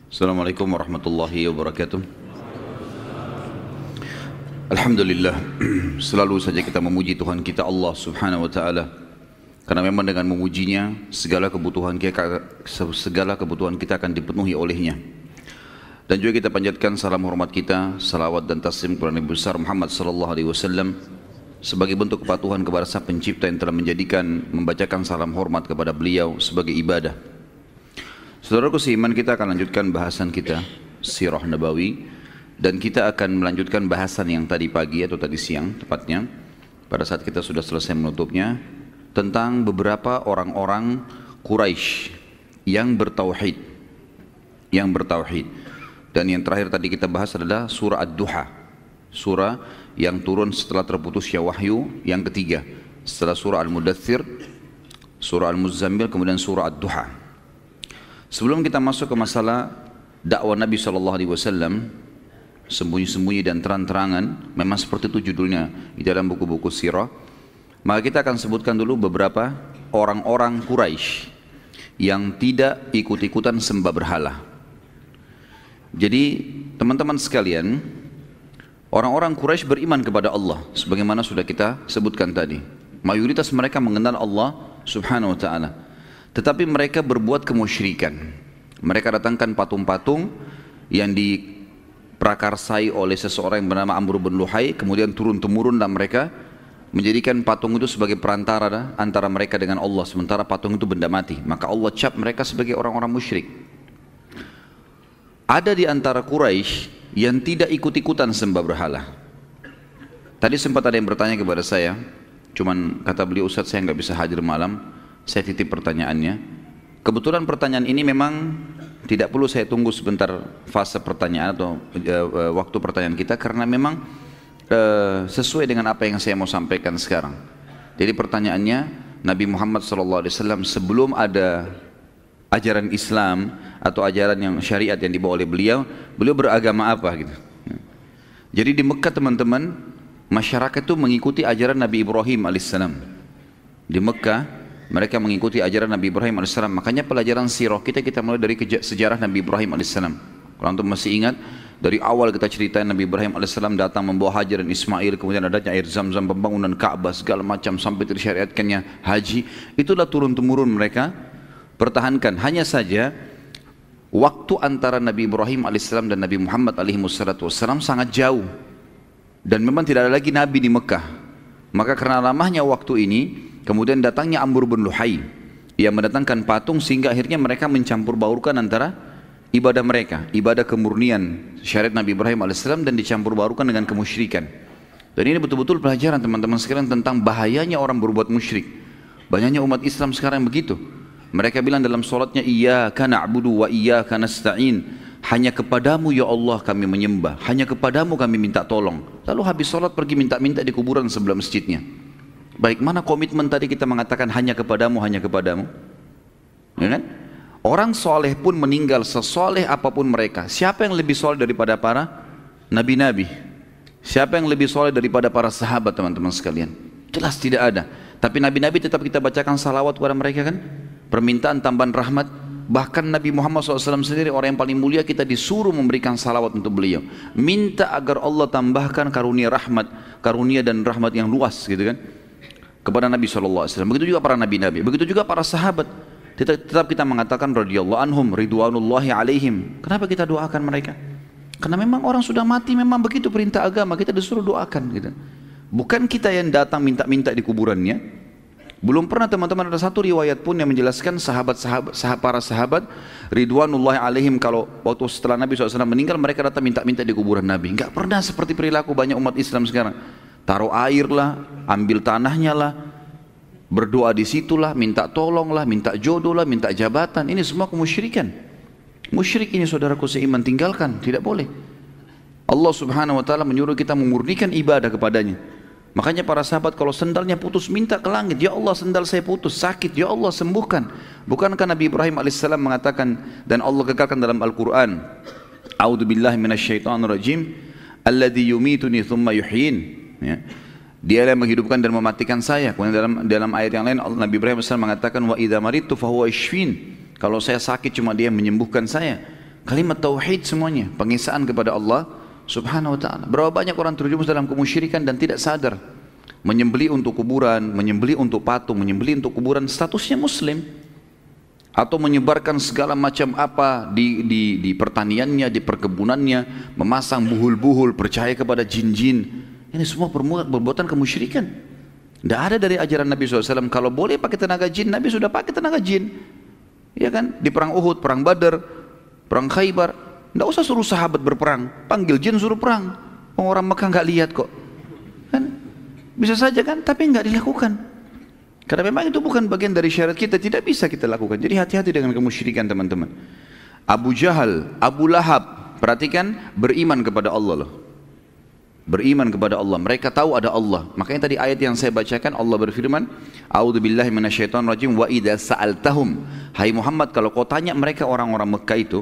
Assalamualaikum warahmatullahi wabarakatuh. Alhamdulillah, selalu saja kita memuji Tuhan kita Allah subhanahu wa ta'ala, karena memang dengan memujinya segala kebutuhan kita akan dipenuhi olehnya. Dan juga kita panjatkan salam hormat kita, salawat dan taslim kepada Nabi besar Muhammad sallallahu alaihi wasallam sebagai bentuk kepatuhan kepada Sang Pencipta yang telah membacakan salam hormat kepada beliau sebagai ibadah. Saudaraku seiman, kita akan lanjutkan bahasan kita Sirah Nabawi, dan kita akan melanjutkan bahasan yang tadi pagi atau tadi siang tepatnya, pada saat kita sudah selesai menutupnya, tentang beberapa orang-orang Quraisy yang bertauhid. Dan yang terakhir tadi kita bahas adalah surah Ad-Duha, surah yang turun setelah terputusnya wahyu yang ketiga, setelah surah Al-Mudaththir, surah Al-Muzammil, kemudian surah Ad-Duha. Sebelum kita masuk ke masalah dakwah Nabi SAW, sembunyi-sembunyi dan terang-terangan, memang seperti itu judulnya di dalam buku-buku sirah, maka kita akan sebutkan dulu beberapa orang-orang Quraisy yang tidak ikut-ikutan sembah berhala. Jadi teman-teman sekalian, orang-orang Quraisy beriman kepada Allah sebagaimana sudah kita sebutkan tadi. Mayoritas mereka mengenal Allah subhanahu wa ta'ala, tetapi mereka berbuat kemusyrikan. Mereka datangkan patung-patung yang diprakarsai oleh seseorang yang bernama Amr bin Luhai, kemudian turun-temurun dan mereka menjadikan patung itu sebagai perantara antara mereka dengan Allah, sementara patung itu benda mati. Maka Allah cap mereka sebagai orang-orang musyrik. Ada di antara Quraisy yang tidak ikut-ikutan sembah berhala. Tadi sempat ada yang bertanya kepada saya, cuman kata beliau, Ustaz saya nggak bisa hadir malam. Saya titip pertanyaannya. Kebetulan pertanyaan ini memang tidak perlu saya tunggu sebentar fase pertanyaan atau waktu pertanyaan kita, karena memang sesuai dengan apa yang saya mau sampaikan sekarang. Jadi pertanyaannya, Nabi Muhammad SAW sebelum ada ajaran Islam atau ajaran yang syariat yang dibawa oleh beliau beragama apa gitu. Jadi di Mekah teman-teman, masyarakat itu mengikuti ajaran Nabi Ibrahim alaihissalam. Di Mekah mereka mengikuti ajaran Nabi Ibrahim AS. Makanya pelajaran sirah kita mulai dari sejarah Nabi Ibrahim AS. Kalau antum masih ingat, dari awal kita ceritain Nabi Ibrahim AS datang membawa Hajar dan Ismail, kemudian adanya air Zam-Zam, pembangunan Ka'bah, segala macam sampai disyariatkannya haji. Itulah turun-temurun mereka pertahankan. Hanya saja waktu antara Nabi Ibrahim AS dan Nabi Muhammad AS sangat jauh, dan memang tidak ada lagi Nabi di Mekah. Maka karena lamanya waktu ini, kemudian datangnya Amr bin Luhai yang mendatangkan patung, sehingga akhirnya mereka mencampur baurkan antara ibadah mereka, ibadah kemurnian syariat Nabi Ibrahim AS, dan dicampur baurkan dengan kemusyrikan. Dan ini betul-betul pelajaran teman-teman sekalian tentang bahayanya orang berbuat musyrik. Banyaknya umat Islam sekarang begitu. Mereka bilang dalam sholatnya, iyyaka na'budu wa iyyaka nasta'in, hanya kepadamu ya Allah kami menyembah, hanya kepadamu kami minta tolong. Lalu habis sholat pergi minta-minta di kuburan sebelah masjidnya. Baik, mana komitmen tadi kita mengatakan hanya kepadamu, ya kan? Orang soleh pun meninggal, sesoleh apapun mereka. Siapa yang lebih soleh daripada para nabi-nabi? Siapa yang lebih soleh daripada para sahabat, teman-teman sekalian? Jelas tidak ada. Tapi nabi-nabi tetap kita bacakan salawat kepada mereka kan? Permintaan tambahan rahmat. Bahkan Nabi Muhammad SAW sendiri, orang yang paling mulia, kita disuruh memberikan salawat untuk beliau. Minta agar Allah tambahkan karunia rahmat, karunia dan rahmat yang luas gitu kan, kepada Nabi SAW. Begitu juga para nabi-nabi, begitu juga para sahabat. Tetap kita mengatakan radhiyallahu anhum, ridwanullahi alaihim. Kenapa kita doakan mereka? Karena memang orang sudah mati, memang begitu perintah agama, kita disuruh doakan gitu. Bukan kita yang datang minta-minta di kuburannya. Belum pernah teman-teman ada satu riwayat pun yang menjelaskan para sahabat ridwanullahi alaihim, kalau waktu setelah Nabi SAW meninggal mereka datang minta-minta di kuburan Nabi. Enggak pernah seperti perilaku banyak umat Islam sekarang. Taruh air lah, ambil tanahnya lah, berdoa di situlah, minta tolong lah, minta jodoh lah, minta jabatan. Ini semua kemusyrikan. Musyrik ini saudaraku seiman, tinggalkan, tidak boleh. Allah subhanahu wa ta'ala menyuruh kita memurnikan ibadah kepadanya. Makanya para sahabat kalau sendalnya putus minta ke langit, ya Allah sendal saya putus, sakit, ya Allah sembuhkan. Bukankah Nabi Ibrahim AS mengatakan, dan Allah kekalkan dalam Al-Quran, A'udzubillahi minasyaitonirrajim, alladzi yumituni thumma yuhyin. Ya. Dia yang menghidupkan dan mematikan saya. Kemudian dalam ayat yang lain Nabi Ibrahim AS mengatakan, wa idza maridtu fahuwa yashfin. Kalau saya sakit cuma dia yang menyembuhkan saya. Kalimat tauhid semuanya, pengesaan kepada Allah Subhanahu wa taala. Berapa banyak orang terjerumus dalam kemusyrikan dan tidak sadar. Menyembelih untuk kuburan, menyembelih untuk patung, menyembelih untuk kuburan, statusnya muslim. Atau menyebarkan segala macam apa di pertaniannya, di perkebunannya, memasang buhul-buhul, percaya kepada jin-jin. Ini semua perbuatan kemusyrikan. Tidak ada dari ajaran Nabi SAW. Kalau boleh pakai tenaga jin, Nabi sudah pakai tenaga jin. Ya kan? Di perang Uhud, perang Badar, perang Khaybar. Tidak usah suruh sahabat berperang. Panggil jin suruh perang. Orang Mekah nggak lihat kok. Kan? Bisa saja kan? Tapi nggak dilakukan. Karena memang itu bukan bagian dari syariat kita. Tidak bisa kita lakukan. Jadi hati-hati dengan kemusyrikan teman-teman. Abu Jahal, Abu Lahab. Perhatikan, beriman kepada Allah loh. Beriman kepada Allah. Mereka tahu ada Allah. Makanya tadi ayat yang saya bacakan, Allah berfirman, A'udzubillahi minasyaitonirrajim wa idza sa'altahum. Hai Muhammad, kalau kau tanya mereka orang-orang Mekah itu,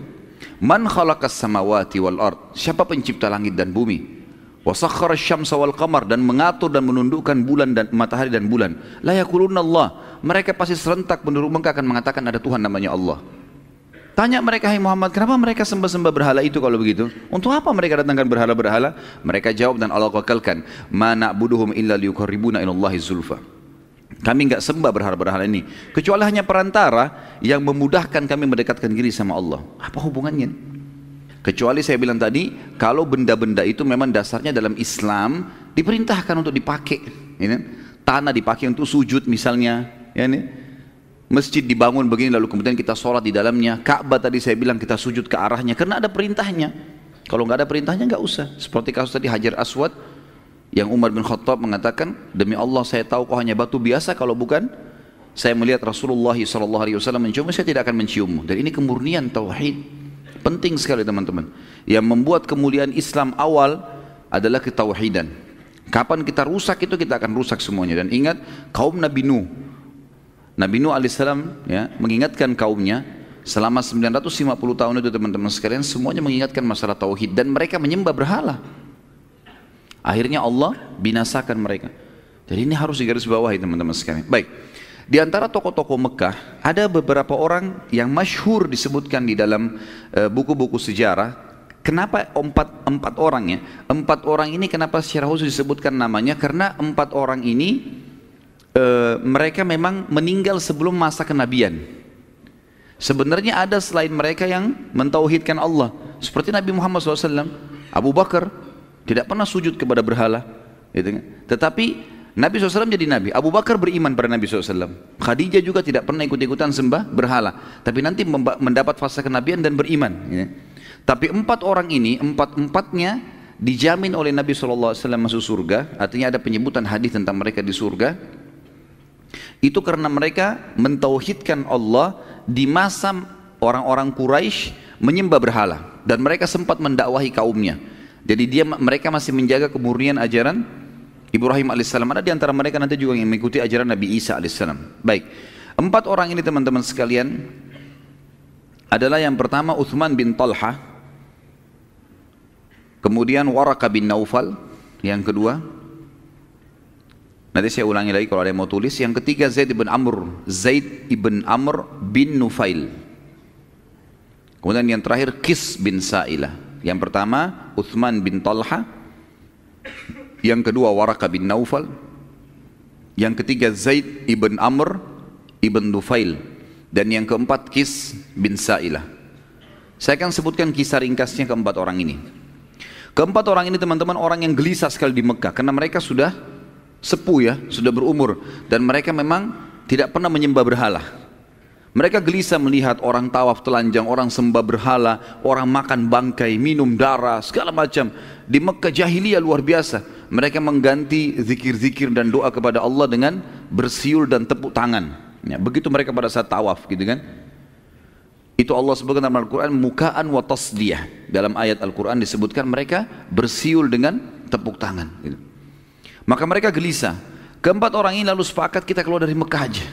man khalaqas samawati wal ard? Siapa pencipta langit dan bumi? Wa sakhkhara asy-syamsa wal qamar, dan mengatur dan menundukkan bulan dan matahari dan bulan. La yaquluna Allah. Mereka pasti serentak penduduk Mekah akan mengatakan ada Tuhan namanya Allah. Tanya mereka, hai Muhammad, kenapa mereka sembah-sembah berhala itu kalau begitu? Untuk apa mereka datangkan berhala-berhala? Mereka jawab dan Allah wakalkan, ma na'buduhum illa liyuqarribuna ilallahi zulfa. Kami enggak sembah berhala-berhala ini kecuali hanya perantara yang memudahkan kami mendekatkan diri sama Allah. Apa hubungannya? Kecuali saya bilang tadi, kalau benda-benda itu memang dasarnya dalam Islam diperintahkan untuk dipakai, ya, tanah dipakai untuk sujud misalnya, ya, masjid dibangun begini lalu kemudian kita sholat di dalamnya. Ka'bah tadi saya bilang kita sujud ke arahnya karena ada perintahnya. Kalau nggak ada perintahnya nggak usah. Seperti kasus tadi Hajar Aswad yang Umar bin Khattab mengatakan, demi Allah saya tahu kau hanya batu biasa, kalau bukan saya melihat Rasulullah SAW menciummu, saya tidak akan menciummu. Dan ini kemurnian tauhid. Penting sekali teman-teman. Yang membuat kemuliaan Islam awal adalah ketauhidan. Kapan kita rusak itu kita akan rusak semuanya. Dan ingat kaum Nabi Nuh. Nabi Nuh alaihissalam ya, mengingatkan kaumnya selama 950 tahun itu teman-teman sekalian, semuanya mengingatkan masalah tauhid dan mereka menyembah berhala. Akhirnya Allah binasakan mereka. Jadi ini harus digarisbawahi teman-teman sekalian. Baik, di antara tokoh-tokoh Mekah ada beberapa orang yang masyhur disebutkan di dalam buku-buku sejarah. Kenapa empat orang ya? Empat orang ini kenapa secara khusus disebutkan namanya? Karena empat orang ini mereka memang meninggal sebelum masa kenabian. Sebenarnya ada selain mereka yang mentauhidkan Allah, seperti Nabi Muhammad SAW. Abu Bakar tidak pernah sujud kepada berhala, gitu kan? Tetapi Nabi SAW jadi Nabi. Abu Bakar beriman pada Nabi SAW. Khadijah juga tidak pernah ikut-ikutan sembah berhala, tapi nanti mendapat fase kenabian dan beriman, gitu. Tapi empat orang ini, empat-empatnya dijamin oleh Nabi SAW masuk surga. Artinya ada penyebutan hadis tentang mereka di surga. Itu karena mereka mentauhidkan Allah di masa orang-orang Quraisy menyembah berhala dan mereka sempat mendakwahi kaumnya. Jadi mereka masih menjaga kemurnian ajaran Ibrahim alaihissalam. Ada di antara mereka nanti juga yang mengikuti ajaran Nabi Isa alaihissalam. Baik, empat orang ini teman-teman sekalian adalah yang pertama Uthman bin Talha, kemudian Waraqah bin Naufal, yang kedua, nanti saya ulangi lagi kalau ada yang mau tulis. Yang ketiga Zaid ibn Amr bin Nufail. Kemudian yang terakhir Qis bin Sa'ilah. Yang pertama Uthman bin Talha, yang kedua Waraqah bin Naufal, yang ketiga Zaid ibn Amr ibn Nufail, dan yang keempat Qis bin Sa'ilah. Saya akan sebutkan kisah ringkasnya keempat orang ini. Keempat orang ini teman-teman orang yang gelisah sekali di Mekah karena mereka sudah sepuh ya, sudah berumur, dan mereka memang tidak pernah menyembah berhala. Mereka gelisah melihat orang tawaf telanjang, orang sembah berhala, orang makan bangkai, minum darah, segala macam. Di Mekah jahiliyah luar biasa. Mereka mengganti zikir-zikir dan doa kepada Allah dengan bersiul dan tepuk tangan. Ya, begitu mereka pada saat tawaf, gitu kan? Itu Allah sebutkan dalam Al-Quran mukaan wa tasdiyah. Dalam ayat Al-Quran disebutkan mereka bersiul dengan tepuk tangan, gitu. Maka mereka gelisah. Keempat orang ini lalu sepakat kita keluar dari Mekah aja.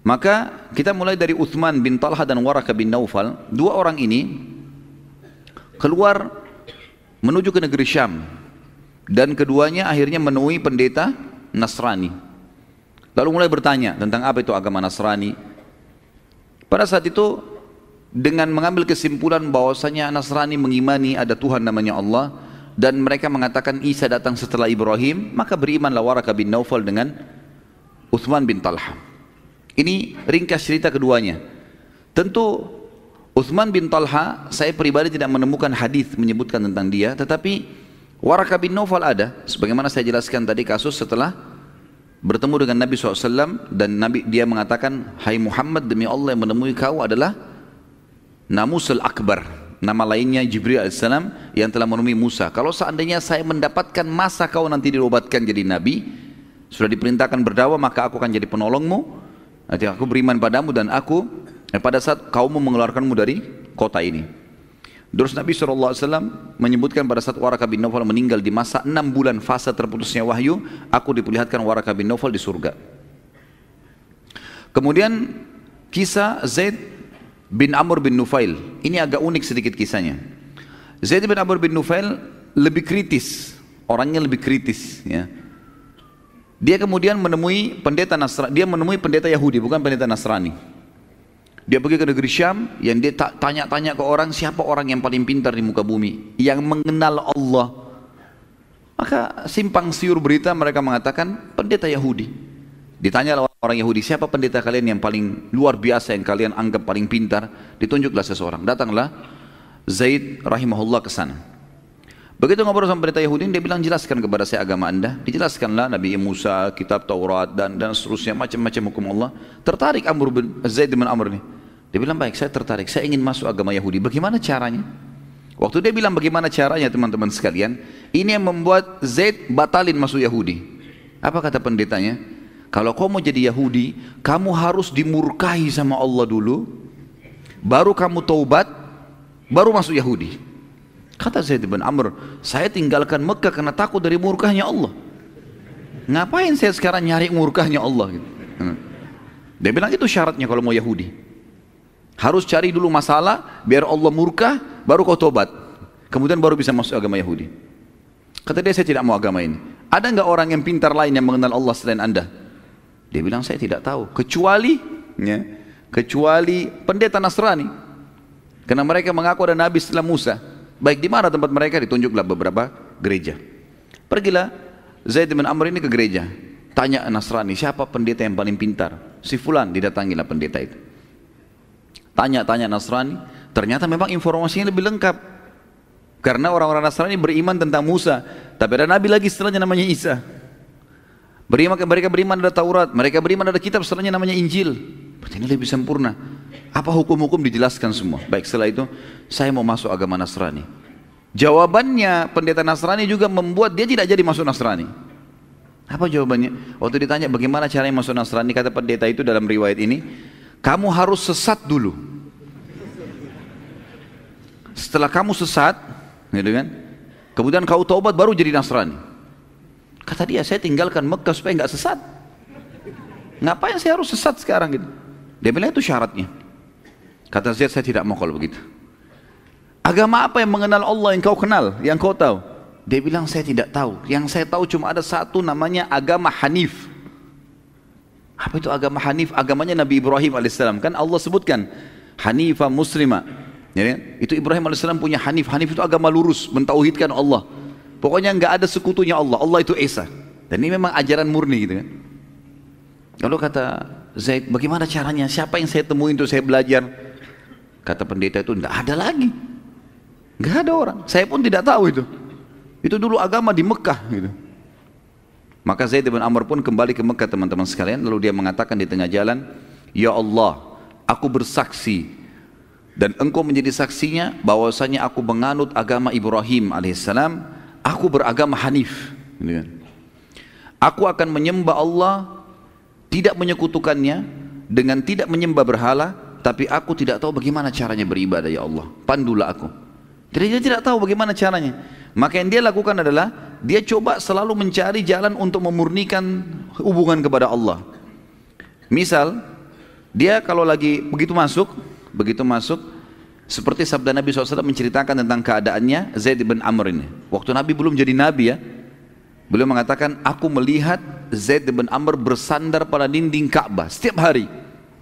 Maka kita mulai dari Uthman bin Talha dan Waraqah bin Naufal. Dua orang ini keluar menuju ke negeri Syam. Dan keduanya akhirnya menemui pendeta Nasrani. Lalu mulai bertanya tentang apa itu agama Nasrani. Pada saat itu dengan mengambil kesimpulan bahwasanya Nasrani mengimani ada Tuhan namanya Allah, dan mereka mengatakan Isa datang setelah Ibrahim, maka berimanlah Waraqah bin Naufal dengan Uthman bin Talha. Ini ringkas cerita keduanya. Tentu Uthman bin Talha, saya pribadi tidak menemukan hadis menyebutkan tentang dia, tetapi Waraqah bin Naufal ada. Sebagaimana saya jelaskan tadi, kasus setelah bertemu dengan Nabi SAW, dan dia mengatakan, hai Muhammad, demi Allah yang menemui kau adalah Namusul Akbar, nama lainnya Jibril AS yang telah menemui Musa. Kalau seandainya saya mendapatkan masa kau nanti diobatkan jadi Nabi, sudah diperintahkan berdakwah, maka aku akan jadi penolongmu. Nanti aku beriman padamu, dan aku pada saat kaummu mengeluarkanmu dari kota ini. Terus Nabi SAW menyebutkan pada saat Waraqah bin Naufal meninggal di masa 6 bulan fase terputusnya wahyu, aku diperlihatkan Waraqah bin Naufal di surga. Kemudian kisah Zaid bin Amr bin Nufail, ini agak unik sedikit kisahnya. Zaid bin Amr bin Nufail lebih kritis, orangnya lebih kritis, ya. Dia kemudian menemui pendeta Nasrani, dia menemui pendeta Yahudi, bukan pendeta Nasrani. Dia pergi ke negeri Syam, yang dia tanya-tanya ke orang, siapa orang yang paling pintar di muka bumi, yang mengenal Allah. Maka simpang siur berita, mereka mengatakan pendeta Yahudi. Ditanya orang Yahudi, siapa pendeta kalian yang paling luar biasa, yang kalian anggap paling pintar? Ditunjuklah seseorang, datanglah Zaid rahimahullah ke sana. Begitu ngobrol sama pendeta Yahudi, dia bilang, jelaskan kepada saya agama anda. Dijelaskanlah Nabi Musa, kitab Taurat, dan seterusnya, macam-macam hukum Allah. Tertarik Zaid bin Amr ini. Dia bilang, baik, saya tertarik, saya ingin masuk agama Yahudi. Bagaimana caranya? Waktu dia bilang bagaimana caranya, teman-teman sekalian, ini yang membuat Zaid batalin masuk Yahudi. Apa kata pendetanya? Kalau kau mau jadi Yahudi, kamu harus dimurkahi sama Allah dulu, baru kamu taubat, baru masuk Yahudi. Kata Zaid bin Amr, saya tinggalkan Mekah karena takut dari murkahnya Allah. Ngapain saya sekarang nyari murkahnya Allah? Gitu. Dia bilang itu syaratnya kalau mau Yahudi. Harus cari dulu masalah, biar Allah murkah, baru kau tobat. Kemudian baru bisa masuk agama Yahudi. Kata dia, saya tidak mau agama ini. Ada nggak orang yang pintar lain yang mengenal Allah selain anda? Dia bilang, saya tidak tahu. Kecuali pendeta Nasrani. Karena mereka mengaku ada Nabi setelah Musa. Baik, di mana tempat mereka? Ditunjuklah beberapa gereja. Pergilah Zaid bin Amr ini ke gereja. Tanya Nasrani, siapa pendeta yang paling pintar? Si fulan, didatangilah pendeta itu. Tanya-tanya Nasrani, ternyata memang informasinya lebih lengkap. Karena orang-orang Nasrani beriman tentang Musa, tapi ada Nabi lagi setelahnya namanya Isa. Mereka beriman ada Taurat, mereka beriman ada kitab setelahnya namanya Injil. Berarti ini lebih sempurna. Apa hukum-hukum dijelaskan semua. Baik, setelah itu saya mau masuk agama Nasrani. Jawabannya pendeta Nasrani juga membuat dia tidak jadi masuk Nasrani. Apa jawabannya? Waktu ditanya bagaimana caranya masuk Nasrani, kata pendeta itu dalam riwayat ini, kamu harus sesat dulu. Setelah kamu sesat, gitu kan, kemudian kau taubat baru jadi Nasrani. Kata dia, saya tinggalkan Mekah supaya nggak sesat. Ngapain saya harus sesat sekarang gitu? Dia bilang itu syaratnya. Kata Zaid, saya tidak mau kalau begitu. Agama apa yang mengenal Allah yang kau kenal, yang kau tahu? Dia bilang, saya tidak tahu. Yang saya tahu cuma ada satu, namanya agama Hanif. Apa itu agama Hanif? Agamanya Nabi Ibrahim alaihissalam. Kan Allah sebutkan Hanifah Muslimah. Ya, itu Ibrahim alaihissalam punya Hanif. Hanif itu agama lurus, mentauhidkan Allah. Pokoknya nggak ada sekutunya Allah. Allah itu Esa. Dan ini memang ajaran murni gitu kan. Lalu kata Zaid, bagaimana caranya? Siapa yang saya temui untuk saya belajar? Kata pendeta itu, tidak ada lagi. Nggak ada orang. Saya pun tidak tahu itu. Itu dulu agama di Mekah gitu. Maka Zaid bin Amr pun kembali ke Mekah, teman-teman sekalian. Lalu dia mengatakan di tengah jalan, ya Allah, aku bersaksi dan engkau menjadi saksinya bahwasanya aku menganut agama Ibrahim alaihissalam. Aku beragama Hanif. Gitu kan. Aku akan menyembah Allah, tidak menyekutukannya, dengan tidak menyembah berhala, tapi aku tidak tahu bagaimana caranya beribadah, ya Allah, pandulah aku. Jadi dia tidak tahu bagaimana caranya. Maka yang dia lakukan adalah dia coba selalu mencari jalan untuk memurnikan hubungan kepada Allah. Misal dia kalau lagi begitu masuk seperti sabda Nabi SAW menceritakan tentang keadaannya Zaid bin Amr ini. Waktu Nabi belum jadi Nabi ya, beliau mengatakan, aku melihat Zaid bin Amr bersandar pada dinding Ka'bah setiap hari.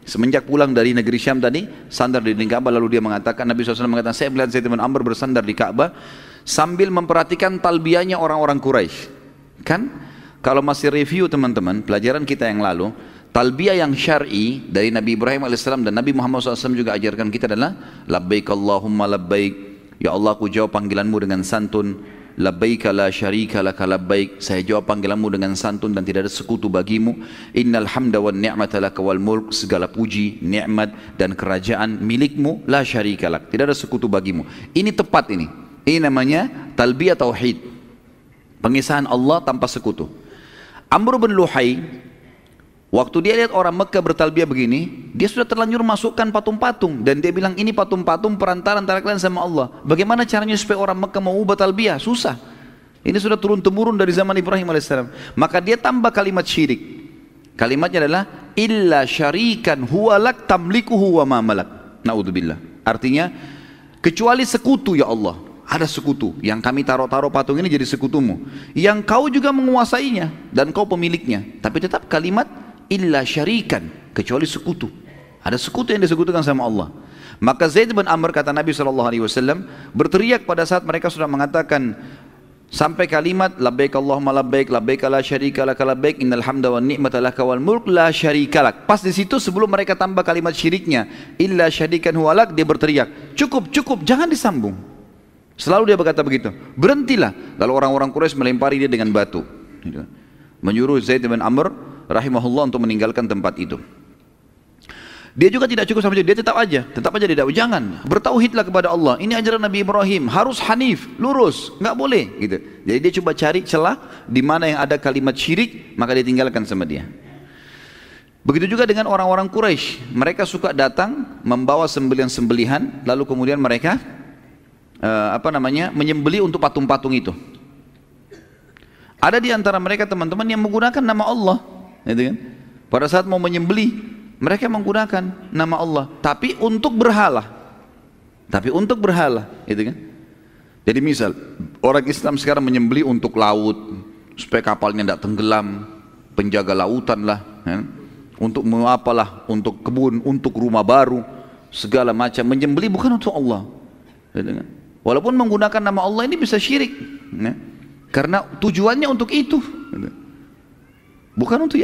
Semenjak pulang dari negeri Syam tadi, sandar di dinding Ka'bah, lalu dia mengatakan, Nabi SAW mengatakan, saya melihat Zaid bin Amr bersandar di Ka'bah sambil memperhatikan talbiyahnya orang-orang Quraisy. Kan kalau masih review teman-teman, pelajaran kita yang lalu, talbiyah yang syar'i dari Nabi Ibrahim alaihissalam dan Nabi Muhammad SAW juga ajarkan kita adalah labbaik Allahumma labbaik, ya Allah aku jawab panggilanmu dengan santun, labbaik la syarika laka labbaik, saya jawab panggilanmu dengan santun dan tidak ada sekutu bagimu, innal hamda wan ni'mata laka wal mulk, segala puji, nikmat dan kerajaan milikmu, la syarika lak, tidak ada sekutu bagimu. Ini tepat ini namanya talbiyah tauhid, pengisahan Allah tanpa sekutu. Amr bin Luhai, waktu dia lihat orang Mekah bertalbiyah begini, dia sudah terlanjur masukkan patung-patung dan dia bilang ini patung-patung perantara antara kalian sama Allah. Bagaimana caranya supaya orang Mekah mau ubah talbiyah? Susah. Ini sudah turun-temurun dari zaman Ibrahim alaihissalam. Maka dia tambah kalimat syirik. Kalimatnya adalah illa syarikan huwa lak tamlikuhu wa ma malak. Naudzubillah. Artinya kecuali sekutu ya Allah. Ada sekutu yang kami taruh-taruh patung ini jadi sekutumu, yang kau juga menguasainya dan kau pemiliknya. Tapi tetap kalimat illa syarikan, kecuali sekutu. Ada sekutu yang disekutukan sama Allah. Maka Zaid bin Amr, kata Nabi SAW, berteriak pada saat mereka sudah mengatakan sampai kalimat labbaik Allahumma labbaik, labbaik la syarika laka labbaik, innal hamda wan ni'mata laka wal mulk la syarika lak. Pas di situ sebelum mereka tambah kalimat syiriknya illa syarikan huwa lak, dia berteriak, cukup, cukup, jangan disambung. Selalu dia berkata begitu, berhentilah. Lalu orang-orang Quraisy melempari dia dengan batu, menyuruh Zaid bin Amr rahimahullah untuk meninggalkan tempat itu. Dia juga tidak cukup sampai itu, dia tetap aja dia dakwah, jangan, bertauhidlah kepada Allah. Ini ajaran Nabi Ibrahim, harus hanif, lurus, nggak boleh gitu. Jadi dia coba cari celah di mana yang ada kalimat syirik, maka dia tinggalkan sama dia. Begitu juga dengan orang-orang Quraisy, mereka suka datang membawa sembelihan-sembelihan, lalu kemudian mereka menyembeli untuk patung-patung itu. Ada di antara mereka teman-teman yang menggunakan nama Allah, gitu kan? Pada saat mau menyembeli, mereka menggunakan nama Allah, tapi untuk berhala, gitu kan? Jadi misal orang Islam sekarang menyembeli untuk laut, supaya kapalnya tidak tenggelam, penjaga lautan lah, kan? Untuk apalah, untuk kebun, untuk rumah baru, segala macam. Menyembeli bukan untuk Allah, gitu kan? Walaupun menggunakan nama Allah ini bisa syirik, ya? Karena tujuannya untuk itu, bukan untuk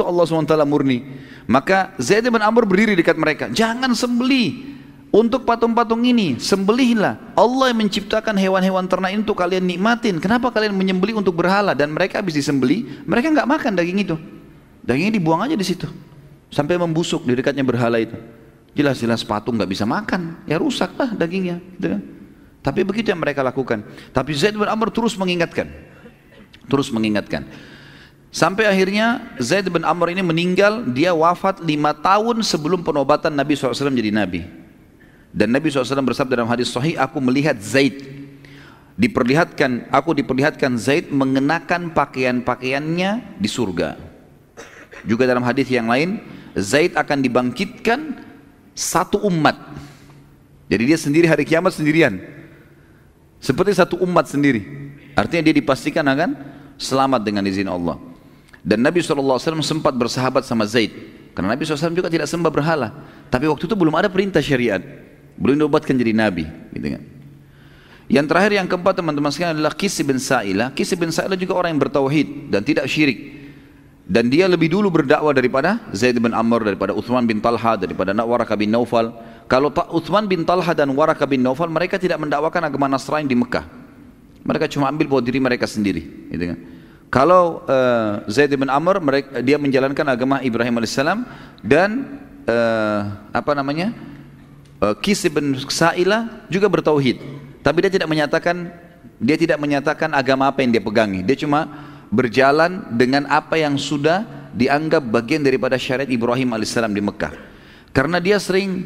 Allah SWT murni. Maka Zaid bin Amr berdiri dekat mereka, jangan sembelih untuk patung-patung ini, sembelihlah. Allah yang menciptakan hewan-hewan ternak itu untuk kalian nikmatin. Kenapa kalian menyembelih untuk berhala? Dan mereka habis disembelih, mereka nggak makan daging itu, dagingnya dibuang aja di situ sampai membusuk di dekatnya berhala itu. Jelas-jelas patung nggak bisa makan, ya rusaklah dagingnya, gitu kan? Tapi begitu yang mereka lakukan. Tapi Zaid bin Amr terus mengingatkan. Sampai akhirnya Zaid bin Amr ini meninggal, dia wafat 5 tahun sebelum penobatan Nabi SAW jadi Nabi. Dan Nabi SAW bersabda dalam hadis sahih, aku melihat Zaid, aku diperlihatkan Zaid mengenakan pakaian-pakaiannya di surga. Juga dalam hadis yang lain, Zaid akan dibangkitkan satu umat. Jadi dia sendiri hari kiamat sendirian. Seperti satu umat sendiri. Artinya dia dipastikan akan selamat dengan izin Allah. Dan Nabi SAW sempat bersahabat sama Zaid, karena Nabi SAW juga tidak sembah berhala. Tapi waktu itu belum ada perintah syariat, belum diobatkan jadi Nabi, gitu kan. Yang terakhir, yang keempat teman-teman sekalian adalah Qis bin Sa'ilah. Qis bin Sa'ilah juga orang yang bertauhid dan tidak syirik. Dan dia lebih dulu berdakwah daripada Zaid bin Amr, daripada Uthman bin Talha, daripada Waraqah bin Naufal. Kalau Uthman bin Talha dan Waraqah bin Naufal, mereka tidak mendakwakan agama Nasrani di Mekah. Mereka cuma ambil buat diri mereka sendiri, gitu kan. Kalau Zaid bin Amr, dia menjalankan agama Ibrahim alaihissalam. Dan Qis bin Sa'ilah juga bertauhid, tapi dia tidak menyatakan agama apa yang dia pegangi. Dia cuma berjalan dengan apa yang sudah dianggap bagian daripada syariat Ibrahim alaihissalam di Mekah. Karena dia sering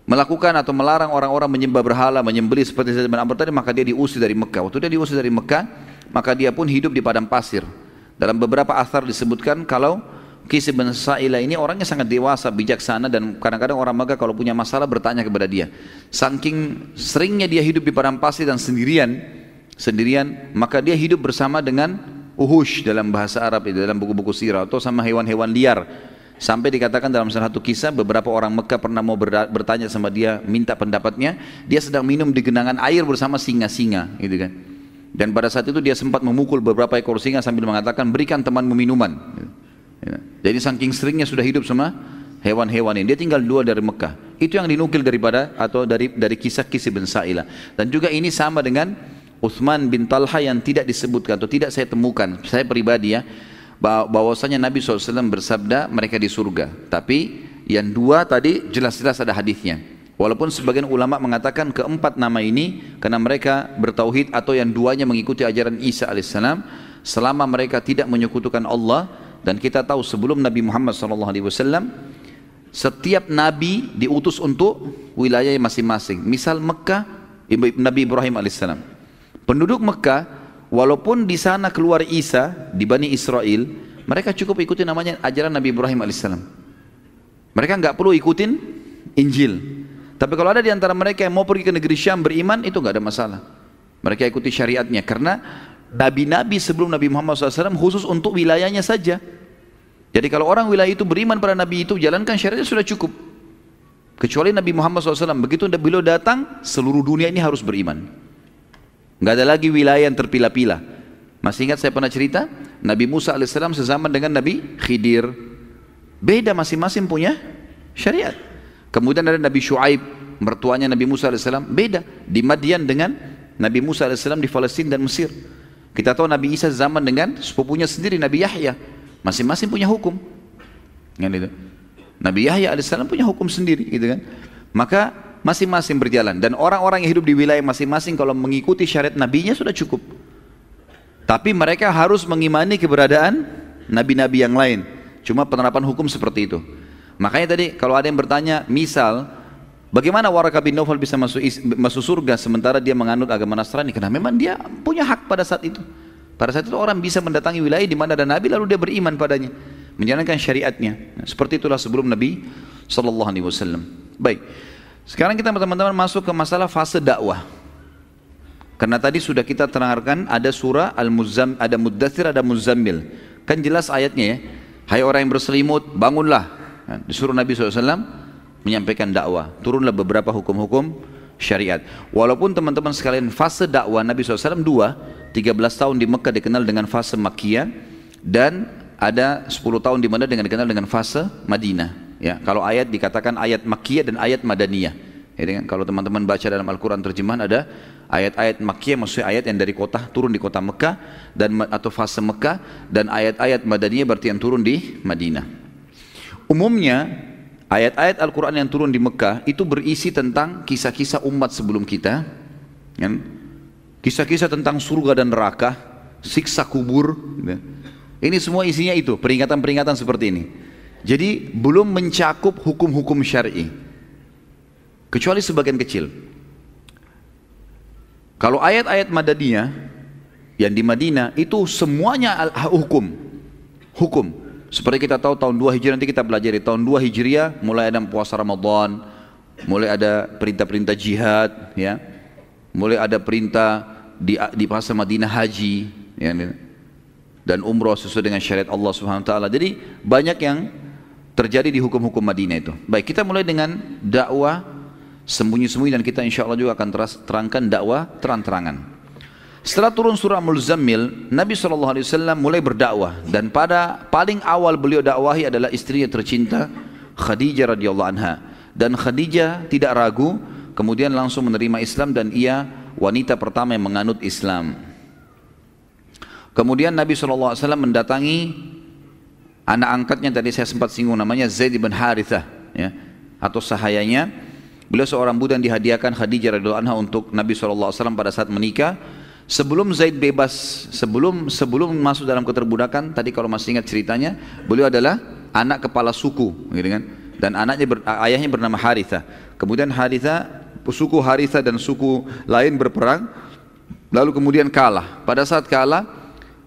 melakukan atau melarang orang-orang menyembah berhala, menyembelih seperti Zaid bin Amr tadi, maka dia diusir dari Mekah. Waktu dia diusir dari Mekah, maka dia pun hidup di padang pasir. Dalam beberapa athar disebutkan kalau Qis bin Sa'ilah ini orangnya sangat dewasa, bijaksana, dan kadang-kadang orang Mekah kalau punya masalah bertanya kepada dia. Saking seringnya dia hidup di padang pasir dan sendirian, maka dia hidup bersama dengan uhush dalam bahasa Arab, dalam buku-buku sirah, atau sama hewan-hewan liar Sampai dikatakan dalam salah satu kisah, beberapa orang Mekah pernah mau bertanya sama dia, minta pendapatnya. Dia sedang minum di genangan air bersama singa-singa, gitu kan. Dan pada saat itu dia sempat memukul beberapa ekor singa sambil mengatakan, berikan temanmu minuman. Jadi saking seringnya sudah hidup sama hewan-hewan ini. Dia tinggal 2 dari Mekah. Itu yang dinukil daripada atau dari kisah-kisah bin Sa'ilah. Dan juga ini sama dengan Uthman bin Talha yang tidak disebutkan atau tidak saya temukan. Saya pribadi ya, bahwasanya Nabi SAW bersabda mereka di surga. Tapi yang 2 tadi jelas-jelas ada hadisnya. Walaupun sebagian ulama mengatakan keempat nama ini karena mereka bertauhid atau yang 2-nya mengikuti ajaran Isa alaihissalam selama mereka tidak menyekutukan Allah. Dan kita tahu sebelum Nabi Muhammad SAW setiap Nabi diutus untuk wilayah masing-masing. Misal Mekah, Nabi Ibrahim alaihissalam. Penduduk Mekah walaupun di sana keluar Isa di Bani Israel, mereka cukup ikuti namanya ajaran Nabi Ibrahim alaihissalam. Mereka nggak perlu ikutin Injil. Tapi kalau ada di antara mereka yang mau pergi ke negeri Syam beriman, itu nggak ada masalah. Mereka ikuti syariatnya karena nabi-nabi sebelum Nabi Muhammad SAW khusus untuk wilayahnya saja. Jadi kalau orang wilayah itu beriman pada nabi itu, jalankan syariatnya sudah cukup. Kecuali Nabi Muhammad SAW, begitu beliau datang, seluruh dunia ini harus beriman. Nggak ada lagi wilayah yang terpilah-pilah. Masih ingat saya pernah cerita, Nabi Musa alaihissalam sezaman dengan Nabi Khidir. Beda, masing-masing punya syariat. Kemudian ada Nabi Shu'aib, mertuanya Nabi Musa alaihissalam, beda. Di Madian dengan Nabi Musa alaihissalam di Palestina dan Mesir. Kita tahu Nabi Isa zaman dengan sepupunya sendiri Nabi Yahya. Masing-masing punya hukum. Gitu. Nabi Yahya alaihissalam punya hukum sendiri, gitu kan. Maka masing-masing berjalan. Dan orang-orang yang hidup di wilayah masing-masing kalau mengikuti syariat nabinya sudah cukup. Tapi mereka harus mengimani keberadaan nabi-nabi yang lain. Cuma penerapan hukum seperti itu. Makanya tadi kalau ada yang bertanya, misal bagaimana Waraqah bin Naufal bisa masuk surga sementara dia menganut agama Nasrani? Karena memang dia punya hak pada saat itu. Pada saat itu orang bisa mendatangi wilayah di mana ada Nabi lalu dia beriman padanya, menjalankan syariatnya. Nah, seperti itulah sebelum Nabi SAW. Baik, sekarang kita teman-teman masuk ke masalah fase dakwah. Karena tadi sudah kita terangkan ada surah Al-Muzammil, ada Muddathir, ada Muzammil. Kan jelas ayatnya ya. Hai orang yang berselimut, bangunlah. Nah, disuruh Nabi SAW menyampaikan dakwah. Turunlah beberapa hukum-hukum syariat. Walaupun teman-teman sekalian fase dakwah Nabi SAW 13 tahun di Mekah dikenal dengan fase Makkiyah, dan ada 10 tahun di mana dikenal dengan fase Madinah. Ya, kalau ayat dikatakan ayat Makkiyah dan ayat Madaniyah. Ya, kalau teman-teman baca dalam Al-Quran terjemahan ada ayat-ayat Makkiyah, maksudnya ayat yang dari kota turun di kota Mekah dan atau fase Mekah, dan ayat-ayat Madaniyah berarti yang turun di Madinah. Umumnya ayat-ayat Al-Quran yang turun di Mekah itu berisi tentang kisah-kisah umat sebelum kita, kan? Kisah-kisah tentang surga dan neraka, siksa kubur, gitu. Ini semua isinya itu, peringatan-peringatan seperti ini. Jadi belum mencakup hukum-hukum syar'i, kecuali sebagian kecil. Kalau ayat-ayat Madaniyah yang di Madinah itu semuanya hukum. Seperti kita tahu tahun 2 Hijriah, nanti kita pelajari tahun 2 Hijriah mulai ada puasa Ramadan, mulai ada perintah-perintah jihad, ya, mulai ada perintah di masa Madinah haji, ya, dan umroh sesuai dengan syariat Allah Subhanahu Wa Taala. Jadi banyak yang terjadi di hukum-hukum Madinah itu. Baik, kita mulai dengan dakwah sembunyi-sembunyi dan kita insya Allah juga akan terangkan dakwah terang-terangan. Setelah turun surah Muzammil, Nabi SAW mulai berdakwah, dan pada paling awal beliau dakwahi adalah istrinya tercinta Khadijah radhiyallahu anha. Dan Khadijah tidak ragu, kemudian langsung menerima Islam dan ia wanita pertama yang menganut Islam. Kemudian Nabi SAW mendatangi anak angkatnya, tadi saya sempat singgung namanya Zaid bin Harithah, ya, atau sahayanya. Beliau seorang budak yang dihadiahkan Khadijah radhiyallahu anha untuk Nabi SAW pada saat menikah. Sebelum Zaid bebas, sebelum masuk dalam keterbudakan, tadi kalau masih ingat ceritanya, beliau adalah anak kepala suku, gitu kan? Dan ayahnya bernama Harithah. Kemudian suku Harithah dan suku lain berperang, lalu kemudian kalah. Pada saat kalah,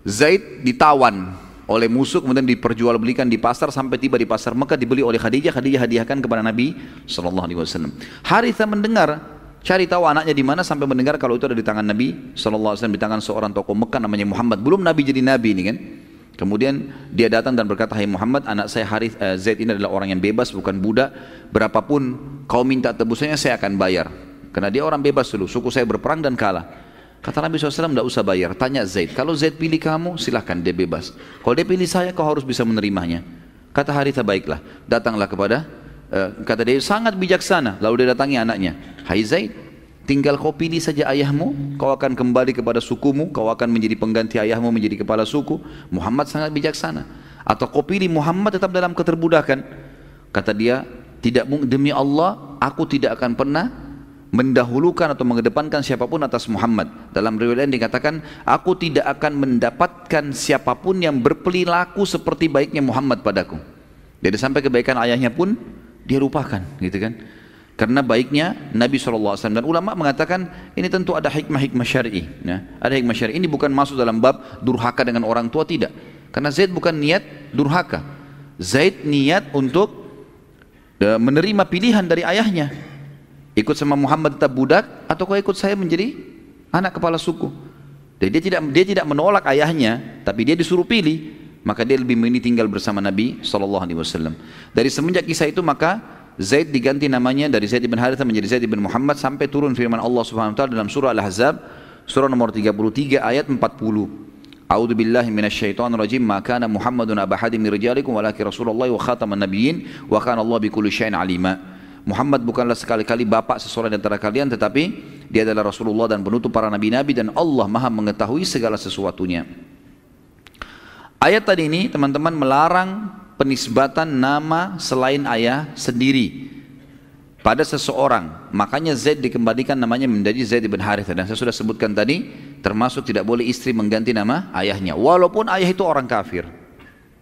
Zaid ditawan oleh musuh, kemudian diperjualbelikan di pasar sampai tiba di pasar Mekah, dibeli oleh Khadijah. Khadijah hadiahkan kepada Nabi SAW. Harithah mendengar, cari tahu anaknya di mana, sampai mendengar kalau itu ada di tangan Nabi SAW, di tangan seorang tokoh Mekah namanya Muhammad. Belum Nabi jadi Nabi ini kan. Kemudian dia datang dan berkata, hai Muhammad, anak saya Zaid ini adalah orang yang bebas, bukan budak. Berapapun kau minta tebusannya saya akan bayar. Karena dia orang bebas dulu, suku saya berperang dan kalah. Kata Nabi SAW, tidak usah bayar. Tanya Zaid, kalau Zaid pilih kamu, silahkan, dia bebas. Kalau dia pilih saya, kau harus bisa menerimanya. Kata Haritha, baiklah. Datanglah kepada, kata dia, sangat bijaksana. Lalu dia datangi anaknya. Hai Zaid, tinggal kau pilih saja ayahmu, kau akan kembali kepada sukumu, kau akan menjadi pengganti ayahmu menjadi kepala suku. Muhammad sangat bijaksana. Atau kau pilih Muhammad tetap dalam keterbudakan. Kata dia, tidak, demi Allah, aku tidak akan pernah mendahulukan atau mengedepankan siapapun atas Muhammad. Dalam riwayat lain dikatakan, aku tidak akan mendapatkan siapapun yang berperilaku seperti baiknya Muhammad padaku. Jadi sampai kebaikan ayahnya pun dia lupakan, gitu kan? Karena baiknya Nabi SAW. Dan ulama mengatakan ini tentu ada hikmah-hikmah syar'i. Ya. Ada hikmah syar'i. Ini bukan masuk dalam bab durhaka dengan orang tua, tidak. Karena Zaid bukan niat durhaka. Zaid niat untuk menerima pilihan dari ayahnya. Ikut sama Muhammad tetap budak, atau kau ikut saya menjadi anak kepala suku. Jadi dia tidak menolak ayahnya, tapi dia disuruh pilih. Maka dia lebih memilih tinggal bersama Nabi SAW. Dari semenjak kisah itu maka Zaid diganti namanya dari Zaid bin Haritha menjadi Zaid bin Muhammad, sampai turun firman Allah Subhanahu wa taala dalam surah Al-Ahzab surah nomor 33 ayat 40. A'udzu billahi minasyaitonir rajim. Ma kana Muhammadun aba hadin min rijalikum walakin Rasulullah wa khataman nabiyyin wa kana Allah bikulli syai'in alima. Muhammad bukanlah sekali-kali bapak seseorang di antara kalian, tetapi dia adalah Rasulullah dan penutup para nabi-nabi, dan Allah maha mengetahui segala sesuatunya. Ayat tadi ini teman-teman melarang penisbatan nama selain ayah sendiri pada seseorang. Makanya Zaid dikembalikan namanya menjadi Zaid bin Haritha. Dan saya sudah sebutkan tadi, termasuk tidak boleh istri mengganti nama ayahnya, walaupun ayah itu orang kafir.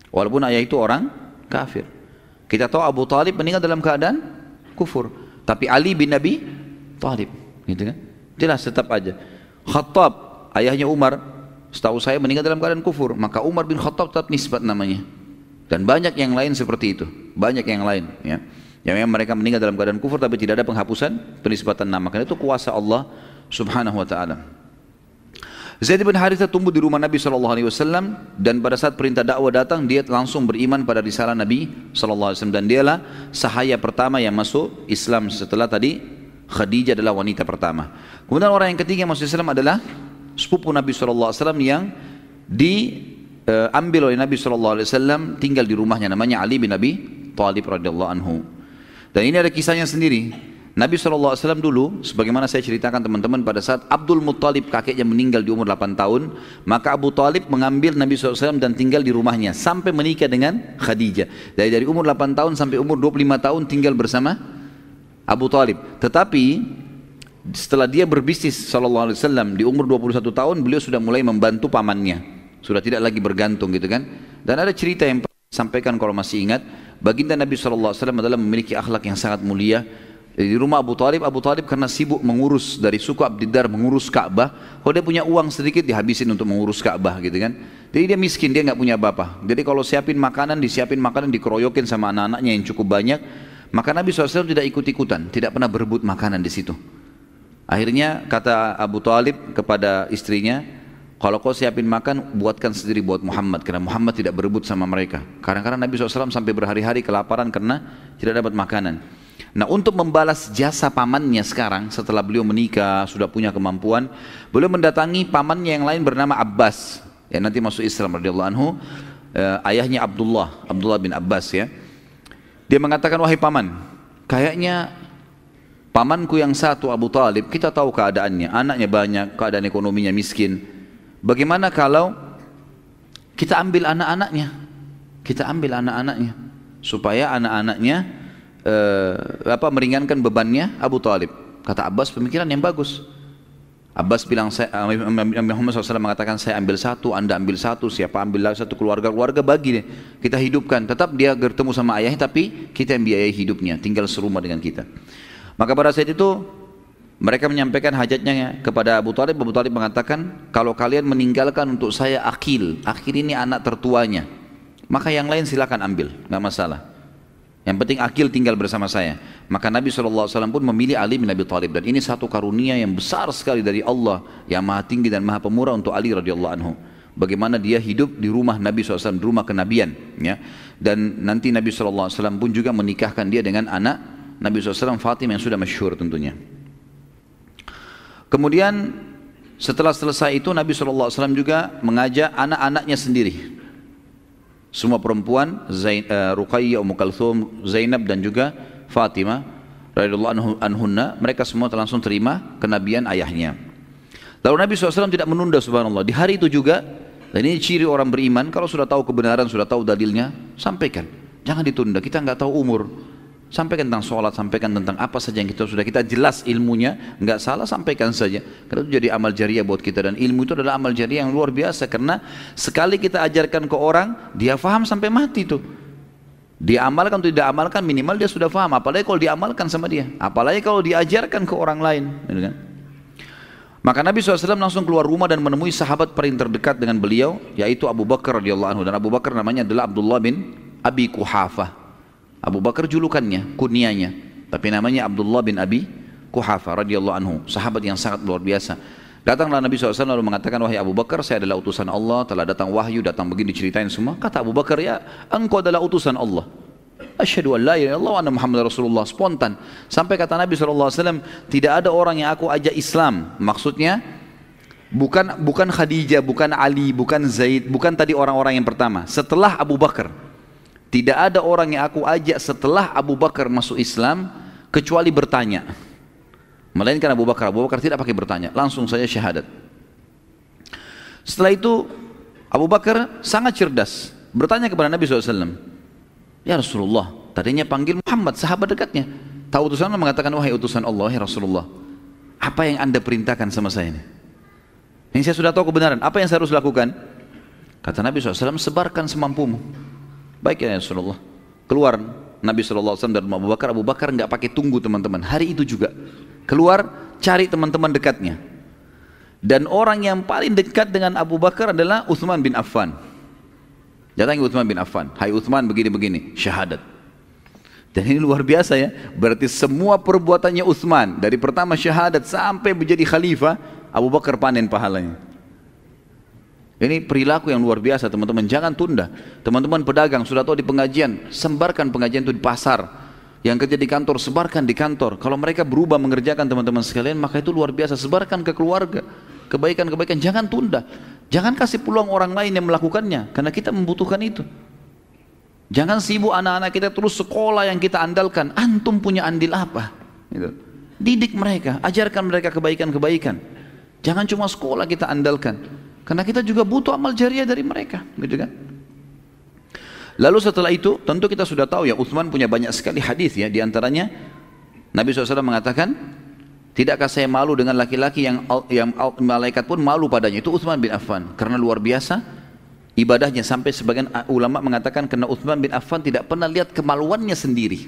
Walaupun ayah itu orang kafir. Kita tahu Abu Talib meninggal dalam keadaan kufur, tapi Ali bin Abi Thalib, gitu kan? Jelas tetap aja. Khattab, ayahnya Umar, setahu saya meninggal dalam keadaan kufur, maka Umar bin Khattab tetap nisbat namanya. Dan banyak yang lain seperti itu, banyak yang lain, ya. Yang memang mereka meninggal dalam keadaan kufur, tapi tidak ada penghapusan penisbatan nama, karena itu kuasa Allah Subhanahu wa taala. Zaid bin Haritha tumbuh di rumah Nabi SAW, dan pada saat perintah dakwah datang, dia langsung beriman pada risalah Nabi SAW, dan dialah sahaya pertama yang masuk Islam setelah tadi Khadijah adalah wanita pertama. Kemudian orang yang ketiga yang masuk Islam adalah sepupu Nabi SAW yang diambil oleh Nabi SAW, tinggal di rumahnya, namanya Ali bin Abi Thalib radhiyallahu anhu. Dan ini ada kisahnya sendiri. Nabi SAW dulu, sebagaimana saya ceritakan teman-teman, pada saat Abdul Muttalib kakeknya meninggal di umur 8 tahun, maka Abu Talib mengambil Nabi SAW dan tinggal di rumahnya sampai menikah dengan Khadijah. Dari umur 8 tahun sampai umur 25 tahun tinggal bersama Abu Talib. Tetapi setelah dia berbisnis SAW di umur 21 tahun, beliau sudah mulai membantu pamannya, sudah tidak lagi bergantung, gitu kan. Dan ada cerita yang sampaikan kalau masih ingat, baginda Nabi SAW adalah memiliki akhlak yang sangat mulia. Di rumah Abu Talib karena sibuk mengurus dari suku Abdiddar, mengurus Ka'bah. Kalau dia punya uang sedikit dihabisin untuk mengurus Ka'bah, gitu kan. Jadi dia miskin, dia nggak punya apa-apa. Jadi kalau disiapin makanan dikeroyokin sama anak-anaknya yang cukup banyak. Maka Nabi SAW tidak ikut-ikutan, tidak pernah berebut makanan di situ. Akhirnya kata Abu Talib kepada istrinya, kalau kau siapin makan, buatkan sendiri buat Muhammad, karena Muhammad tidak berebut sama mereka. Kadang-kadang Nabi SAW sampai berhari-hari kelaparan karena tidak dapat makanan. Nah, untuk membalas jasa pamannya sekarang, setelah beliau menikah, sudah punya kemampuan, beliau mendatangi pamannya yang lain bernama Abbas, yang nanti masuk Islam radhiyallahu anhu, ayahnya Abdullah bin Abbas, ya. Dia mengatakan, wahai paman, kayaknya pamanku yang satu Abu Talib, kita tahu keadaannya, anaknya banyak, keadaan ekonominya miskin. Bagaimana kalau kita ambil anak-anaknya, supaya anak-anaknya meringankan bebannya Abu Talib. Kata Abbas, pemikiran yang bagus. Abbas bilang, Muhammad SAW mengatakan, saya ambil satu, anda ambil satu, siapa ambil satu, keluarga bagi deh, kita hidupkan. Tetap dia bertemu sama ayahnya, tapi kita yang biayai hidupnya, tinggal serumah dengan kita. Maka pada saat itu mereka menyampaikan hajatnya kepada Abu Talib. Abu Talib mengatakan, kalau kalian meninggalkan untuk saya Aqil ini anak tertuanya, maka yang lain silakan ambil, nggak masalah. Yang penting Aqil tinggal bersama saya. Maka Nabi SAW pun memilih Ali bin Abi Thalib. Dan ini satu karunia yang besar sekali dari Allah yang maha tinggi dan maha pemurah untuk Ali radhiyallahu anhu. bagaimana dia hidup di rumah Nabi SAW, di rumah kenabian, ya. Dan nanti Nabi SAW pun juga menikahkan dia dengan anak Nabi SAW, Fatimah, yang sudah masyhur tentunya. Kemudian setelah selesai itu Nabi SAW juga mengajak anak-anaknya sendiri, semua perempuan, Ruqayyah, Ummu Kalthum, Zainab dan juga Fatimah radhiyallahu anhunna, mereka semua langsung terima kenabian ayahnya. Lalu Nabi SAW tidak menunda, subhanallah, di hari itu juga. Dan ini ciri orang beriman, kalau sudah tahu kebenaran, sudah tahu dalilnya, sampaikan, jangan ditunda. Kita nggak tahu umur, sampaikan tentang sholat, sampaikan tentang apa saja yang kita jelas ilmunya, nggak salah, sampaikan saja. Karena itu jadi amal jariah buat kita, dan ilmu itu adalah amal jariah yang luar biasa. Karena sekali kita ajarkan ke orang, dia faham sampai mati tuh. Dia amalkan atau tidak amalkan, minimal dia sudah faham. Apalagi kalau diamalkan sama dia, apalagi kalau diajarkan ke orang lain, gitu kan? Maka Nabi SAW langsung keluar rumah dan menemui sahabat paling terdekat dengan beliau, yaitu Abu Bakar radhiyallahu anhu. Dan Abu Bakar namanya adalah Abdullah bin Abi Quhafah. Abu Bakar julukannya, kunyanya, tapi namanya Abdullah bin Abi Quhafah radhiyallahu anhu, sahabat yang sangat luar biasa. Datanglah Nabi SAW lalu mengatakan, wahai Abu Bakar, saya adalah utusan Allah, telah datang wahyu, datang begini, ceritain semua. Kata Abu Bakar, ya engkau adalah utusan Allah. Asyhadu an la ilaha illallah wa anna Muhammadar Rasulullah. Spontan. Sampai kata Nabi SAW, tidak ada orang yang aku ajak Islam. Maksudnya bukan Khadijah, bukan Ali, bukan Zaid, bukan tadi orang-orang yang pertama. Setelah Abu Bakar, tidak ada orang yang aku ajak setelah Abu Bakar masuk Islam kecuali bertanya. Melainkan Abu Bakar tidak pakai bertanya, langsung saja syahadat. Setelah itu Abu Bakar sangat cerdas, bertanya kepada Nabi SAW, ya Rasulullah, tadinya panggil Muhammad, sahabat dekatnya. Tahu utusan Allah, mengatakan, wahai utusan Allah, ya Rasulullah, apa yang anda perintahkan sama saya ini? Ini saya sudah tahu kebenaran, apa yang saya harus lakukan? Kata Nabi SAW, sebarkan semampumu. Baik ya Rasulullah. Keluar Nabi SAW dari Abu Bakar. Abu Bakar nggak pakai tunggu teman-teman, hari itu juga keluar cari teman-teman dekatnya. Dan orang yang paling dekat dengan Abu Bakar adalah Utsman bin Affan. Datangi Utsman bin Affan, hai Utsman begini-begini, syahadat. Dan ini luar biasa ya, berarti semua perbuatannya Utsman dari pertama syahadat sampai menjadi khalifah, Abu Bakar panen pahalanya. Ini perilaku yang luar biasa teman-teman, jangan tunda. Teman-teman pedagang sudah tahu di pengajian, sebarkan pengajian itu di pasar. Yang kerja di kantor, sebarkan di kantor. Kalau mereka berubah mengerjakan teman-teman sekalian, maka itu luar biasa, sebarkan ke keluarga. Kebaikan-kebaikan, jangan tunda. Jangan kasih peluang orang lain yang melakukannya, karena kita membutuhkan itu. Jangan sibuk anak-anak kita terus sekolah yang kita andalkan. Antum punya andil apa? Gitu. Didik mereka, ajarkan mereka kebaikan-kebaikan. Jangan cuma sekolah kita andalkan, karena kita juga butuh amal jariah dari mereka, gitu kan? Lalu setelah itu, tentu kita sudah tahu ya, Utsman punya banyak sekali hadis ya. Di antaranya Nabi SAW mengatakan, tidakkah saya malu dengan laki-laki yang malaikat pun malu padanya? Itu Utsman bin Affan, karena luar biasa ibadahnya, sampai sebagian ulama mengatakan karena Utsman bin Affan tidak pernah lihat kemaluannya sendiri,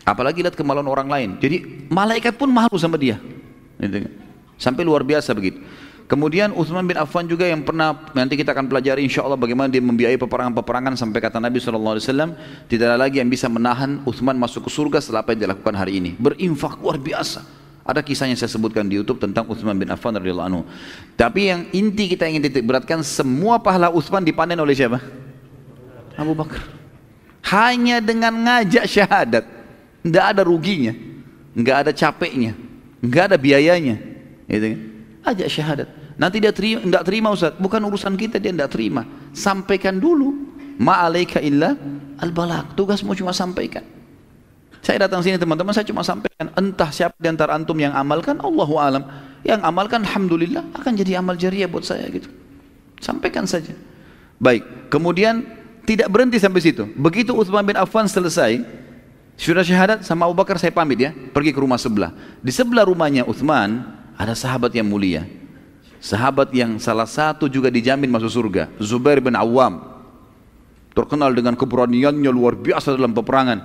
apalagi lihat kemaluan orang lain. Jadi malaikat pun malu sama dia, sampai luar biasa begitu. Kemudian Utsman bin Affan juga yang pernah, nanti kita akan pelajari insya Allah bagaimana dia membiayai peperangan-peperangan, sampai kata Nabi SAW, tidak ada lagi yang bisa menahan Utsman masuk ke surga setelah apa yang dilakukan hari ini. Berinfak luar biasa. Ada kisahnya saya sebutkan di YouTube tentang Utsman bin Affan radhiyallahu anhu. Tapi yang inti kita ingin titik beratkan, semua pahala Utsman dipanen oleh siapa? Abu Bakar. Hanya dengan ngajak syahadat, tidak ada ruginya, nggak ada capeknya, nggak ada biayanya, gitu kan? Ajak syahadat. Nanti dia terima, tidak terima Ustaz, bukan urusan kita, dia tidak terima. Sampaikan dulu. Ma'alaika illa al-balagh. Tugasmu cuma sampaikan. Saya datang sini teman-teman, saya cuma sampaikan. Entah siapa di antara antum yang amalkan, Allahu alam. Yang amalkan, alhamdulillah, akan jadi amal jariah buat saya gitu. Sampaikan saja. Baik. Kemudian tidak berhenti sampai situ. Begitu Utsman bin Affan selesai, sudah syahadat, sama Abu Bakar saya pamit ya, pergi ke rumah sebelah. Di sebelah rumahnya Utsman ada sahabat yang mulia. Sahabat yang salah satu juga dijamin masuk surga, Zubair bin Awam, terkenal dengan keberaniannya luar biasa dalam peperangan.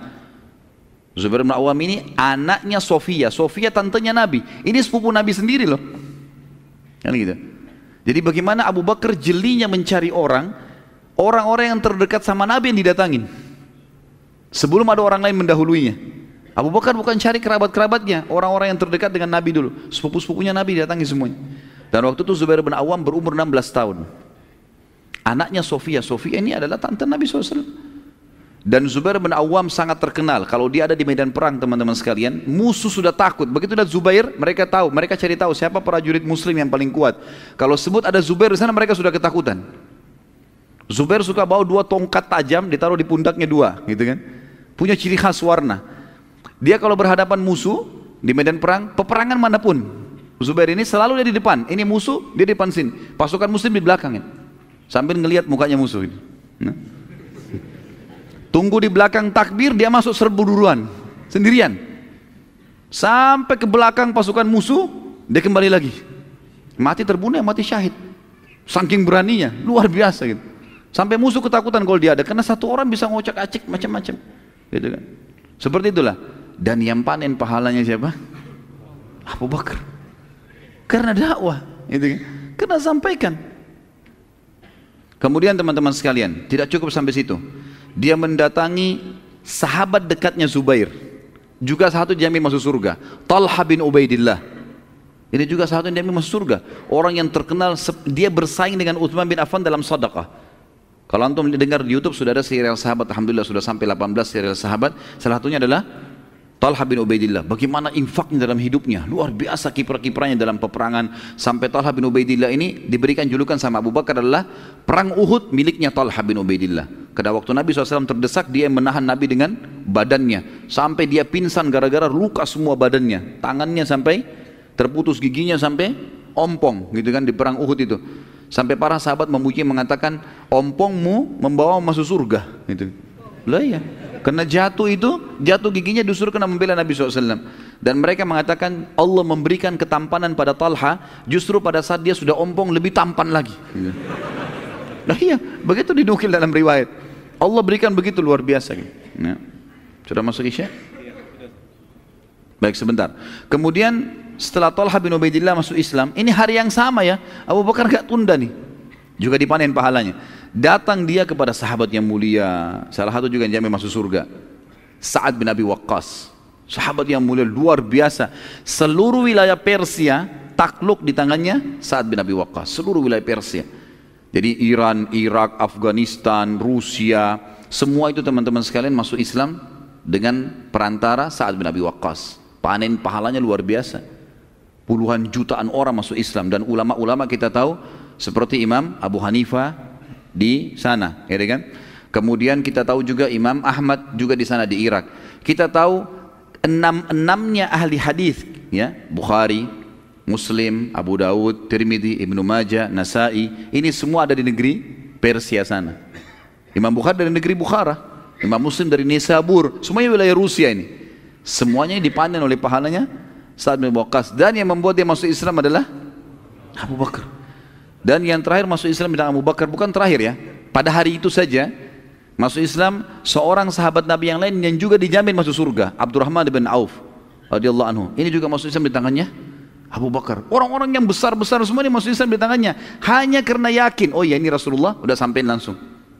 Zubair bin Awam ini anaknya Sofia, Sofia tantenya Nabi, ini sepupu Nabi sendiri loh, kan gitu. Jadi bagaimana Abu Bakar jelinya mencari orang-orang yang terdekat sama Nabi yang didatangin, sebelum ada orang lain mendahuluinya. Abu Bakar bukan cari kerabat-kerabatnya, orang-orang yang terdekat dengan Nabi dulu, sepupu-sepupunya Nabi didatangi semuanya. Dan waktu itu Zubair bin Awam berumur 16 tahun. Anaknya Sofia, Sofia ini adalah tante Nabi SAW. Dan Zubair bin Awam sangat terkenal. Kalau dia ada di medan perang teman-teman sekalian, musuh sudah takut. Begitu ada Zubair, mereka tahu, mereka cari tahu siapa prajurit muslim yang paling kuat. Kalau sebut ada Zubair di sana, mereka sudah ketakutan. Zubair suka bawa 2 tongkat tajam, ditaruh di pundaknya 2, gitu kan. Punya ciri khas warna. Dia kalau berhadapan musuh di medan perang, peperangan manapun, Zubair ini selalu dia di depan. Ini musuh, dia di depan sini. Pasukan muslim di belakang ini. Sambil ngelihat mukanya musuh ini. Nah. Tunggu di belakang takbir, dia masuk serbu duluan, sendirian. Sampai ke belakang pasukan musuh, dia kembali lagi. Mati terbunuh, mati syahid. Saking beraninya, luar biasa gitu. Sampai musuh ketakutan kalau dia ada, karena satu orang bisa ngocak-acik macam-macam. Gitu kan. Seperti itulah. Dan yang panen pahalanya siapa? Abu Bakar. Karena dakwah, gitu kan. Karena sampaikan. Kemudian teman-teman sekalian, tidak cukup sampai situ. Dia mendatangi sahabat dekatnya Zubair. Juga satu dijamin masuk surga. Talha bin Ubaidillah. Ini juga satu yang dijamin masuk surga. Orang yang terkenal, dia bersaing dengan Utsman bin Affan dalam sedekah. Kalau antum dengar di YouTube sudah ada serial sahabat, alhamdulillah sudah sampai 18 serial sahabat. Salah satunya adalah Talha bin Ubaidillah. Bagaimana infaknya dalam hidupnya, luar biasa kiprah-kiprahnya dalam peperangan. Sampai Talha bin Ubaidillah ini diberikan julukan sama Abu Bakar adalah perang Uhud miliknya Talha bin Ubaidillah. Karena waktu Nabi SAW terdesak, dia menahan Nabi dengan badannya. Sampai dia pingsan gara-gara luka semua badannya. Tangannya sampai terputus, giginya sampai ompong gitu kan di perang Uhud itu. Sampai para sahabat memuji mengatakan, ompongmu membawa masuk surga gitu. Lah ya, karena jatuh giginya justru kena membela Nabi SAW. Dan mereka mengatakan Allah memberikan ketampanan pada Talha justru pada saat dia sudah ompong lebih tampan lagi. Nah iya, begitu dinukil dalam riwayat. Allah berikan begitu luar biasa. Nah, sudah masuk Isya? Baik sebentar. Kemudian setelah Talha bin Ubaidillah masuk Islam, ini hari yang sama ya, Abu Bakar gak tunda nih, juga dipanen pahalanya. Datang dia kepada sahabat yang mulia, salah satu juga yang jamin masuk surga, Sa'ad bin Abi Waqqas. Sahabat yang mulia luar biasa. Seluruh wilayah Persia takluk di tangannya Sa'ad bin Abi Waqqas. Seluruh wilayah Persia. Jadi Iran, Irak, Afghanistan, Rusia, semua itu teman-teman sekalian masuk Islam dengan perantara Sa'ad bin Abi Waqqas. Panen pahalanya luar biasa. Puluhan jutaan orang masuk Islam, dan ulama-ulama kita tahu seperti Imam Abu Hanifah di sana, ya kan? Kemudian kita tahu juga Imam Ahmad juga di sana di Irak. Kita tahu enamnya ahli hadis, ya, Bukhari, Muslim, Abu Dawud, Tirmidzi, Ibnu Majah, Nasai, ini semua ada di negeri Persia sana. Imam Bukhari dari negeri Bukhara, Imam Muslim dari Nisabur, semuanya wilayah Rusia ini. Semuanya dipanen oleh pahalanya Sa'ad bin Waqqas. Dan yang membuat dia masuk Islam adalah Abu Bakar. Dan yang terakhir masuk Islam dengan Abu Bakar, bukan terakhir ya, pada hari itu saja masuk Islam seorang sahabat Nabi yang lain yang juga dijamin masuk surga, Abdurrahman bin Auf radhiyallahu anhu. Ini juga masuk Islam di tangannya Abu Bakar. Orang-orang yang besar-besar semua ini masuk Islam di tangannya, hanya karena yakin, oh ya ini Rasulullah, udah sampein langsung,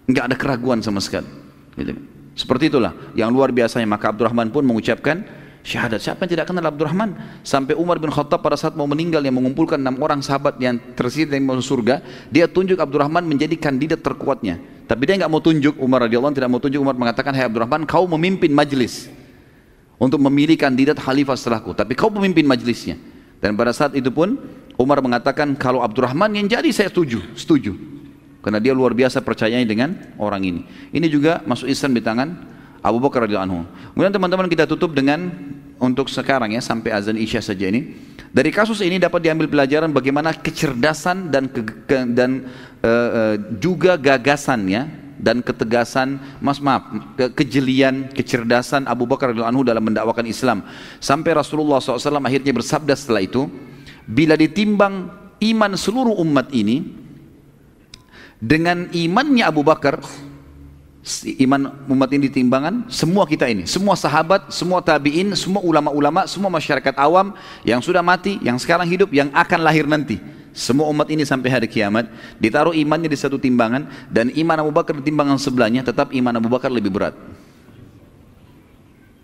nggak ada keraguan sama sekali. Gitu. Seperti itulah yang luar biasanya. Maka Abdurrahman pun mengucapkan syahadat. Siapa yang tidak kenal Abdurrahman? Sampai Umar bin Khattab pada saat mau meninggal, yang mengumpulkan 6 orang sahabat yang tersisa yang masuk surga, dia tunjuk Abdurrahman menjadi kandidat terkuatnya. Tapi dia nggak mau tunjuk, Umar radhiyallahu anhu tidak mau tunjuk. Umar mengatakan, hai Abdurrahman, kau memimpin majlis untuk memilih kandidat khalifah setelahku, tapi kau memimpin majlisnya. Dan pada saat itu pun Umar mengatakan, kalau Abdurrahman yang jadi saya setuju. Karena dia luar biasa percayanya dengan orang ini. Ini juga masuk Islam di tangan Abu Bakar radhiyallahu anhu. Kemudian teman-teman kita tutup dengan untuk sekarang ya, sampai azan Isya saja ini. Dari kasus ini dapat diambil pelajaran bagaimana kecerdasan dan juga gagasannya dan ketegasan, kejelian, kecerdasan Abu Bakar radhiyallahu anhu dalam mendakwakan Islam. Sampai Rasulullah SAW akhirnya bersabda setelah itu, bila ditimbang iman seluruh umat ini dengan imannya Abu Bakar, iman umat ini ditimbangan, semua kita ini, semua sahabat, semua tabi'in, semua ulama-ulama, semua masyarakat awam yang sudah mati, yang sekarang hidup, yang akan lahir nanti, semua umat ini sampai hari kiamat ditaruh imannya di satu timbangan, dan iman Abu Bakar di timbangan sebelahnya, tetap iman Abu Bakar lebih berat.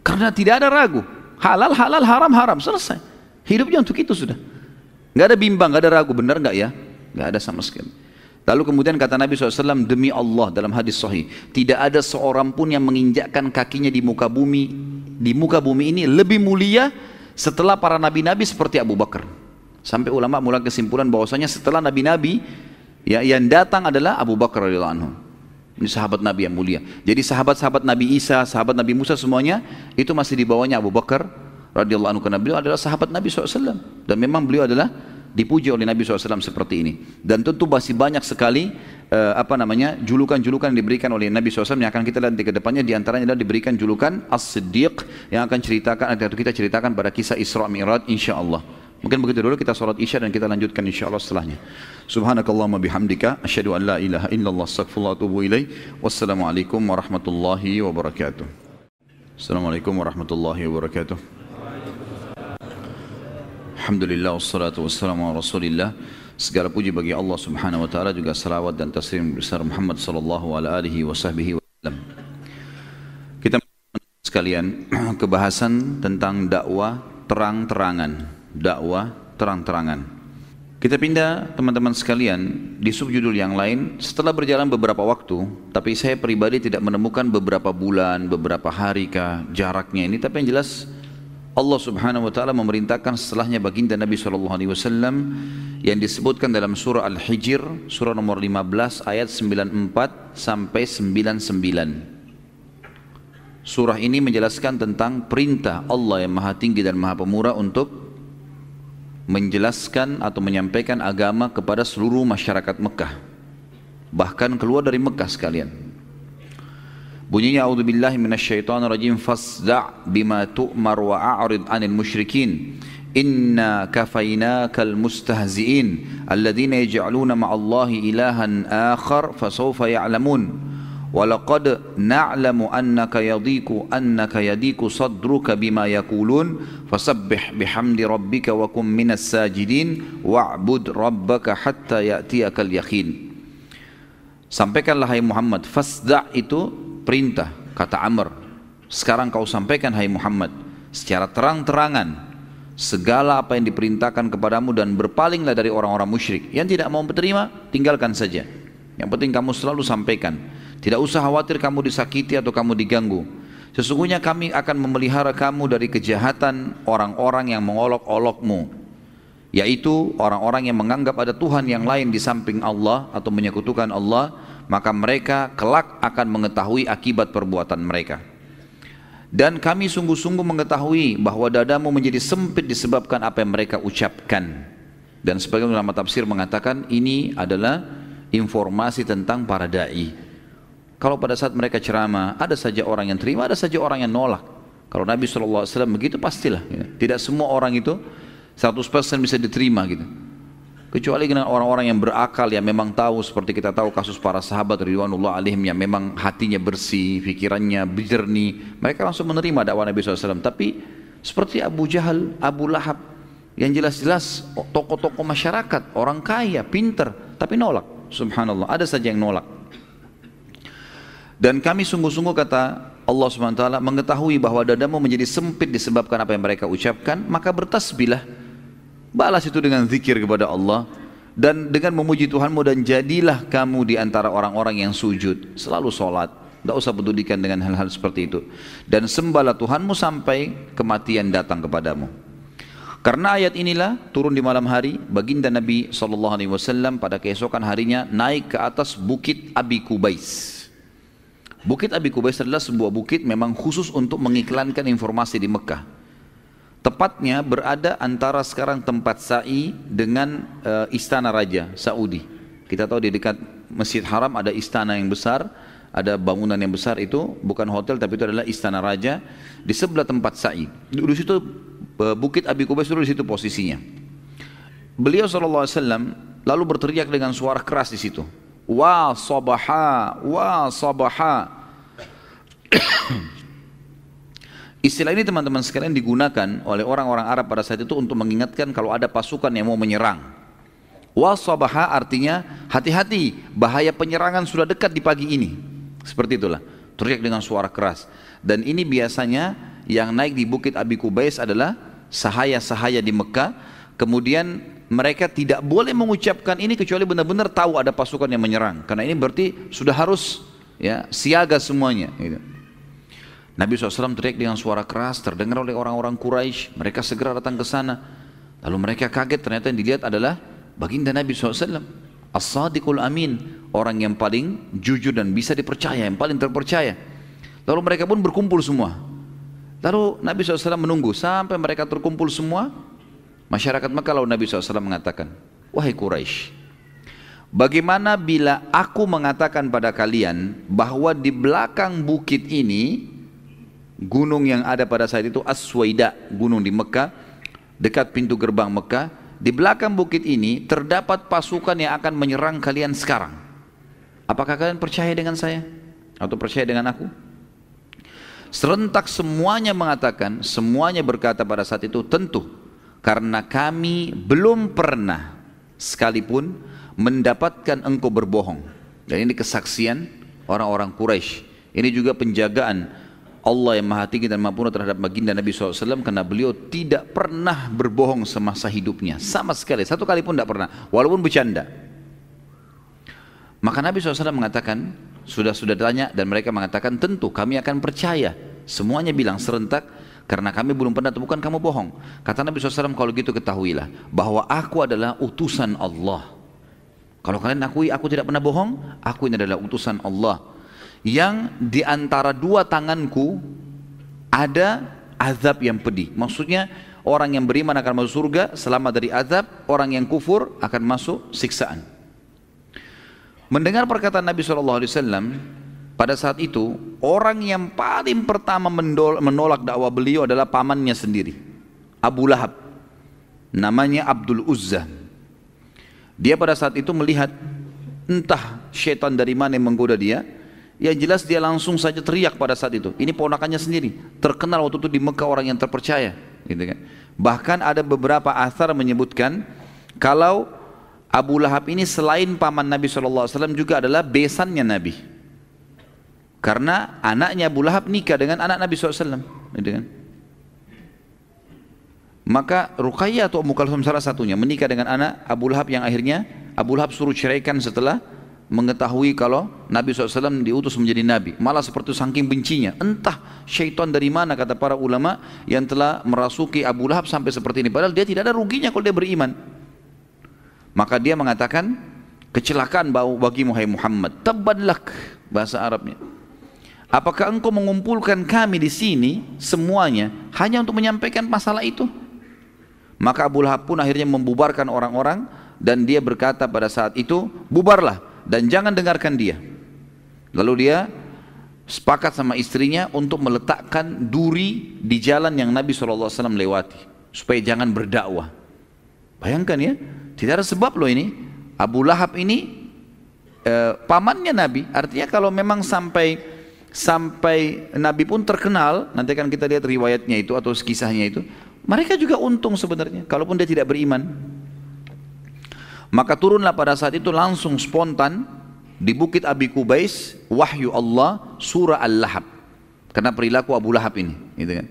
Karena tidak ada ragu, halal halal, haram haram, selesai. Hidupnya untuk itu sudah. Nggak ada bimbang, nggak ada ragu, benar nggak ya? Nggak ada sama sekali. Lalu kemudian kata Nabi SAW, demi Allah dalam hadis sahih, tidak ada seorang pun yang menginjakkan kakinya di muka bumi ini lebih mulia setelah para nabi-nabi seperti Abu Bakar. Sampai ulama mulai kesimpulan bahwasanya setelah nabi-nabi ya, yang datang adalah Abu Bakar radhiyallahu anhu. Ini sahabat Nabi yang mulia. Jadi sahabat-sahabat Nabi Isa, sahabat Nabi Musa semuanya itu masih di bawahnya Abu Bakar radhiyallahu anhu, karena beliau adalah sahabat Nabi SAW. Dan memang beliau adalah dipuji oleh Nabi SAW seperti ini. Dan tentu masih banyak sekali julukan-julukan yang diberikan oleh Nabi SAW yang akan kita lihat di kedepannya. Di antaranya adalah diberikan julukan As-Siddiq yang akan kita ceritakan pada kisah Isra Mi'raj insyaallah. Mungkin begitu dulu, kita sholat isya dan kita lanjutkan insyaallah setelahnya. Subhanakallahumma bihamdika asyhadu an la ilaha illallah astaghfirullah wa atubu ilaih. Wassalamualaikum warahmatullahi wabarakatuh. Assalamualaikum warahmatullahi wabarakatuh. Alhamdulillah wassalatu wassalamu ala Rasulillah. Segala puji bagi Allah Subhanahu wa taala, juga salawat dan taslim besar Muhammad sallallahu alaihi wasallam. Kita sekalian kebahasan tentang dakwah terang-terangan. Dakwah terang-terangan. Kita pindah teman-teman sekalian di subjudul yang lain setelah berjalan beberapa waktu, tapi saya pribadi tidak menemukan beberapa bulan, beberapa hari kah jaraknya ini, tapi yang jelas Allah Subhanahu wa taala memerintahkan setelahnya baginda Nabi sallallahu alaihi wasallam yang disebutkan dalam surah Al-Hijr, surah nomor 15 ayat 94 sampai 99. Surah ini menjelaskan tentang perintah Allah yang Maha Tinggi dan Maha Pemurah untuk menjelaskan atau menyampaikan agama kepada seluruh masyarakat Mekah, bahkan keluar dari Mekah sekalian. Bunyinya a'udzubillahi minasyaitonirrajim, fasda' bima tu'mar wa a'rid 'anil musyrikin inna kafainakal mustahzi'in alladzina yaj'aluna ma'allahi ilahan akhar fasawfa ya'lamun. وَلَقَدْ نَعْلَمُ أَنَّكَ يَضِيقُ صَدْرُكَ بِمَا يَقُولُونَ فَسَبِّحْ بِحَمْدِ رَبِّكَ وَكُن مِّنَ السَّاجِدِينَ وَاعْبُدْ رَبَّكَ حَتَّى يَأْتِيَكَ الْيَقِينُ. Sampaikanlah hai Muhammad. Fasda' itu perintah, kata Amr. Sekarang kau sampaikan hai Muhammad secara terang-terangan segala apa yang diperintahkan kepadamu, dan berpalinglah dari orang-orang musyrik. Yang tidak mau menerima, tinggalkan saja. Yang penting kamu selalu sampaikan. Tidak usah khawatir kamu disakiti atau kamu diganggu. Sesungguhnya kami akan memelihara kamu dari kejahatan orang-orang yang mengolok-olokmu, yaitu orang-orang yang menganggap ada Tuhan yang lain di samping Allah atau menyekutukan Allah, maka mereka kelak akan mengetahui akibat perbuatan mereka. Dan kami sungguh-sungguh mengetahui bahwa dadamu menjadi sempit disebabkan apa yang mereka ucapkan. Dan sebagian ulama tafsir mengatakan ini adalah informasi tentang para da'i. Kalau pada saat mereka ceramah, ada saja orang yang terima, ada saja orang yang nolak. Kalau Nabi SAW begitu, pastilah. Tidak semua orang itu 100% bisa diterima gitu. Kecuali dengan orang-orang yang berakal, yang memang tahu, seperti kita tahu kasus para sahabat ridwanullah alaihim yang memang hatinya bersih, pikirannya jernih, mereka langsung menerima dakwah Nabi SAW. Tapi seperti Abu Jahal, Abu Lahab, yang jelas-jelas tokoh-tokoh masyarakat, orang kaya, pinter, tapi nolak. Subhanallah, ada saja yang nolak. Dan kami sungguh-sungguh, kata Allah SWT, mengetahui bahwa dadamu menjadi sempit disebabkan apa yang mereka ucapkan, maka bertasbihlah, balas itu dengan zikir kepada Allah dan dengan memuji Tuhanmu, dan jadilah kamu di antara orang-orang yang sujud, selalu sholat, tidak usah pedulikan dengan hal-hal seperti itu, dan sembahlah Tuhanmu sampai kematian datang kepadamu. Karena ayat inilah turun di malam hari, baginda Nabi SAW pada keesokan harinya naik ke atas bukit Abi Kubais. Bukit Abi Kubais adalah sebuah bukit memang khusus untuk mengiklankan informasi di Mekah. Tepatnya berada antara sekarang tempat sa'i dengan istana raja Saudi. Kita tahu di dekat Masjid Haram ada istana yang besar, ada bangunan yang besar, itu bukan hotel tapi itu adalah istana raja. Di sebelah tempat sa'i, di situ bukit Abi Kubais dulu, di situ posisinya. Beliau SAW lalu berteriak dengan suara keras di situ. Wa sabaha, wa sabaha. Istilah ini teman-teman sekalian digunakan oleh orang-orang Arab pada saat itu untuk mengingatkan kalau ada pasukan yang mau menyerang. Wa sabaha artinya hati-hati, bahaya penyerangan sudah dekat di pagi ini. Seperti itulah, teriak dengan suara keras. Dan ini biasanya yang naik di bukit Abi Kubais adalah sahaya-sahaya di Mekah. Kemudian mereka tidak boleh mengucapkan ini kecuali benar-benar tahu ada pasukan yang menyerang. Karena ini berarti sudah harus ya siaga semuanya. Gitu. Nabi SAW teriak dengan suara keras, terdengar oleh orang-orang Quraisy. Mereka segera datang ke sana. Lalu mereka kaget, ternyata yang dilihat adalah baginda Nabi SAW. As-Sadiqul Amin, orang yang paling jujur dan bisa dipercaya, yang paling terpercaya. Lalu mereka pun berkumpul semua. Lalu Nabi SAW menunggu sampai mereka terkumpul semua. Masyarakat Mekah, lalu Nabi SAW mengatakan, wahai Quraisy, bagaimana bila aku mengatakan pada kalian bahwa di belakang bukit ini, gunung yang ada pada saat itu As-Suwaida, gunung di Mekah, dekat pintu gerbang Mekah, di belakang bukit ini terdapat pasukan yang akan menyerang kalian sekarang. Apakah kalian percaya dengan saya? Atau percaya dengan aku? Serentak semuanya mengatakan, semuanya berkata pada saat itu, tentu. Karena kami belum pernah sekalipun mendapatkan engkau berbohong. Dan ini kesaksian orang-orang Quraisy. Ini juga penjagaan Allah yang Maha Tinggi dan Maha Purna terhadap baginda Nabi SAW, karena beliau tidak pernah berbohong semasa hidupnya. Sama sekali, satu kali pun tidak pernah, walaupun bercanda. Maka Nabi SAW mengatakan, sudah tanya, dan mereka mengatakan, tentu kami akan percaya. Semuanya bilang serentak, karena kami belum pernah temukan kamu bohong. Kata Nabi SAW, kalau gitu ketahuilah bahwa aku adalah utusan Allah. Kalau kalian akui aku tidak pernah bohong, aku ini adalah utusan Allah, yang di antara dua tanganku ada azab yang pedih. Maksudnya orang yang beriman akan masuk surga selamat dari azab, orang yang kufur akan masuk siksaan. Mendengar perkataan Nabi SAW, pada saat itu orang yang paling pertama menolak dakwah beliau adalah pamannya sendiri, Abu Lahab, namanya Abdul Uzza. Dia pada saat itu melihat entah syaitan dari mana yang menggoda dia. Yang jelas dia langsung saja teriak pada saat itu. Ini ponakannya sendiri, terkenal waktu itu di Mekah orang yang terpercaya, gitu kan. Bahkan ada beberapa athar menyebutkan kalau Abu Lahab ini selain paman Nabi SAW juga adalah besannya Nabi. Karena anaknya Abu Lahab nikah dengan anak Nabi SAW, gitu kan. Maka Ruqayyah atau Ummu Kalsum salah satunya menikah dengan anak Abu Lahab, yang akhirnya Abu Lahab suruh ceraikan setelah mengetahui kalau Nabi SAW diutus menjadi Nabi. Malah seperti saking bencinya, entah syaitan dari mana, kata para ulama, yang telah merasuki Abu Lahab sampai seperti ini. Padahal dia tidak ada ruginya kalau dia beriman. Maka dia mengatakan, kecelakaan bagi Muhammad, tabban lak, bahasa Arabnya. Apakah engkau mengumpulkan kami di sini semuanya hanya untuk menyampaikan masalah itu? Maka Abu Lahab pun akhirnya membubarkan orang-orang, dan dia berkata pada saat itu, bubarlah dan jangan dengarkan dia. Lalu dia sepakat sama istrinya untuk meletakkan duri di jalan yang Nabi SAW lewati, supaya jangan berdakwah. Bayangkan ya, tidak ada sebab loh ini. Abu Lahab ini pamannya Nabi, artinya kalau memang sampai Nabi pun terkenal, nanti kan kita lihat riwayatnya itu atau kisahnya itu, mereka juga untung sebenarnya, kalaupun dia tidak beriman. Maka turunlah pada saat itu langsung spontan di bukit Abi Qubais wahyu Allah surah Al-Lahab, karena perilaku Abu Lahab ini, gitu kan.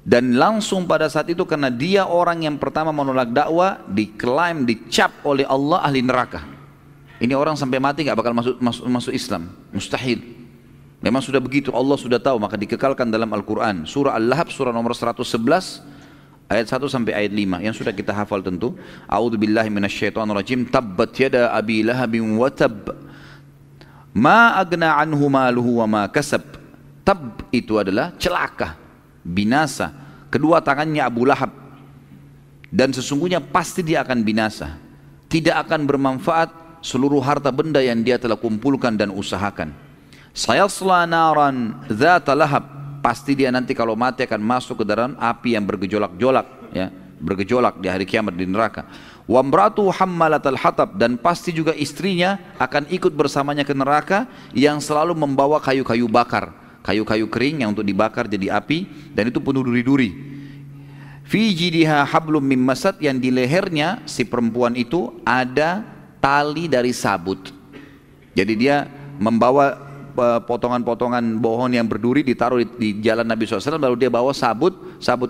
Dan langsung pada saat itu, karena dia orang yang pertama menolak dakwah, diklaim, dicap oleh Allah ahli neraka. Ini orang sampai mati gak bakal masuk Islam, mustahil. Memang sudah begitu, Allah sudah tahu, maka dikekalkan dalam Al-Quran. Surah Al-Lahab, surah nomor 111, ayat 1 sampai ayat 5, yang sudah kita hafal tentu. A'udzubillahi minasyaitonirrajim. Tabbat yada abi lahabin wa tab, ma agna anhu maluhu wa ma kasab. Tab itu adalah celaka, binasa, kedua tangannya Abu Lahab, dan sesungguhnya pasti dia akan binasa. Tidak akan bermanfaat seluruh harta benda yang dia telah kumpulkan dan usahakan. Sayasla naran dzata lahab, pasti dia nanti kalau mati akan masuk ke dalam api yang bergejolak-jolak, ya, bergejolak di hari kiamat di neraka. Wa imratu hammalatal hatab, dan pasti juga istrinya akan ikut bersamanya ke neraka, yang selalu membawa kayu-kayu bakar, kayu-kayu kering yang untuk dibakar jadi api, dan itu penuh duri-duri. Fi jidiha hablum mim masad, yang di lehernya si perempuan itu ada tali dari sabut. Jadi dia membawa potongan-potongan pohon yang berduri ditaruh di jalan Nabi SAW, lalu dia bawa sabut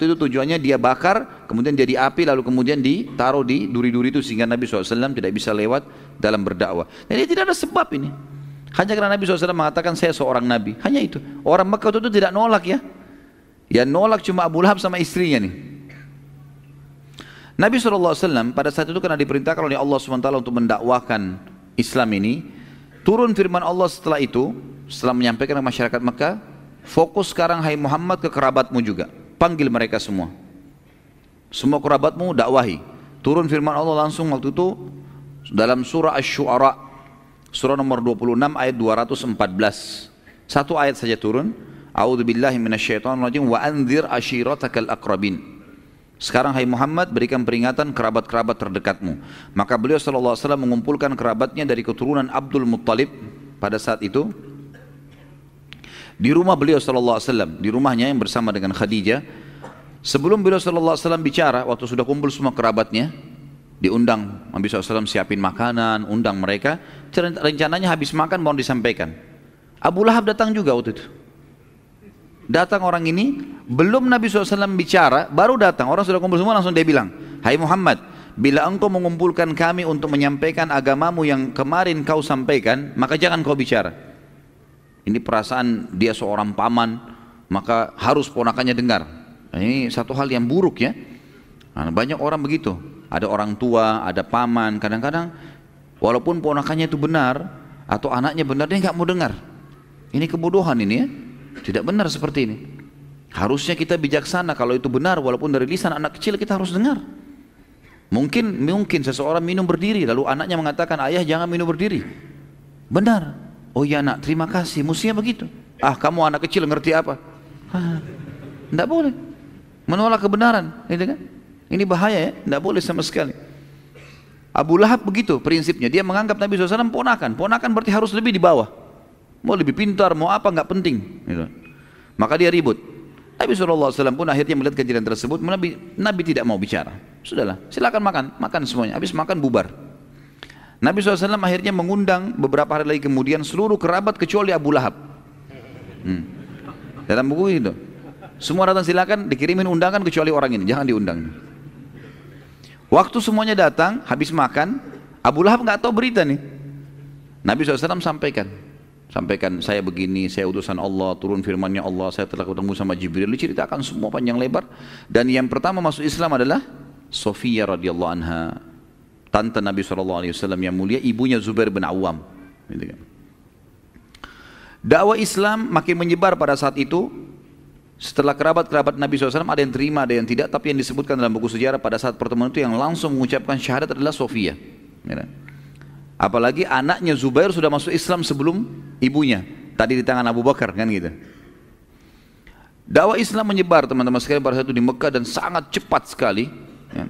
itu tujuannya dia bakar, kemudian jadi api, lalu kemudian ditaruh di duri-duri itu sehingga Nabi SAW tidak bisa lewat dalam berdakwah. Jadi tidak ada sebab ini, hanya karena Nabi SAW mengatakan saya seorang Nabi, hanya itu. Orang Mekah itu tidak nolak ya, yang nolak cuma Abu Lahab sama istrinya nih. Nabi SAW pada saat itu karena diperintahkan oleh Allah SWT untuk mendakwakan Islam ini, turun firman Allah setelah itu, setelah menyampaikan ke masyarakat Mekah, fokus sekarang hai Muhammad ke kerabatmu juga, panggil mereka semua kerabatmu dakwahi. Turun firman Allah langsung waktu itu dalam surah Asy-Syu'ara, surah nomor 26 ayat 214, satu ayat saja turun, a'udzubillahi minasyaitonirrajim wa anzir ashiratakal aqrabin. Sekarang hai Muhammad berikan peringatan kerabat-kerabat terdekatmu. Maka beliau SAW mengumpulkan kerabatnya dari keturunan Abdul Muttalib pada saat itu di rumah beliau SAW, di rumahnya yang bersama dengan Khadijah. Sebelum beliau SAW bicara, waktu sudah kumpul semua kerabatnya, diundang Nabi SAW, siapin makanan, undang mereka. Rencananya habis makan mau disampaikan. Abu Lahab datang juga waktu itu. Datang orang ini, belum Nabi SAW bicara, baru datang, orang sudah kumpul semua, langsung dia bilang, hai Muhammad, bila engkau mengumpulkan kami untuk menyampaikan agamamu yang kemarin kau sampaikan, maka jangan kau bicara. Ini perasaan dia seorang paman, maka harus ponakannya dengar. Ini satu hal yang buruk ya. Nah, banyak orang begitu, ada orang tua, ada paman, kadang-kadang walaupun ponakannya itu benar, atau anaknya benar, dia nggak mau dengar. Ini kebodohan ini ya. Tidak benar seperti ini. Harusnya kita bijaksana, kalau itu benar walaupun dari lisan anak kecil kita harus dengar. Mungkin seseorang minum berdiri lalu anaknya mengatakan, ayah jangan minum berdiri. Benar. Oh ya nak, terima kasih. Mestinya begitu. Ah, kamu anak kecil ngerti apa? Tidak boleh menolak kebenaran, gitu kan? Ini bahaya ya, tidak boleh sama sekali. Abu Lahab begitu prinsipnya, dia menganggap Nabi SAW ponakan. Ponakan berarti harus lebih di bawah. Mau lebih pintar, mau apa, nggak penting gitu. Maka dia ribut. Nabi SAW pun akhirnya melihat kejadian tersebut, Nabi tidak mau bicara. Sudahlah, silakan makan semuanya. Habis makan bubar. Nabi SAW akhirnya mengundang beberapa hari lagi kemudian seluruh kerabat kecuali Abu Lahab. Dalam buku itu semua datang, silakan dikirimin undangan kecuali orang ini, jangan diundang. Waktu semuanya datang, habis makan, Abu Lahab nggak tahu berita nih. Nabi SAW sampaikan saya begini, saya utusan Allah, turun firmannya Allah, saya telah ketemu sama Jibril, diceritakan semua panjang lebar. Dan yang pertama masuk Islam adalah Sofia radhiyallahu anha, tante Nabi SAW yang mulia, ibunya Zubair bin Awam. Dakwah Islam makin menyebar pada saat itu. Setelah kerabat-kerabat Nabi SAW ada yang terima, ada yang tidak, tapi yang disebutkan dalam buku sejarah pada saat pertemuan itu yang langsung mengucapkan syahadat adalah Sofia. Apalagi anaknya Zubair sudah masuk Islam sebelum ibunya, tadi di tangan Abu Bakar kan gitu. Dakwah Islam menyebar teman-teman sekalian pada saat itu di Mekah dan sangat cepat sekali ya.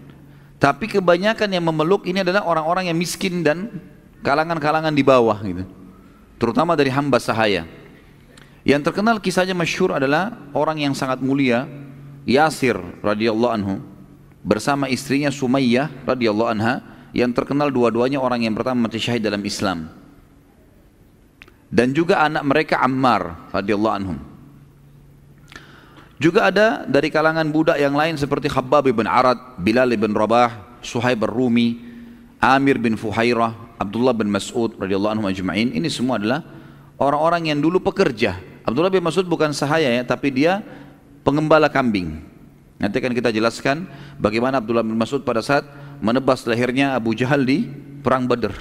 Tapi kebanyakan yang memeluk ini adalah orang-orang yang miskin dan kalangan-kalangan di bawah gitu, terutama dari hamba sahaya. Yang terkenal kisahnya masyhur adalah orang yang sangat mulia, Yasir radhiyallahu anhu bersama istrinya Sumayyah radhiyallahu anha, yang terkenal dua-duanya orang yang pertama mati syahid dalam Islam, dan juga anak mereka Ammar radhiyallahu anhum. Juga ada dari kalangan budak yang lain seperti Khabbab bin Arad, Bilal bin Rabah, Suhaib ar-Rumi, Amir bin Fuhairah, Abdullah bin Mas'ud radhiyallahu anhum ajma'in. Ini semua adalah orang-orang yang dulu pekerja. Abdullah bin Mas'ud bukan sahaya ya, tapi dia pengembala kambing. Nanti akan kita jelaskan bagaimana Abdullah bin Mas'ud pada saat menebas lehernya Abu Jahal di perang Badr.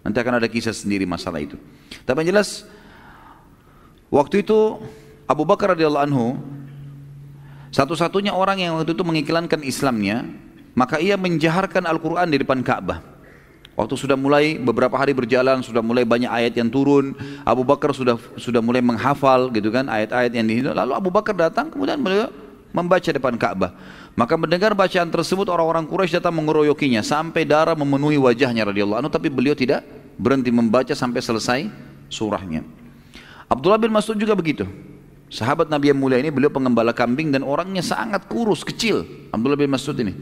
Nanti akan ada kisah sendiri masalah itu. Tapi yang jelas waktu itu Abu Bakar radhiyallahu anhu satu-satunya orang yang waktu itu mengiklankan Islamnya, maka ia menjaharkan Al-Quran di depan Ka'bah. Waktu sudah mulai beberapa hari berjalan, sudah mulai banyak ayat yang turun, Abu Bakar sudah mulai menghafal gitu kan ayat-ayat yang di situ. Lalu Abu Bakar datang, kemudian beliau membaca depan Ka'bah. Maka mendengar bacaan tersebut orang-orang Quraisy datang mengeroyokinya sampai darah memenuhi wajahnya radhiyallahu anhu, tapi beliau tidak berhenti membaca sampai selesai surahnya. Abdullah bin Mas'ud juga begitu. Sahabat Nabi yang mulia ini, beliau pengembala kambing dan orangnya sangat kurus, kecil, Abdullah bin Mas'ud ini.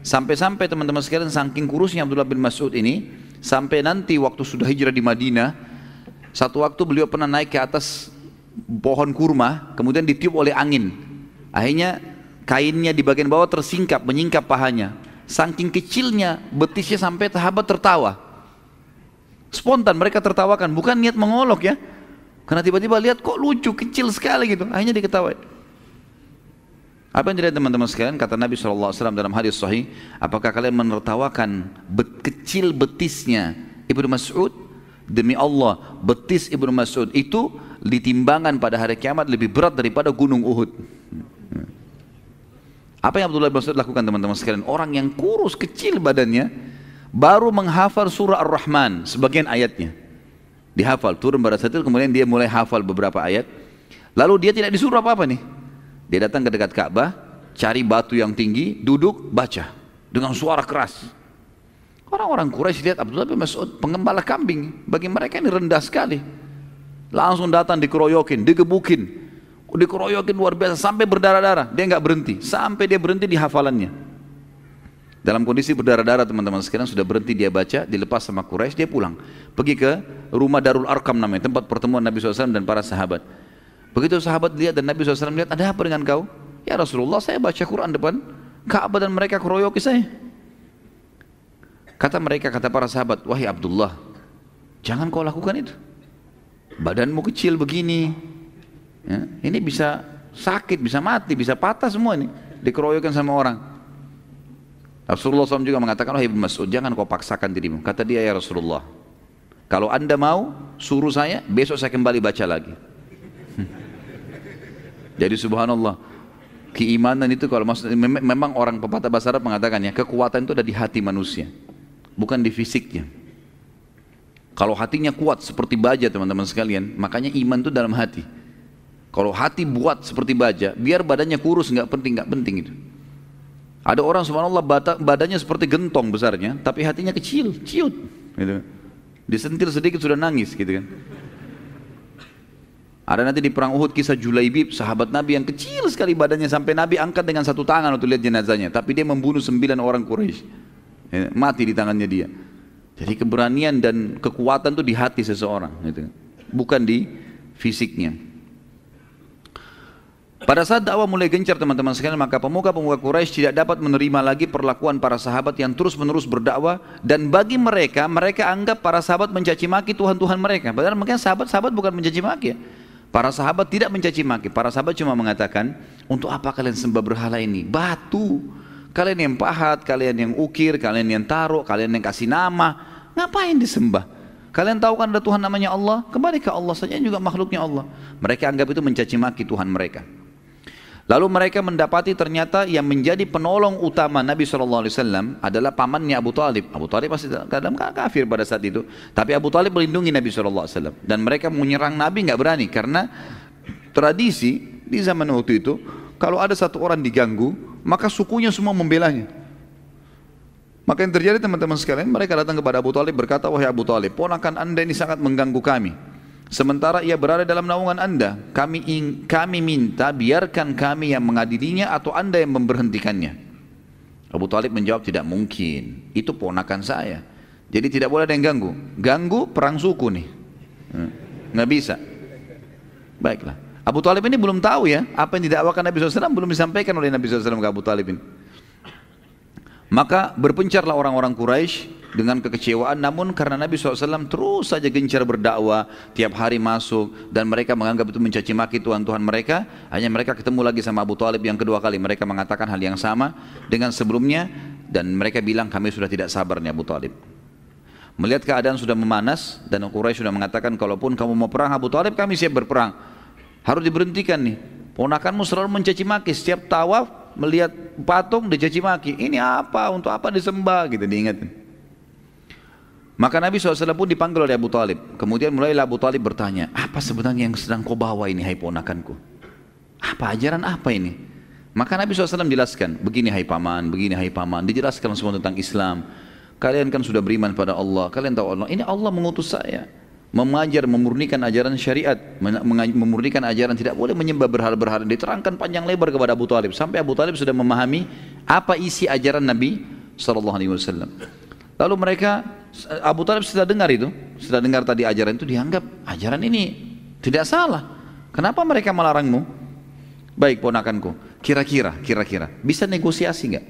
Sampai-sampai teman-teman sekalian, saking kurusnya Abdullah bin Mas'ud ini, sampai nanti waktu sudah hijrah di Madinah, Satu waktu beliau pernah naik ke atas pohon kurma, kemudian ditiup oleh angin. Akhirnya kainnya di bagian bawah tersingkap, menyingkap pahanya. Saking kecilnya betisnya sampai sahabat tertawa. Spontan mereka tertawakan, bukan niat mengolok ya. Karena tiba-tiba lihat kok lucu, kecil sekali gitu. Akhirnya diketawain. Apa yang terjadi teman-teman sekalian? Kata Nabi SAW dalam hadis sahih, apakah kalian menertawakan kecil betisnya Ibnu Mas'ud? Demi Allah, betis Ibnu Mas'ud itu ditimbangan pada hari kiamat lebih berat daripada gunung Uhud. Apa yang Abdullah bin Mas'ud lakukan teman-teman sekalian? Orang yang kurus kecil badannya baru menghafal surah Ar-Rahman sebagian ayatnya. Dihafal, turun pada saat itu, kemudian dia mulai hafal beberapa ayat. Lalu dia tidak disuruh apa-apa nih. Dia datang ke dekat Ka'bah, cari batu yang tinggi, duduk, baca dengan suara keras. Orang-orang Quraisy lihat Abdullah bin Mas'ud pengembala kambing, bagi mereka ini rendah sekali. Langsung datang dikeroyokin, digebukin, dikeroyokin luar biasa sampai berdarah-darah. Dia nggak berhenti, sampai dia berhenti di hafalannya. Dalam kondisi berdarah-darah teman-teman sekalian, sudah berhenti dia baca, dilepas sama Quraisy, dia pulang. Pergi ke rumah Darul Arqam namanya, tempat pertemuan Nabi SAW dan para sahabat. Begitu sahabat lihat dan Nabi SAW lihat, ada apa dengan kau? Ya Rasulullah, saya baca Quran depan Ka'bah dan mereka keroyoki saya. Kata mereka, kata para sahabat, wahai Abdullah, jangan kau lakukan itu. Badanmu kecil begini, ya, ini bisa sakit, bisa mati, bisa patah semua ini, dikeroyokan sama orang. Rasulullah SAW juga mengatakan, wahai Ibnu Mas'ud, jangan kau paksakan dirimu. Kata dia, ya Rasulullah, kalau anda mau suruh saya, besok saya kembali baca lagi. Jadi subhanallah, keimanan itu kalau memang orang pepatah bahasa Arab mengatakan ya, kekuatan itu ada di hati manusia, bukan di fisiknya. Kalau hatinya kuat seperti baja teman-teman sekalian, makanya iman itu dalam hati. Kalau hati buat seperti baja, biar badannya kurus nggak penting itu. Ada orang subhanallah badannya seperti gentong besarnya, tapi hatinya kecil, ciut, gitu. Disentil sedikit sudah nangis, gitu kan. Ada nanti di perang Uhud kisah Julaibib, sahabat Nabi yang kecil sekali badannya sampai Nabi angkat dengan satu tangan untuk lihat jenazahnya, tapi dia membunuh 9 orang Quraisy, ya, mati di tangannya dia. Jadi keberanian dan kekuatan itu di hati seseorang, gitu, bukan di fisiknya. Pada saat dakwah mulai gencar teman-teman sekalian, maka pemuka-pemuka Quraisy tidak dapat menerima lagi perlakuan para sahabat yang terus-menerus berdakwah, dan bagi mereka anggap para sahabat mencaci maki Tuhan-Tuhan mereka. Padahal mungkin sahabat-sahabat bukan mencaci maki ya. Para sahabat tidak mencaci maki, para sahabat cuma mengatakan, untuk apa kalian sembah berhala ini? Batu, kalian yang pahat, kalian yang ukir, kalian yang taruh, kalian yang kasih nama, ngapain disembah? Kalian tahu kan ada Tuhan namanya Allah? Kembali ke Allah saja, juga makhluknya Allah. Mereka anggap itu mencaci maki Tuhan mereka. Lalu mereka mendapati ternyata yang menjadi penolong utama Nabi SAW adalah pamannya Abu Talib. Abu Talib pasti kadang kafir pada saat itu, tapi Abu Talib melindungi Nabi SAW. Dan mereka menyerang Nabi nggak berani, karena tradisi di zaman waktu itu, kalau ada satu orang diganggu, maka sukunya semua membelanya. Maka yang terjadi teman-teman sekalian, mereka datang kepada Abu Talib berkata, wahai Abu Talib, ponakan anda ini sangat mengganggu kami. Sementara ia berada dalam naungan anda, kami minta biarkan kami yang mengadilinya atau anda yang memberhentikannya. Abu Talib menjawab, tidak mungkin, itu ponakan saya, jadi tidak boleh ada yang ganggu. Ganggu perang suku nih, nggak bisa. Baiklah, Abu Talib ini belum tahu ya, apa yang didakwakan Nabi SAW belum disampaikan oleh Nabi SAW ke Abu Talib ini. Maka berpencarlah orang-orang Quraisy dengan kekecewaan, namun karena Nabi SAW terus saja gencar berdakwah, tiap hari masuk, dan mereka menganggap itu mencaci maki Tuhan-Tuhan mereka, hanya mereka ketemu lagi sama Abu Talib yang kedua kali, mereka mengatakan hal yang sama dengan sebelumnya, dan mereka bilang, kami sudah tidak sabar nih Abu Talib. Melihat keadaan sudah memanas, dan Quraisy sudah mengatakan, kalaupun kamu mau perang Abu Talib, kami siap berperang. Harus diberhentikan nih, ponakanmu selalu mencaci maki, setiap tawaf melihat patung dicaci maki, ini apa, untuk apa disembah, gitu diingatkan. Maka Nabi SAW pun dipanggil oleh Abu Talib. Kemudian mulailah Abu Talib bertanya, apa sebenarnya yang sedang kau bawa ini hai ponakanku? Apa ajaran apa ini? Maka Nabi SAW jelaskan, begini hai paman, begini hai paman, dijelaskan semua tentang Islam. Kalian kan sudah beriman pada Allah, kalian tahu Allah, ini Allah mengutus saya mengajar, memurnikan ajaran syariat, memurnikan ajaran tidak boleh menyembah berhala-berhala. Diterangkan panjang lebar kepada Abu Talib, sampai Abu Talib sudah memahami apa isi ajaran Nabi SAW. Lalu mereka, Abu Talib setelah dengar itu, setelah dengar tadi ajaran itu dianggap ajaran ini tidak salah. Kenapa mereka melarangmu? Baik ponakanku, kira-kira bisa negosiasi nggak?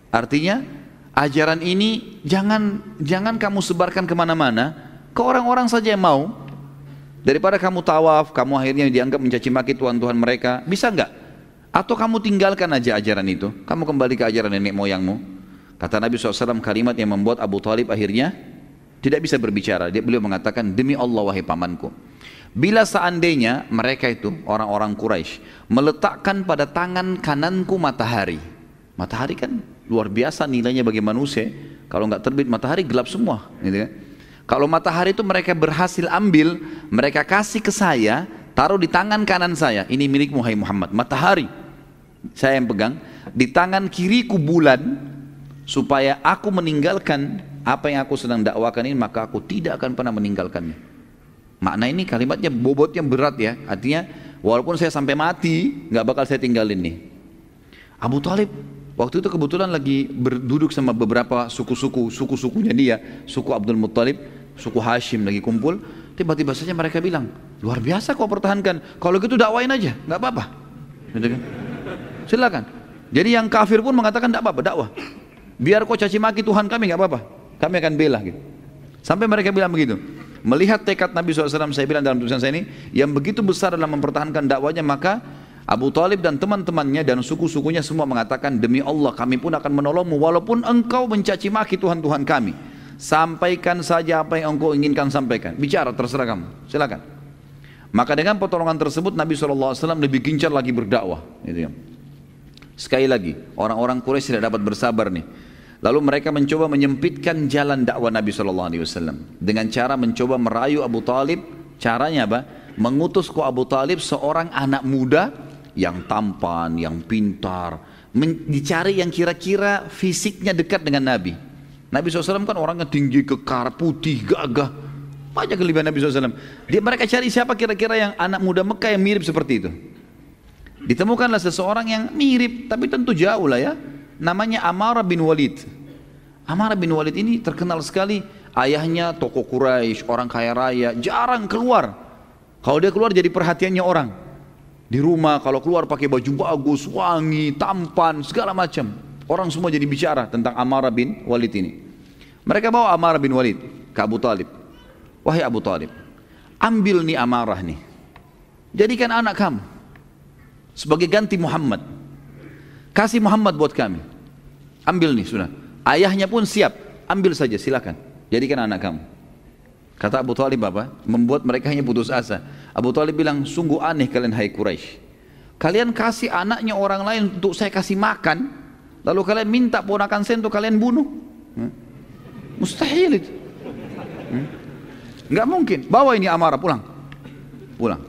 Artinya ajaran ini jangan kamu sebarkan kemana-mana, ke orang-orang saja yang mau. Daripada kamu tawaf, kamu akhirnya dianggap mencaci maki Tuhan-Tuhan mereka, bisa nggak? Atau kamu tinggalkan aja ajaran itu, kamu kembali ke ajaran nenek moyangmu. Kata Nabi SAW kalimat yang membuat Abu Talib akhirnya tidak bisa berbicara. Beliau mengatakan, demi Allah wahai pamanku, bila seandainya mereka itu orang-orang Quraisy meletakkan pada tangan kananku matahari. Matahari kan luar biasa nilainya bagi manusia. Kalau nggak terbit matahari gelap semua, gitu kan? Kalau matahari itu mereka berhasil ambil, mereka kasih ke saya, taruh di tangan kanan saya, ini milikmu hai Muhammad, matahari saya yang pegang, di tangan kiriku bulan, supaya aku meninggalkan apa yang aku sedang dakwakan ini, maka aku tidak akan pernah meninggalkannya. Makna ini kalimatnya bobotnya berat ya, artinya walaupun saya sampai mati, nggak bakal saya tinggalin nih. Abu Talib waktu itu kebetulan lagi berduduk sama beberapa suku-sukunya dia, suku Abdul Muttalib, suku Hashim lagi kumpul. Tiba-tiba saja mereka bilang, luar biasa kau pertahankan, kalau gitu dakwain aja, nggak apa-apa, gitu kan? Silakan. Jadi yang kafir pun mengatakan nggak apa-apa, dakwah. Biar kau caci maki Tuhan kami nggak apa-apa, kami akan bela gitu. Sampai mereka bilang begitu. Melihat tekad Nabi SAW, saya bilang dalam tulisan saya ini, yang begitu besar dalam mempertahankan dakwanya, maka Abu Talib dan teman-temannya dan suku-sukunya semua mengatakan, demi Allah kami pun akan menolongmu walaupun engkau mencaci maki Tuhan-Tuhan kami. Sampaikan saja apa yang engkau inginkan sampaikan. Bicara terserah kamu, silakan. Maka dengan pertolongan tersebut Nabi SAW lebih gencar lagi berdakwah. Gitu ya. Sekali lagi, orang-orang Quraisy tidak dapat bersabar nih. Lalu mereka mencoba menyempitkan jalan dakwah Nabi SAW dengan cara mencoba merayu Abu Talib. Caranya apa? Mengutus ke Abu Talib seorang anak muda yang tampan, yang pintar, dicari yang kira-kira fisiknya dekat dengan Nabi. Nabi SAW kan orangnya tinggi, kekar, putih, gagah, banyak kelebihan Nabi SAW. Mereka cari siapa kira-kira yang anak muda Mekah yang mirip seperti itu. Ditemukanlah seseorang yang mirip, tapi tentu jauh lah ya. Namanya Amarah bin Walid. Amarah bin Walid ini terkenal sekali. Ayahnya tokoh Quraisy, orang kaya raya, jarang keluar. Kalau dia keluar jadi perhatiannya orang. Di rumah kalau keluar pakai baju bagus, wangi, tampan, segala macam. Orang semua jadi bicara tentang Amarah bin Walid ini. Mereka bawa Amarah bin Walid ke Abu Talib. Wahai Abu Talib, ambil nih Amarah nih, jadikan anak kamu sebagai ganti Muhammad. Kasih Muhammad buat kami. Ambil nih sudah. Ayahnya pun siap. Ambil saja silakan. Jadikan anak kamu. Kata Abu Talib apa? Membuat mereka hanya putus asa. Abu Talib bilang, sungguh aneh kalian hai Quraisy. Kalian kasih anaknya orang lain untuk saya kasih makan, lalu kalian minta ponakan saya untuk kalian bunuh. Mustahil itu. Enggak mungkin. Bawa ini Amarah pulang. Pulang.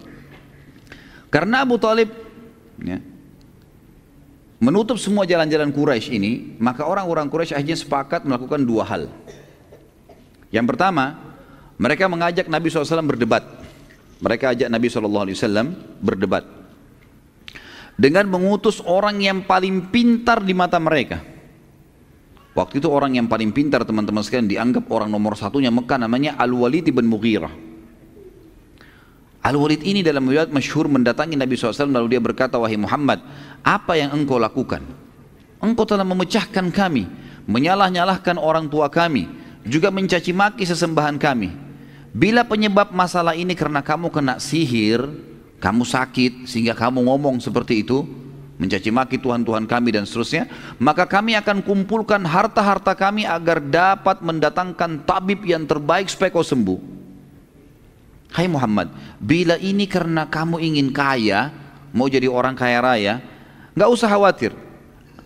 Karena Abu Talib ya, menutup semua jalan-jalan Quraisy ini, maka orang-orang Quraisy akhirnya sepakat melakukan dua hal. Yang pertama, mereka mengajak Nabi SAW berdebat. Mereka ajak Nabi SAW berdebat dengan mengutus orang yang paling pintar di mata mereka. Waktu itu orang yang paling pintar teman-teman sekalian dianggap orang nomor satunya Mekah, namanya Al-Walid bin Mughirah. Al-Walid ini dalam riwayat masyhur mendatangi Nabi SAW lalu dia berkata, wahai Muhammad, apa yang engkau lakukan? Engkau telah memecahkan kami, menyalah-nyalahkan orang tua kami, juga mencaci maki sesembahan kami. Bila penyebab masalah ini karena kamu kena sihir, kamu sakit sehingga kamu ngomong seperti itu, mencaci maki Tuhan-Tuhan kami dan seterusnya, maka kami akan kumpulkan harta-harta kami agar dapat mendatangkan tabib yang terbaik supaya kau sembuh. Hai Muhammad, bila ini karena kamu ingin kaya, mau jadi orang kaya raya, nggak usah khawatir.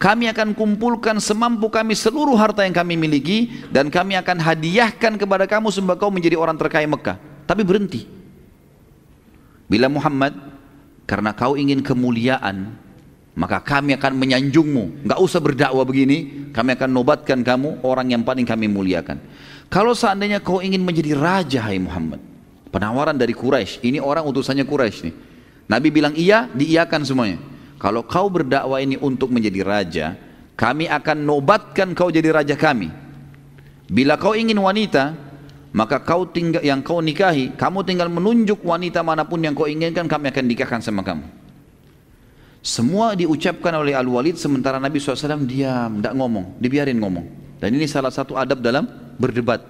Kami akan kumpulkan semampu kami seluruh harta yang kami miliki dan kami akan hadiahkan kepada kamu sehingga kau menjadi orang terkaya Mekah. Tapi berhenti. Bila Muhammad, karena kau ingin kemuliaan, maka kami akan menyanjungmu. Nggak usah berdakwah begini, kami akan nobatkan kamu orang yang paling kami muliakan. Kalau seandainya kau ingin menjadi raja, hai Muhammad, penawaran dari Quraisy, ini orang utusannya Quraisy nih. Nabi bilang iya, diiyakan semuanya. Kalau kau berdakwah ini untuk menjadi raja, kami akan nobatkan kau jadi raja kami. Bila kau ingin wanita, maka yang kau nikahi, kamu tinggal menunjuk wanita manapun yang kau inginkan, kami akan nikahkan sama kamu. Semua diucapkan oleh Al-Walid sementara Nabi SAW diam, tidak ngomong, dibiarin ngomong. Dan ini salah satu adab dalam berdebat.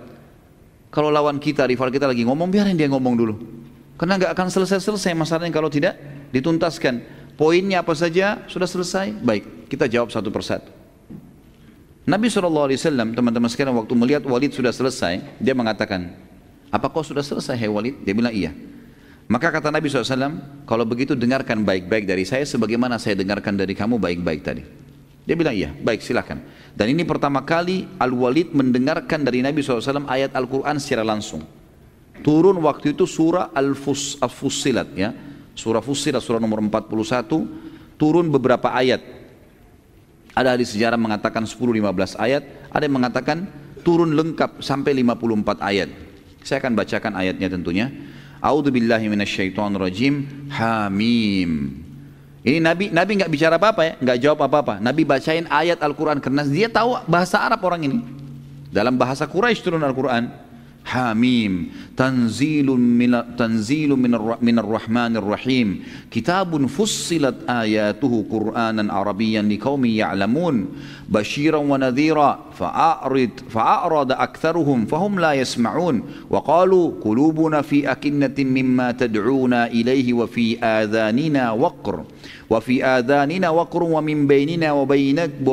Kalau lawan kita, rival kita lagi ngomong, biarin dia ngomong dulu. Karena nggak akan selesai-selesai masalahnya kalau tidak dituntaskan. Poinnya apa saja, sudah selesai, baik, kita jawab satu persatu. Nabi SAW, teman-teman sekalian, waktu melihat Walid sudah selesai, dia mengatakan, apa kau sudah selesai, hai Walid? Dia bilang, iya. Maka kata Nabi SAW, kalau begitu dengarkan baik-baik dari saya, sebagaimana saya dengarkan dari kamu baik-baik tadi. Dia bilang, iya, baik, silakan. Dan ini pertama kali Al-Walid mendengarkan dari Nabi SAW ayat Al-Quran secara langsung. Turun waktu itu surah Al-Fussilat, ya. Surah Fussilat, surah nomor 41, turun beberapa ayat. Ada di sejarah mengatakan 10-15 ayat, ada yang mengatakan turun lengkap sampai 54 ayat. Saya akan bacakan ayatnya tentunya. A'udzubillahi minasyaitonirrajim. Hamim. Ini Nabi nggak bicara apa-apa ya, nggak jawab apa-apa. Nabi bacain ayat Al-Quran karena dia tahu bahasa Arab orang ini. Dalam bahasa Quraisy turun Al-Quran. Hamim, tanzilun minar rahmanir rahim, kitabun fussilat ayatuhu Qur'anan Arabiyyan liqaumin ya'lamun, basyiran wa nadhira fa'arada aktsaruhum fahum la yasma'un wa qalu qulubuna fi akinnatin mimma tad'una ilayhi wa fi adhanina waqr wa fi adhanina waqrun wa min bainina wa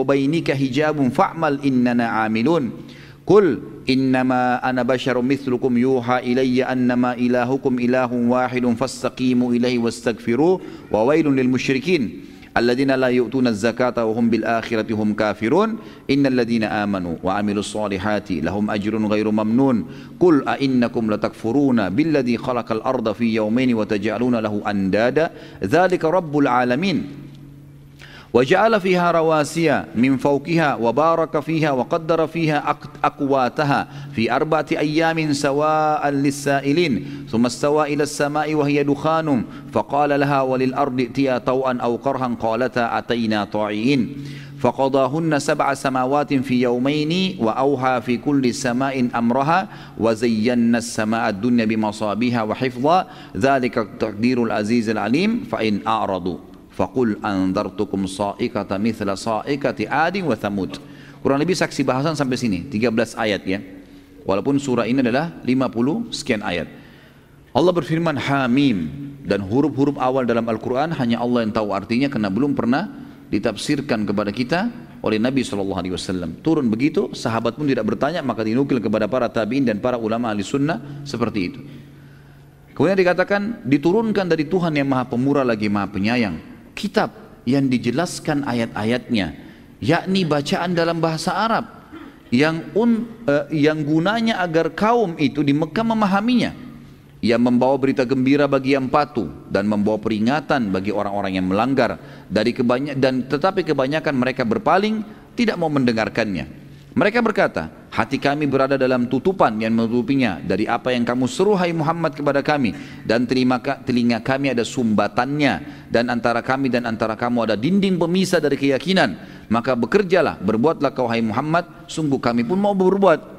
bainika hijabun fa'mal innana 'amilun. Qul innama ana basyarum mithlukum yuha ilayya annama ilahukum ilahun wahidun fastaqimu ilaihi wastaghfiruh wa wailun lil musyrikin alladhina la yu'tuna az-zakata wa hum bil akhirati hum kafirun innal ladzina amanu wa amilus solihati lahum ajrun ghairu mamnun. Qul a innakum latakfuruna billadzi khalaqal arda fi yawmayn wa taj'aluna lahu andada dzalika rabbul alamin. وجعل فيها رواسي من فوقها وبارك فيها وقدر فيها أقواتها في 4 أيام سواء للسائلين ثم استوى إلى السماء وهي دخان فقال لها وللأرض ائتيا طوعا أو كرها قالتا أتينا طاعين فقضاهن 7 سماوات في يومين وأوحى في كل سماء أمرها وزينا السماء الدنيا بمصابيها وحفظا ذلك تقدير العزيز العليم فإن أعرضوا Faqul anzartukum sa'iqata mithla sa'iqati adin wa thamud. Kurang lebih saksi bahasan sampai sini 13 ayat ya. Walaupun surah ini adalah 50 sekian ayat. Allah berfirman Hamim, dan huruf-huruf awal dalam Al-Quran hanya Allah yang tahu artinya karena belum pernah ditafsirkan kepada kita oleh Nabi SAW. Turun begitu, sahabat pun tidak bertanya, maka dinukil kepada para tabi'in dan para ulama ahli sunnah seperti itu. Kemudian dikatakan diturunkan dari Tuhan yang Maha Pemurah lagi Maha Penyayang kitab yang dijelaskan ayat-ayatnya, yakni bacaan dalam bahasa Arab yang gunanya agar kaum itu di Mekah memahaminya, yang membawa berita gembira bagi yang patuh dan membawa peringatan bagi orang-orang yang melanggar tetapi kebanyakan mereka berpaling, tidak mau mendengarkannya. Mereka berkata, hati kami berada dalam tutupan yang menutupinya dari apa yang kamu seru hai Muhammad kepada kami, dan telinga kami ada sumbatannya, dan antara kami dan antara kamu ada dinding pemisah dari keyakinan. Maka bekerjalah, berbuatlah kau hai Muhammad, sungguh kami pun mau berbuat.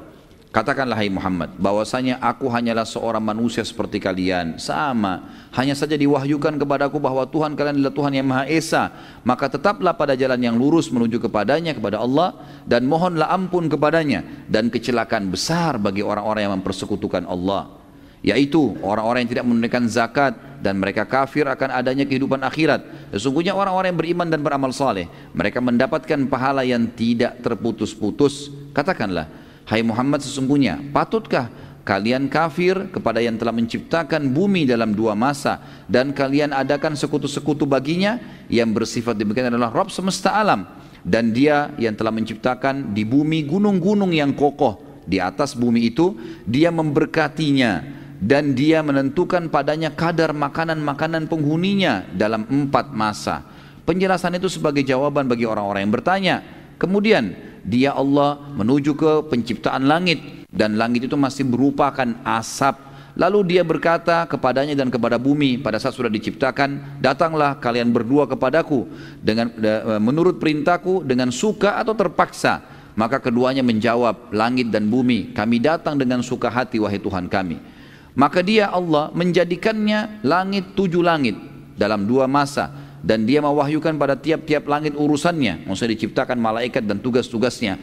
Katakanlah hai Muhammad, bahwasanya aku hanyalah seorang manusia seperti kalian, sama. Hanya saja diwahyukan kepadaku bahwa Tuhan kalian adalah Tuhan yang Maha Esa. Maka tetaplah pada jalan yang lurus menuju kepadanya, kepada Allah, dan mohonlah ampun kepadanya. Dan kecelakaan besar bagi orang-orang yang mempersekutukan Allah, yaitu orang-orang yang tidak menunaikan zakat dan mereka kafir akan adanya kehidupan akhirat. Sesungguhnya orang-orang yang beriman dan beramal saleh, mereka mendapatkan pahala yang tidak terputus-putus. Katakanlah, hai Muhammad, sesungguhnya patutkah kalian kafir kepada yang telah menciptakan bumi dalam 2 masa dan kalian adakan sekutu-sekutu baginya? Yang bersifat demikian adalah Rabb semesta alam, dan dia yang telah menciptakan di bumi gunung-gunung yang kokoh. Di atas bumi itu dia memberkatinya, dan dia menentukan padanya kadar makanan-makanan penghuninya dalam 4 masa. Penjelasan itu sebagai jawaban bagi orang-orang yang bertanya. Kemudian dia Allah menuju ke penciptaan langit, dan langit itu masih merupakan asap. Lalu dia berkata kepadanya dan kepada bumi pada saat sudah diciptakan, datanglah kalian berdua kepadaku dengan menurut perintahku dengan suka atau terpaksa. Maka keduanya menjawab, langit dan bumi, kami datang dengan suka hati wahai Tuhan kami. Maka dia Allah menjadikannya langit 7 langit dalam 2 masa. Dan dia mewahyukan pada tiap-tiap langit urusannya. Maksudnya diciptakan malaikat dan tugas-tugasnya.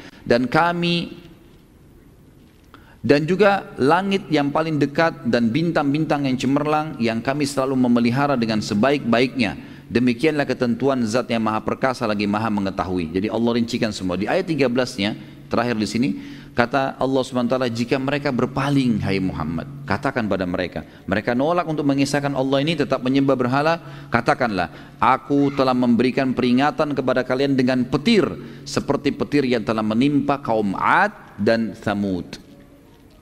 Dan juga langit yang paling dekat dan bintang-bintang yang cemerlang yang kami selalu memelihara dengan sebaik-baiknya. Demikianlah ketentuan zat yang maha perkasa lagi maha mengetahui. Jadi Allah rincikan semua. Di ayat 13-nya, terakhir di sini, kata Allah SWT, jika mereka berpaling, hai Muhammad, katakan pada mereka. Mereka nolak untuk mengisahkan Allah ini, tetap menyembah berhala, katakanlah, aku telah memberikan peringatan kepada kalian dengan petir, seperti petir yang telah menimpa kaum Ad dan Thamud.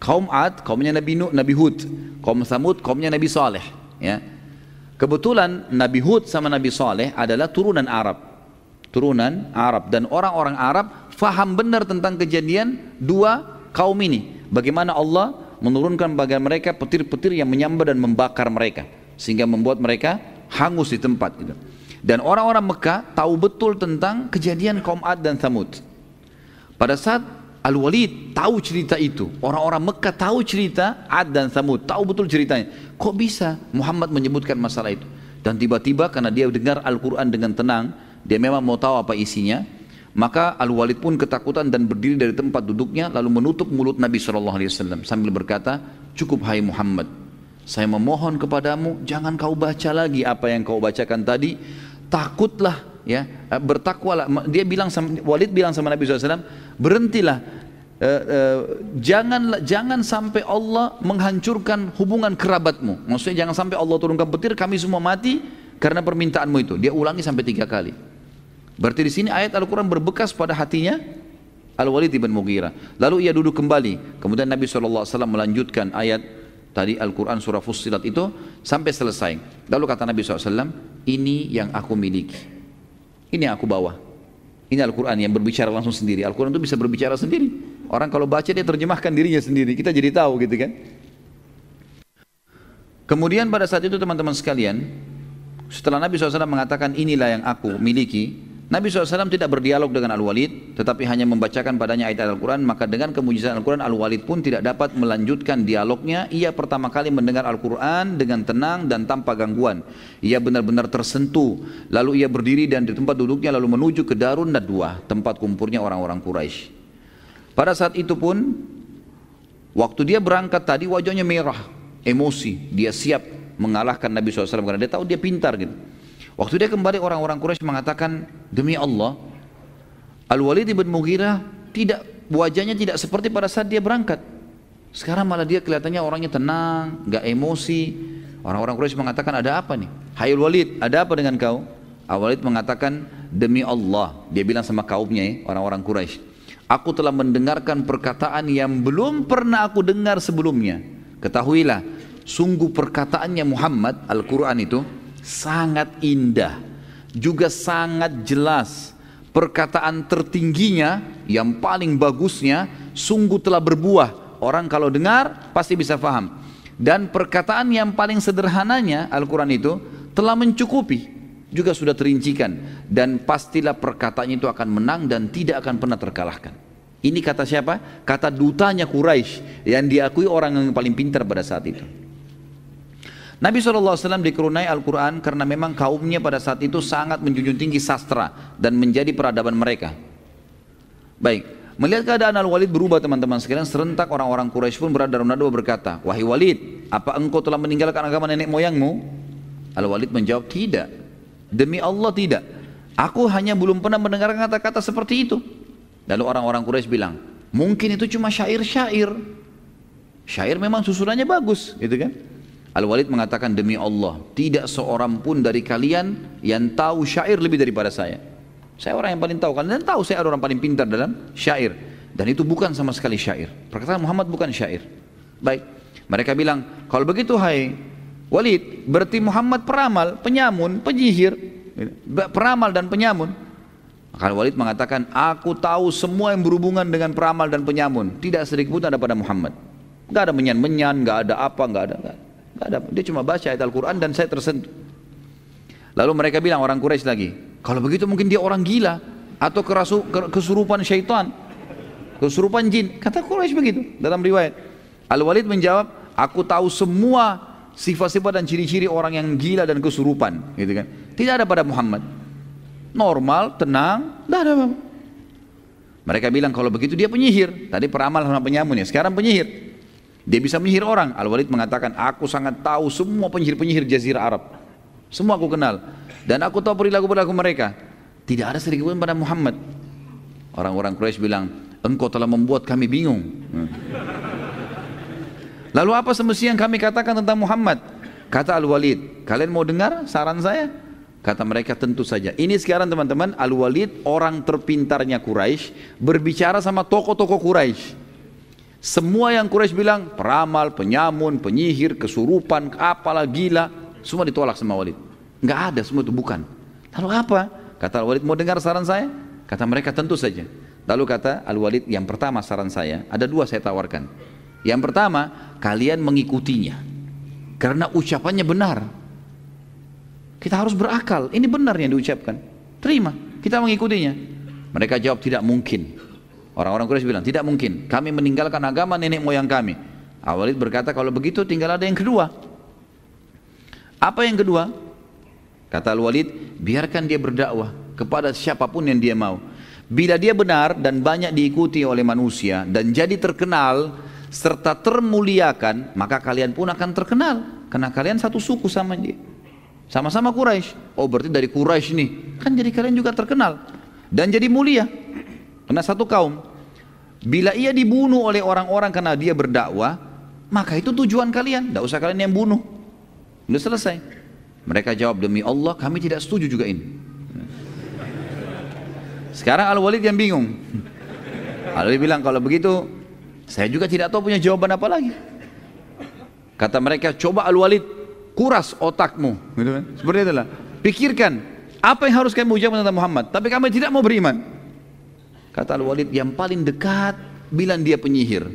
Kaum Ad, kaumnya Nabi Hud. Kaum Thamud, kaumnya Nabi Saleh. Ya. Kebetulan Nabi Hud sama Nabi Saleh adalah turunan Arab. Turunan Arab. Dan orang-orang Arab faham benar tentang kejadian 2 kaum ini. Bagaimana Allah menurunkan bagi mereka petir-petir yang menyambar dan membakar mereka. Sehingga membuat mereka hangus di tempat. Gitu. Dan orang-orang Mekah tahu betul tentang kejadian kaum Ad dan Thamud. Pada saat Al-Walid tahu cerita itu, orang-orang Mekah tahu cerita Ad dan Thamud, tahu betul ceritanya. Kok bisa Muhammad menyebutkan masalah itu? Dan tiba-tiba karena dia dengar Al-Quran dengan tenang, dia memang mau tahu apa isinya, maka Al-Walid pun ketakutan dan berdiri dari tempat duduknya lalu menutup mulut Nabi SAW sambil berkata, cukup hai Muhammad, saya memohon kepadamu jangan kau baca lagi apa yang kau bacakan tadi, takutlah ya, bertakwalah. Dia bilang Walid bilang sama Nabi SAW, berhentilah, jangan sampai Allah menghancurkan hubungan kerabatmu. Maksudnya jangan sampai Allah turunkan petir kami semua mati karena permintaanmu itu. Dia ulangi sampai 3 kali. Berarti di sini ayat Al-Quran berbekas pada hatinya Al-Walid ibn Mughirah. Lalu ia duduk kembali. Kemudian Nabi SAW melanjutkan ayat tadi Al-Quran surah Fussilat itu sampai selesai. Lalu kata Nabi SAW, ini yang aku miliki. Ini yang aku bawa. Ini Al-Quran yang berbicara langsung sendiri. Al-Quran itu bisa berbicara sendiri. Orang kalau baca dia terjemahkan dirinya sendiri. Kita jadi tahu gitu kan. Kemudian pada saat itu teman-teman sekalian, setelah Nabi SAW mengatakan inilah yang aku miliki, Nabi SAW tidak berdialog dengan Al-Walid, tetapi hanya membacakan padanya ayat Al-Quran. Maka dengan kemujizatan Al-Quran, Al-Walid pun tidak dapat melanjutkan dialognya. Ia pertama kali mendengar Al-Quran dengan tenang dan tanpa gangguan. Ia benar-benar tersentuh. Lalu ia berdiri dan di tempat duduknya lalu menuju ke Darun Nadwah, tempat kumpulnya orang-orang Quraisy. Pada saat itu pun, waktu dia berangkat tadi wajahnya merah, emosi. Dia siap mengalahkan Nabi SAW karena dia tahu dia pintar gitu. Waktu dia kembali orang-orang Quraisy mengatakan, demi Allah, Al-Walid ibn Mughirah wajahnya tidak seperti pada saat dia berangkat. Sekarang malah dia kelihatannya orangnya tenang, gak emosi. Orang-orang Quraisy mengatakan, ada apa nih? Hai Al-Walid, ada apa dengan kau? Al-Walid mengatakan, demi Allah, dia bilang sama kaumnya orang-orang Quraisy, aku telah mendengarkan perkataan yang belum pernah aku dengar sebelumnya. Ketahuilah, sungguh perkataannya Muhammad, Al-Quran itu sangat indah, juga sangat jelas. Perkataan tertingginya, yang paling bagusnya, sungguh telah berbuah. Orang kalau dengar pasti bisa faham. Dan perkataan yang paling sederhananya, Al-Quran itu telah mencukupi, juga sudah terincikan. Dan pastilah perkataannya itu akan menang dan tidak akan pernah terkalahkan. Ini kata siapa? Kata dutanya Quraisy yang diakui orang yang paling pintar pada saat itu. Nabi SAW dikerunai Al-Quran karena memang kaumnya pada saat itu sangat menjunjung tinggi sastra dan menjadi peradaban mereka. Baik, melihat keadaan Al-Walid berubah teman-teman sekalian, serentak orang-orang Quraisy pun berada dalam nadwa berkata, wahai Walid, apa engkau telah meninggalkan agama nenek moyangmu? Al-Walid menjawab, tidak. Demi Allah tidak. Aku hanya belum pernah mendengar kata-kata seperti itu. Lalu orang-orang Quraisy bilang, mungkin itu cuma syair-syair. Syair memang susunannya bagus, gitu kan? Al-Walid mengatakan, demi Allah, tidak seorang pun dari kalian yang tahu syair lebih daripada saya. Saya orang yang paling tahu, kalian tahu saya ada orang paling pintar dalam syair. Dan itu bukan sama sekali syair. Perkataan Muhammad bukan syair. Baik, mereka bilang, kalau begitu hai Walid, berarti Muhammad peramal, penyamun, penyihir, peramal dan penyamun. Maka Walid mengatakan, aku tahu semua yang berhubungan dengan peramal dan penyamun. Tidak sedikit pun ada pada Muhammad. Gak ada menyan-menyan, gak ada apa, gak ada. Gak ada. Dia cuma baca ayat Al-Quran dan saya tersentuh. Lalu mereka bilang, orang Quraisy lagi, kalau begitu mungkin dia orang gila atau kesurupan syaitan. kesurupan jin. Kata Quraisy begitu dalam riwayat. Al-Walid menjawab, aku tahu semua sifat-sifat dan ciri-ciri orang yang gila dan kesurupan, gitu kan. Tidak ada pada Muhammad. Normal, tenang, tidak ada apa-apa. Mereka bilang kalau begitu dia penyihir. Tadi peramal sama penyamun ya, sekarang penyihir. Dia bisa menyihir orang. Al-Walid mengatakan, aku sangat tahu semua penyihir-penyihir Jazirah Arab. Semua aku kenal. Dan aku tahu perilaku-perilaku mereka. Tidak ada sedikit pun pada Muhammad. Orang-orang Quraisy bilang, engkau telah membuat kami bingung. Lalu apa semestinya yang kami katakan tentang Muhammad? Kata Al-Walid, kalian mau dengar saran saya? Kata mereka, tentu saja. Ini sekarang teman-teman, Al-Walid orang terpintarnya Quraisy berbicara sama tokoh-tokoh Quraisy. Semua yang Quraisy bilang, peramal, penyamun, penyihir, kesurupan, apalah gila, semua ditolak sama Walid. Enggak ada, semua itu bukan. Lalu apa? Kata Al-Walid, mau dengar saran saya? Kata mereka, tentu saja. Lalu kata Al-Walid, yang pertama saran saya, ada dua saya tawarkan. Yang pertama, kalian mengikutinya. Karena ucapannya benar. Kita harus berakal, ini benar yang diucapkan. Terima, kita mengikutinya. Mereka jawab, tidak mungkin. Orang-orang Quraisy bilang, tidak mungkin. Kami meninggalkan agama nenek moyang kami. Al-Walid berkata, kalau begitu tinggal ada yang kedua. Apa yang kedua? Kata Al-Walid, biarkan dia berdakwah kepada siapapun yang dia mau. Bila dia benar dan banyak diikuti oleh manusia dan jadi terkenal serta termuliakan, maka kalian pun akan terkenal. Karena kalian satu suku sama dia. Sama-sama Quraisy. Oh berarti dari Quraisy nih. Kan jadi kalian juga terkenal. Dan jadi mulia. Karena satu kaum. Bila ia dibunuh oleh orang-orang karena dia berdakwah, maka itu tujuan kalian. Tidak usah kalian yang bunuh. Sudah selesai. Mereka jawab, demi Allah kami tidak setuju juga ini. Sekarang Al-Walid yang bingung. Al-Walid bilang, kalau begitu saya juga tidak tahu punya jawaban apa lagi. Kata mereka, coba Al-Walid kuras otakmu, gitu kan? Seperti itulah. Pikirkan apa yang harus kamu ucapkan tentang Muhammad, tapi kami tidak mau beriman. Kata Al-Walid, yang paling dekat bilang dia penyihir.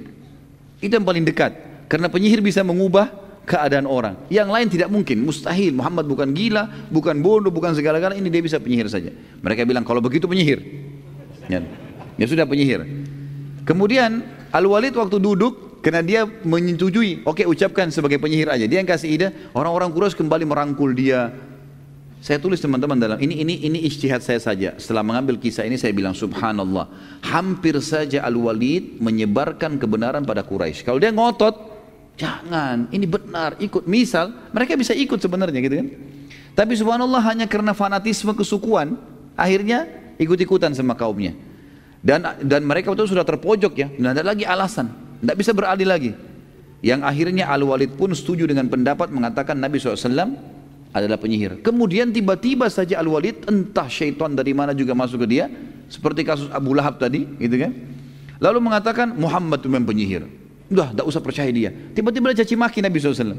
Itu yang paling dekat. Karena penyihir bisa mengubah keadaan orang. Yang lain tidak mungkin, mustahil. Muhammad bukan gila, bukan bodoh, bukan segala-galanya. Ini dia bisa penyihir saja. Mereka bilang kalau begitu penyihir. Ya sudah penyihir. Kemudian Al-Walid waktu duduk, karena dia menyetujui, oke ucapkan sebagai penyihir aja. Dia yang kasih ide, orang-orang Quraisy kembali merangkul dia. Saya tulis teman-teman dalam ini ijtihad saya saja. Setelah mengambil kisah ini saya bilang subhanallah, hampir saja Al-Walid menyebarkan kebenaran pada Quraisy. Kalau dia ngotot, jangan, ini benar, ikut. Misal mereka bisa ikut sebenarnya gitu kan. Tapi subhanallah hanya karena fanatisme kesukuan, akhirnya ikut-ikutan sama kaumnya. Dan mereka itu sudah terpojok ya, tidak ada lagi alasan, tidak bisa beralih lagi. Yang akhirnya Al-Walid pun setuju dengan pendapat mengatakan Nabi SAW adalah penyihir. Kemudian tiba-tiba saja Al-Walid, entah syaitan dari mana juga masuk ke dia, seperti kasus Abu Lahab tadi, gitu kan. Lalu mengatakan Muhammad itu memang penyihir. Udah, tak usah percaya dia. Tiba-tiba dia caci maki Nabi SAW.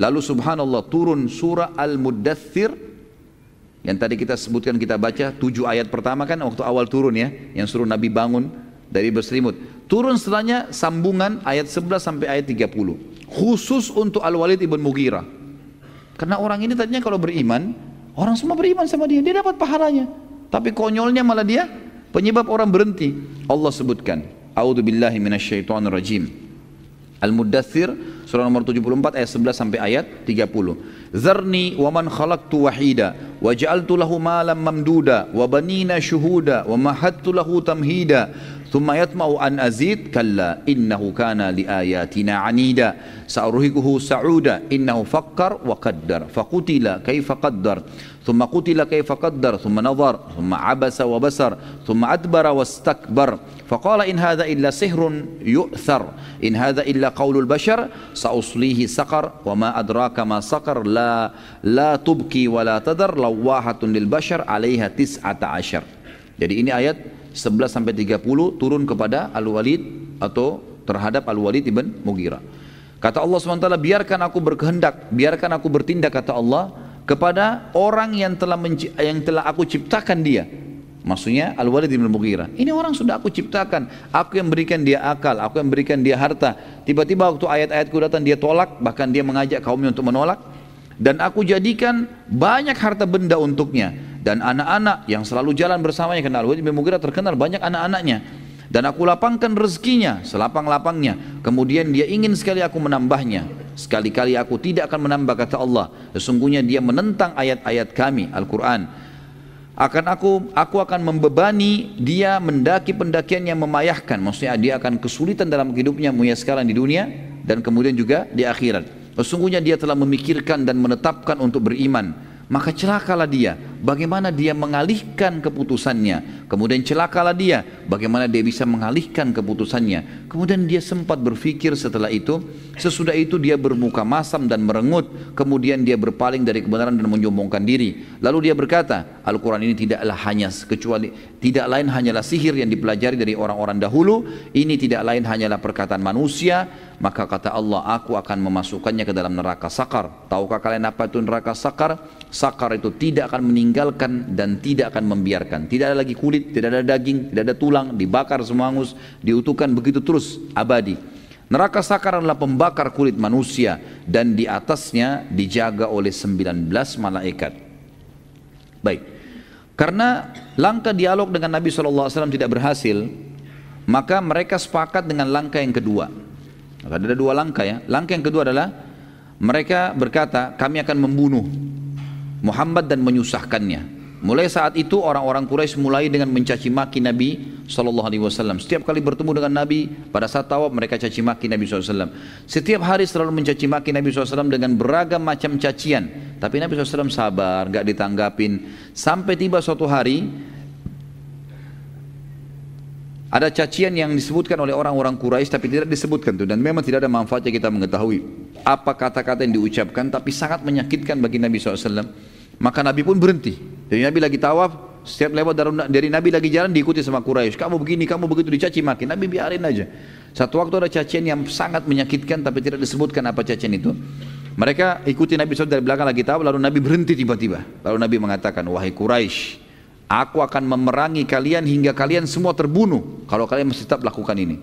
Lalu subhanallah turun surah Al-Muddathir yang tadi kita sebutkan, kita baca 7 ayat pertama kan waktu awal turun ya, yang suruh Nabi bangun dari berselimut. Turun setelahnya sambungan ayat 11 sampai ayat 30. Khusus untuk Al-Walid ibn Mughirah. Karena orang ini tadinya kalau beriman, orang semua beriman sama dia, dia dapat pahalanya. Tapi konyolnya malah dia penyebab orang berhenti. Allah sebutkan, A'udzubillahi minasyaitonirrajim. Al-Muddathir surah nomor 74 ayat 11 sampai ayat 30. Zarni wa man khalaqtu wahida wa ja'altu lahu malam mamduda wa banina syuhuda wa mahattu lahu tamhida. Thumma yatma'u an azid kalla innahu kana li ayatina anida sa'urhikuhu sa'uda innahu fakkar wa qaddar faqutila kaifa qaddar thumma qutila kaifa qaddar thumma nadhar thumma abasa wa basar thumma adbara wastakbar faqala in hadha illa sihrun yu'thar in hadha illa qaulul bashar sa'uslihi saqar wa ma adraka ma saqar la tubki wa la tadar lawahatun lil bashar 'alaiha 19. Jadi ini ayat 11 sampai 30 turun kepada Al-Walid atau terhadap Al-Walid ibn Mughirah. Kata Allah SWT, biarkan aku berkehendak, biarkan aku bertindak, kata Allah, kepada orang yang telah aku ciptakan dia. Maksudnya Al-Walid ibn Mughirah. Ini orang sudah aku ciptakan, aku yang berikan dia akal, aku yang berikan dia harta. Tiba-tiba waktu ayat-ayatku datang dia tolak, bahkan dia mengajak kaumnya untuk menolak. Dan aku jadikan banyak harta benda untuknya dan anak-anak yang selalu jalan bersamanya, karena Al-Walid bin Mughirah terkenal banyak anak-anaknya. Dan aku lapangkan rezekinya selapang-lapangnya. Kemudian dia ingin sekali aku menambahnya. Sekali-kali aku tidak akan menambah, kata Allah. Sesungguhnya dia menentang ayat-ayat kami, Al-Quran. Aku akan membebani dia mendaki pendakian yang memayahkan. Maksudnya dia akan kesulitan dalam hidupnya, mulai sekarang di dunia dan kemudian juga di akhirat. Sesungguhnya dia telah memikirkan dan menetapkan untuk beriman. Maka celakalah dia, bagaimana dia mengalihkan keputusannya. Kemudian celakalah dia, bagaimana dia bisa mengalihkan keputusannya. Kemudian dia sempat berpikir setelah itu. Sesudah itu dia bermuka masam dan merengut. Kemudian dia berpaling dari kebenaran dan menyombongkan diri. Lalu dia berkata, Al-Quran ini tidak lain hanyalah sihir yang dipelajari dari orang-orang dahulu. Ini tidak lain hanyalah perkataan manusia. Maka kata Allah, aku akan memasukkannya ke dalam neraka sakar. Tahukah kalian apa itu neraka sakar? Sakar itu tidak akan meninggalkan dan tidak akan membiarkan. Tidak ada lagi kulit, tidak ada daging, tidak ada tulang, dibakar semua hangus, diutuhkan begitu terus abadi. Neraka sakar adalah pembakar kulit manusia dan di atasnya dijaga oleh 19 malaikat. Baik, karena langkah dialog dengan Nabi SAW tidak berhasil, maka mereka sepakat dengan langkah yang kedua. Ada dua langkah ya. Langkah yang kedua adalah mereka berkata, kami akan membunuh Muhammad dan menyusahkannya. Mulai saat itu orang-orang Quraisy mulai dengan mencaci maki Nabi SAW. Setiap kali bertemu dengan Nabi pada saat tawaf mereka caci maki Nabi SAW. Setiap hari selalu mencaci maki Nabi SAW dengan beragam macam cacian. Tapi Nabi SAW sabar, gak ditanggapin. Sampai tiba suatu hari ada cacian yang disebutkan oleh orang-orang Quraisy tapi tidak disebutkan tuh, dan memang tidak ada manfaatnya kita mengetahui apa kata-kata yang diucapkan, tapi sangat menyakitkan bagi Nabi SAW. Maka Nabi pun berhenti. Jadi Nabi lagi tawaf, setiap lewat dari Nabi lagi jalan diikuti sama Quraisy. Kamu begini, kamu begitu, dicaci maki. Nabi biarin aja. Satu waktu ada cacian yang sangat menyakitkan tapi tidak disebutkan apa cacian itu. Mereka ikuti Nabi SAW dari belakang lagi tawaf, lalu Nabi berhenti tiba-tiba. Lalu Nabi mengatakan, wahai Quraisy, aku akan memerangi kalian hingga kalian semua terbunuh kalau kalian masih tetap lakukan ini.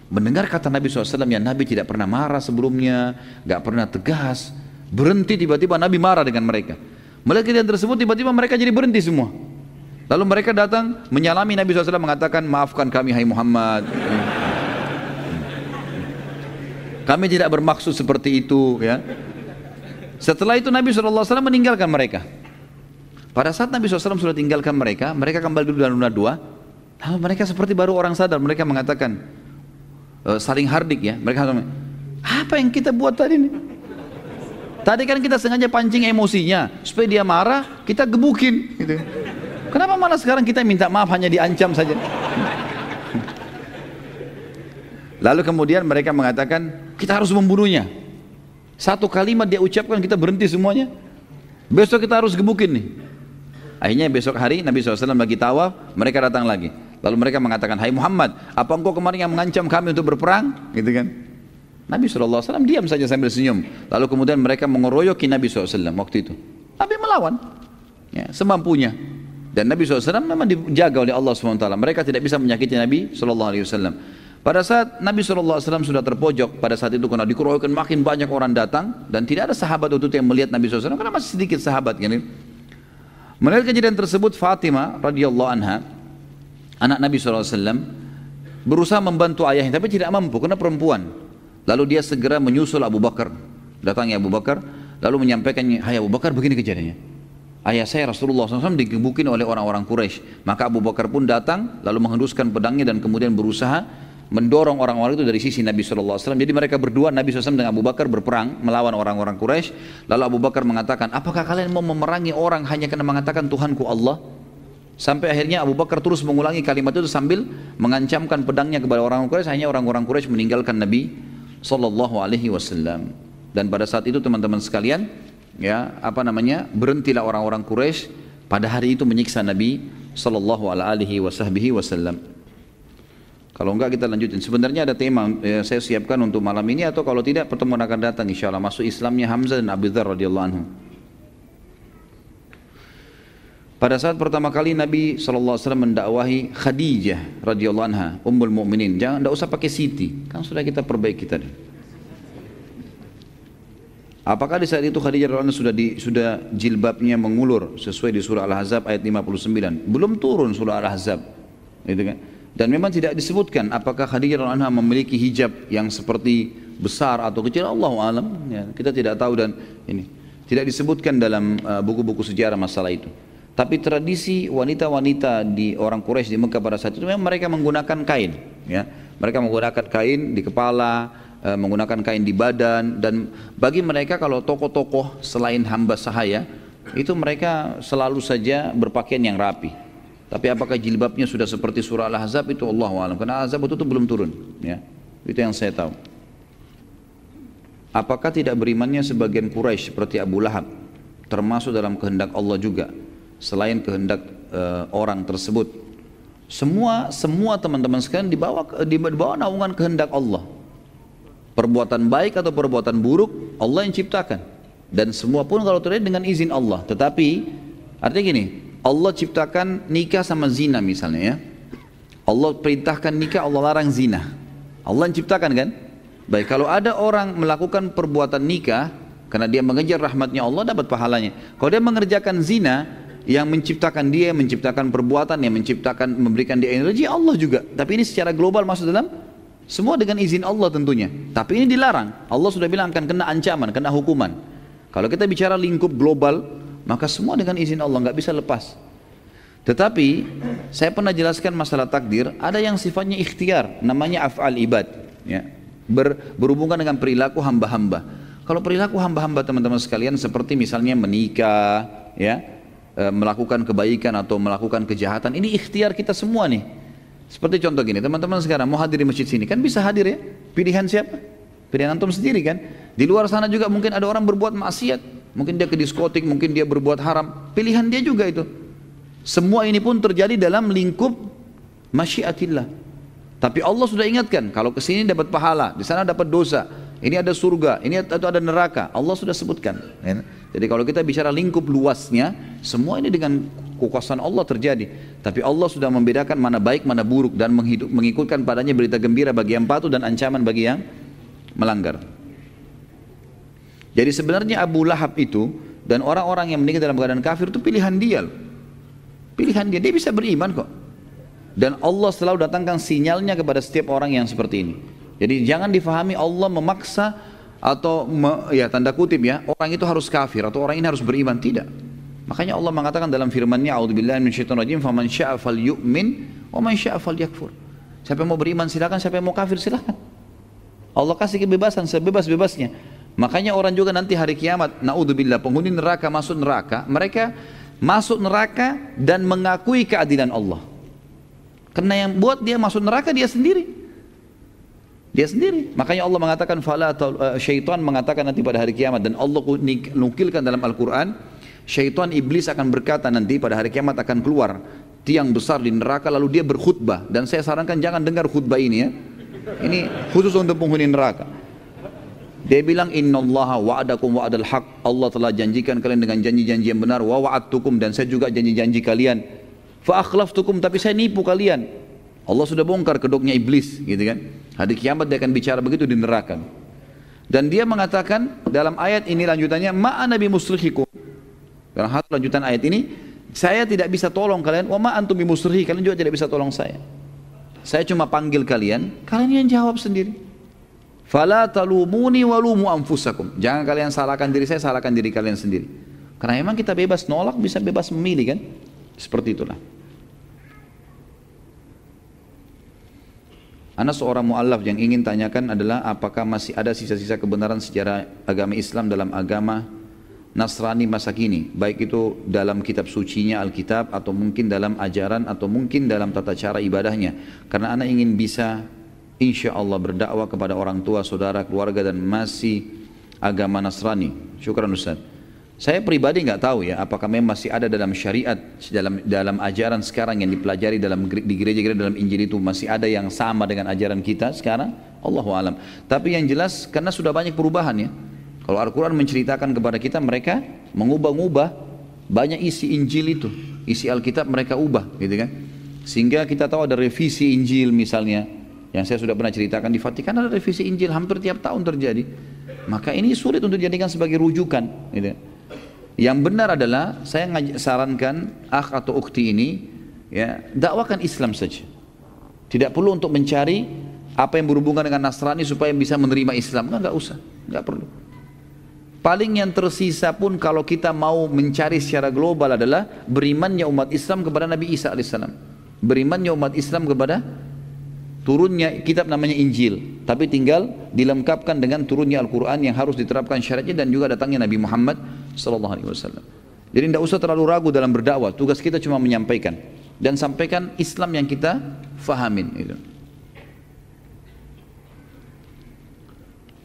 Mendengar kata Nabi SAW yang Nabi tidak pernah marah sebelumnya, gak pernah tegas, berhenti tiba-tiba Nabi marah dengan mereka. Melihat kejadian tersebut tiba-tiba mereka jadi berhenti semua. Lalu mereka datang menyalami Nabi SAW mengatakan, maafkan kami hai Muhammad. Kami tidak bermaksud seperti itu ya. Setelah itu Nabi SAW meninggalkan mereka. Pada saat Nabi SAW sudah tinggalkan mereka, mereka kembali dulu dalam dua. Lalu mereka seperti baru orang sadar, mereka mengatakan saling hardik ya. Mereka mengatakan, apa yang kita buat tadi nih? Tadi kan kita sengaja pancing emosinya supaya dia marah, kita gebukin gitu. Kenapa malah sekarang kita minta maaf hanya diancam saja? Lalu kemudian mereka mengatakan, kita harus membunuhnya. Satu kalimat dia ucapkan kita berhenti semuanya. Besok kita harus gebukin nih. Akhirnya besok hari Nabi SAW lagi tawaf, mereka datang lagi. Lalu mereka mengatakan, hai Muhammad, apa engkau kemarin yang mengancam kami untuk berperang? Gitu kan? Nabi SAW diam saja sambil senyum. Lalu kemudian mereka mengeroyoki Nabi SAW waktu itu. Nabi melawan ya, semampunya. Dan Nabi SAW memang dijaga oleh Allah SWT. Mereka tidak bisa menyakiti Nabi SAW. Pada saat Nabi SAW sudah terpojok, pada saat itu karena dikeroyokan makin banyak orang datang, dan tidak ada sahabat waktu itu yang melihat Nabi SAW, karena masih sedikit sahabat kan. Melihat kejadian tersebut, Fatimah radhiyallahu anha, anak Nabi SAW, berusaha membantu ayahnya tapi tidak mampu karena perempuan. Lalu dia segera menyusul Abu Bakar. Datangnya Abu Bakar, lalu menyampaikannya, hai Abu Bakar, begini kejadiannya. Ayah saya Rasulullah SAW digebukin oleh orang-orang Quraisy. Maka Abu Bakar pun datang, lalu menghenduskan pedangnya dan kemudian berusaha mendorong orang-orang itu dari sisi Nabi SAW. Jadi mereka berdua, Nabi SAW dengan Abu Bakar berperang melawan orang-orang Quraisy. Lalu Abu Bakar mengatakan, apakah kalian mau memerangi orang hanya karena mengatakan Tuhanku Allah? Sampai akhirnya Abu Bakar terus mengulangi kalimat itu sambil mengancamkan pedangnya kepada orang-orang Quraisy. Hanya orang-orang Quraisy meninggalkan Nabi SAW. Dan pada saat itu teman-teman sekalian, ya berhentilah orang-orang Quraisy pada hari itu menyiksa Nabi SAW. Kalau enggak kita lanjutin. Sebenarnya ada tema saya siapkan untuk malam ini, atau kalau tidak pertemuan akan datang insyaallah, masuk Islamnya Hamzah dan Abu Dzar radhiyallahu anhu. Pada saat pertama kali Nabi SAW mendakwahi Khadijah radhiyallahu anha, Ummul Mukminin, tidak usah pakai Siti, kan sudah kita perbaiki tadi. Apakah di saat itu Khadijah radhiyallahu anha sudah jilbabnya mengulur sesuai di surah Al-Ahzab ayat 59? Belum turun surah Al-Ahzab, gitu kan? Dan memang tidak disebutkan apakah Khadijah radhiyallahu anha memiliki hijab yang seperti besar atau kecil, Allahu alam, ya, kita tidak tahu. Dan ini tidak disebutkan dalam buku-buku sejarah masalah itu. Tapi tradisi wanita-wanita di orang Quraisy di Mekah pada saat itu memang mereka menggunakan kain, ya. Mereka menggunakan kain di kepala, menggunakan kain di badan, dan bagi mereka kalau tokoh-tokoh selain hamba sahaya itu mereka selalu saja berpakaian yang rapi. Tapi apakah jilbabnya sudah seperti surah Al-Ahzab itu Allahu a'lam, karena Ahzab itu belum turun, ya. Itu yang saya tahu. Apakah tidak berimannya sebagian Quraisy seperti Abu Lahab termasuk dalam kehendak Allah juga selain kehendak orang tersebut? Semua teman-teman sekalian dibawa naungan kehendak Allah. Perbuatan baik atau perbuatan buruk Allah yang ciptakan, dan semua pun kalau terjadi dengan izin Allah. Tetapi artinya gini, Allah ciptakan nikah sama zina misalnya, ya. Allah perintahkan nikah, Allah larang zina. Allah yang ciptakan kan? Baik, kalau ada orang melakukan perbuatan nikah karena dia mengejar rahmatnya Allah, dapat pahalanya. Kalau dia mengerjakan zina, yang menciptakan dia, menciptakan perbuatan, yang menciptakan, memberikan dia energi, Allah juga. Tapi ini secara global masuk dalam semua dengan izin Allah tentunya. Tapi ini dilarang. Allah sudah bilang akan kena ancaman, kena hukuman. Kalau kita bicara lingkup global, maka semua dengan izin Allah, nggak bisa lepas. Tetapi saya pernah jelaskan masalah takdir, ada yang sifatnya ikhtiar, namanya af'al ibad, ya. Berhubungan dengan perilaku hamba-hamba. Kalau perilaku hamba-hamba teman-teman sekalian seperti misalnya menikah, ya, melakukan kebaikan atau melakukan kejahatan, ini ikhtiar kita semua nih. Seperti contoh gini, teman-teman sekarang mau hadir di masjid sini, kan bisa hadir, ya. Pilihan siapa? Pilihan antum sendiri kan. Di luar sana juga mungkin ada orang berbuat maksiat. Mungkin dia ke diskotik, mungkin dia berbuat haram. Pilihan dia juga itu. Semua ini pun terjadi dalam lingkup masyiatillah. Tapi Allah sudah ingatkan, kalau ke sini dapat pahala, di sana dapat dosa. Ini ada surga, ini ada neraka. Allah sudah sebutkan. Jadi kalau kita bicara lingkup luasnya, semua ini dengan kekuasaan Allah terjadi. Tapi Allah sudah membedakan mana baik, mana buruk, dan mengikutkan padanya berita gembira bagi yang patuh dan ancaman bagi yang melanggar. Jadi sebenarnya Abu Lahab itu dan orang-orang yang meninggal dalam keadaan kafir itu pilihan dia. Pilihan dia, dia bisa beriman kok. Dan Allah selalu datangkan sinyalnya kepada setiap orang yang seperti ini. Jadi jangan difahami Allah memaksa atau ya tanda kutip ya, orang itu harus kafir atau orang ini harus beriman, tidak. Makanya Allah mengatakan dalam firman-Nya, "A'udzubillahi minasyaitonirrajim, faman syaa'a falyu'min wa man syaa'a falyakfur." Siapa yang mau beriman silakan, siapa yang mau kafir silakan. Allah kasih kebebasan sebebas-bebasnya. Makanya orang juga nanti hari kiamat, naudzubillah, penghuni neraka masuk neraka, mereka masuk neraka dan mengakui keadilan Allah. Karena yang buat dia masuk neraka dia sendiri. Dia sendiri. Makanya Allah mengatakan syaitan mengatakan nanti pada hari kiamat, dan Allah nukilkan dalam Al-Qur'an, syaitan iblis akan berkata nanti pada hari kiamat akan keluar tiang besar di neraka lalu dia berkhutbah, dan saya sarankan jangan dengar khutbah ini, ya. Ini khusus untuk penghuni neraka. Dia bilang, innallaha wa'adakum wa'adal haq, Allah telah janjikan kalian dengan janji-janji yang benar, wa wa'adtukum, dan saya juga janji-janji kalian, fa akhlaftukum, tapi saya nipu kalian. Allah sudah bongkar kedoknya iblis, gitu kan. Hari kiamat dia akan bicara begitu di neraka. Dan dia mengatakan dalam ayat ini lanjutannya, ma'ana bimusrikhikum. Dalam hal lanjutan ayat ini, saya tidak bisa tolong kalian, wa ma antum bimusrikhi, kalian juga tidak bisa tolong saya. Saya cuma panggil kalian, kalian yang jawab sendiri. Fala talumuni walumu anfusakum. Jangan kalian salahkan diri saya, salahkan diri kalian sendiri. Karena memang kita bebas nolak, bisa bebas memilih kan. Seperti itulah. Ana seorang mu'allaf yang ingin tanyakan adalah apakah masih ada sisa-sisa kebenaran sejarah agama Islam dalam agama Nasrani masa kini, baik itu dalam kitab sucinya Alkitab atau mungkin dalam ajaran atau mungkin dalam tata cara ibadahnya. Karena ana ingin bisa insya Allah berdakwah kepada orang tua, saudara, keluarga dan masih agama Nasrani. Syukran Ustaz. Saya pribadi nggak tahu ya apakah memang masih ada dalam syariat, dalam ajaran sekarang yang dipelajari di gereja-gereja dalam Injil itu masih ada yang sama dengan ajaran kita sekarang. Allahu alam. Tapi yang jelas karena sudah banyak perubahan ya. Kalau Al-Quran menceritakan kepada kita mereka mengubah-ubah banyak isi Injil itu, isi Alkitab mereka ubah, gitu kan? Sehingga kita tahu ada revisi Injil misalnya. Yang saya sudah pernah ceritakan di Vatikan ada revisi Injil hampir tiap tahun terjadi. Maka ini sulit untuk dijadikan sebagai rujukan. Gitu. Yang benar adalah saya sarankan akh atau ukhti ini, ya, dakwakan Islam saja. Tidak perlu untuk mencari apa yang berhubungan dengan Nasrani supaya bisa menerima Islam. Enggak usah, enggak perlu. Paling yang tersisa pun kalau kita mau mencari secara global adalah berimannya umat Islam kepada Nabi Isa alaihissalam. Berimannya umat Islam kepada turunnya kitab namanya Injil, tapi tinggal dilengkapkan dengan turunnya Al-Quran yang harus diterapkan syariatnya dan juga datangnya Nabi Muhammad SAW. Jadi tidak usah terlalu ragu dalam berdakwah. Tugas kita cuma menyampaikan dan sampaikan Islam yang kita fahamin. Gitu.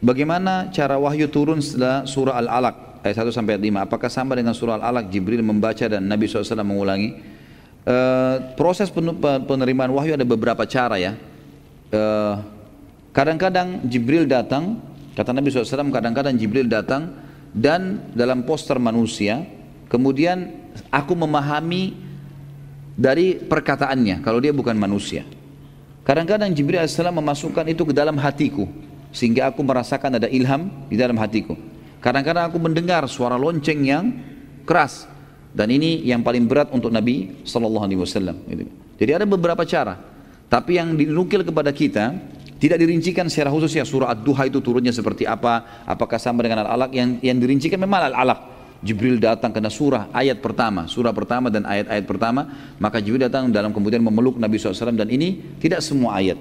Bagaimana cara wahyu turun setelah surah Al-Alaq ayat 1 sampai 5? Apakah sama dengan surah Al-Alaq Jibril membaca dan Nabi SAW mengulangi? Proses penerimaan wahyu ada beberapa cara ya. Kadang-kadang Jibril datang, kata Nabi SAW, kadang-kadang Jibril datang dan dalam poster manusia, kemudian aku memahami dari perkataannya kalau dia bukan manusia. Kadang-kadang Jibril AS memasukkan itu ke dalam hatiku sehingga aku merasakan ada ilham di dalam hatiku. Kadang-kadang aku mendengar suara lonceng yang keras, dan ini yang paling berat untuk Nabi SAW. Jadi ada beberapa cara, tapi yang dinukil kepada kita tidak dirincikan secara khusus ya surah Ad-Duha itu turunnya seperti apa, apakah sama dengan Al-Alaq. Yang dirincikan memang Al-Alaq. Jibril datang karena surah pertama dan ayat-ayat pertama, maka Jibril datang dalam kemudian memeluk Nabi SAW, dan ini tidak semua ayat.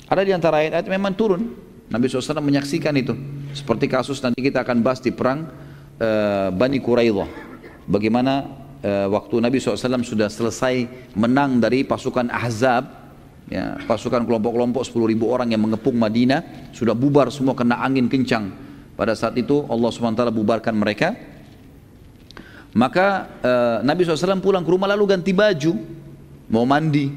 Ada di antara ayat-ayat memang turun, Nabi SAW menyaksikan itu. Seperti kasus nanti kita akan bahas di perang Bani Quraidah. Bagaimana waktu Nabi SAW sudah selesai menang dari pasukan Ahzab, ya, pasukan kelompok-kelompok 10.000 orang yang mengepung Madinah, sudah bubar semua kena angin kencang. Pada saat itu Allah SWT bubarkan mereka. Maka Nabi SAW pulang ke rumah lalu ganti baju, mau mandi.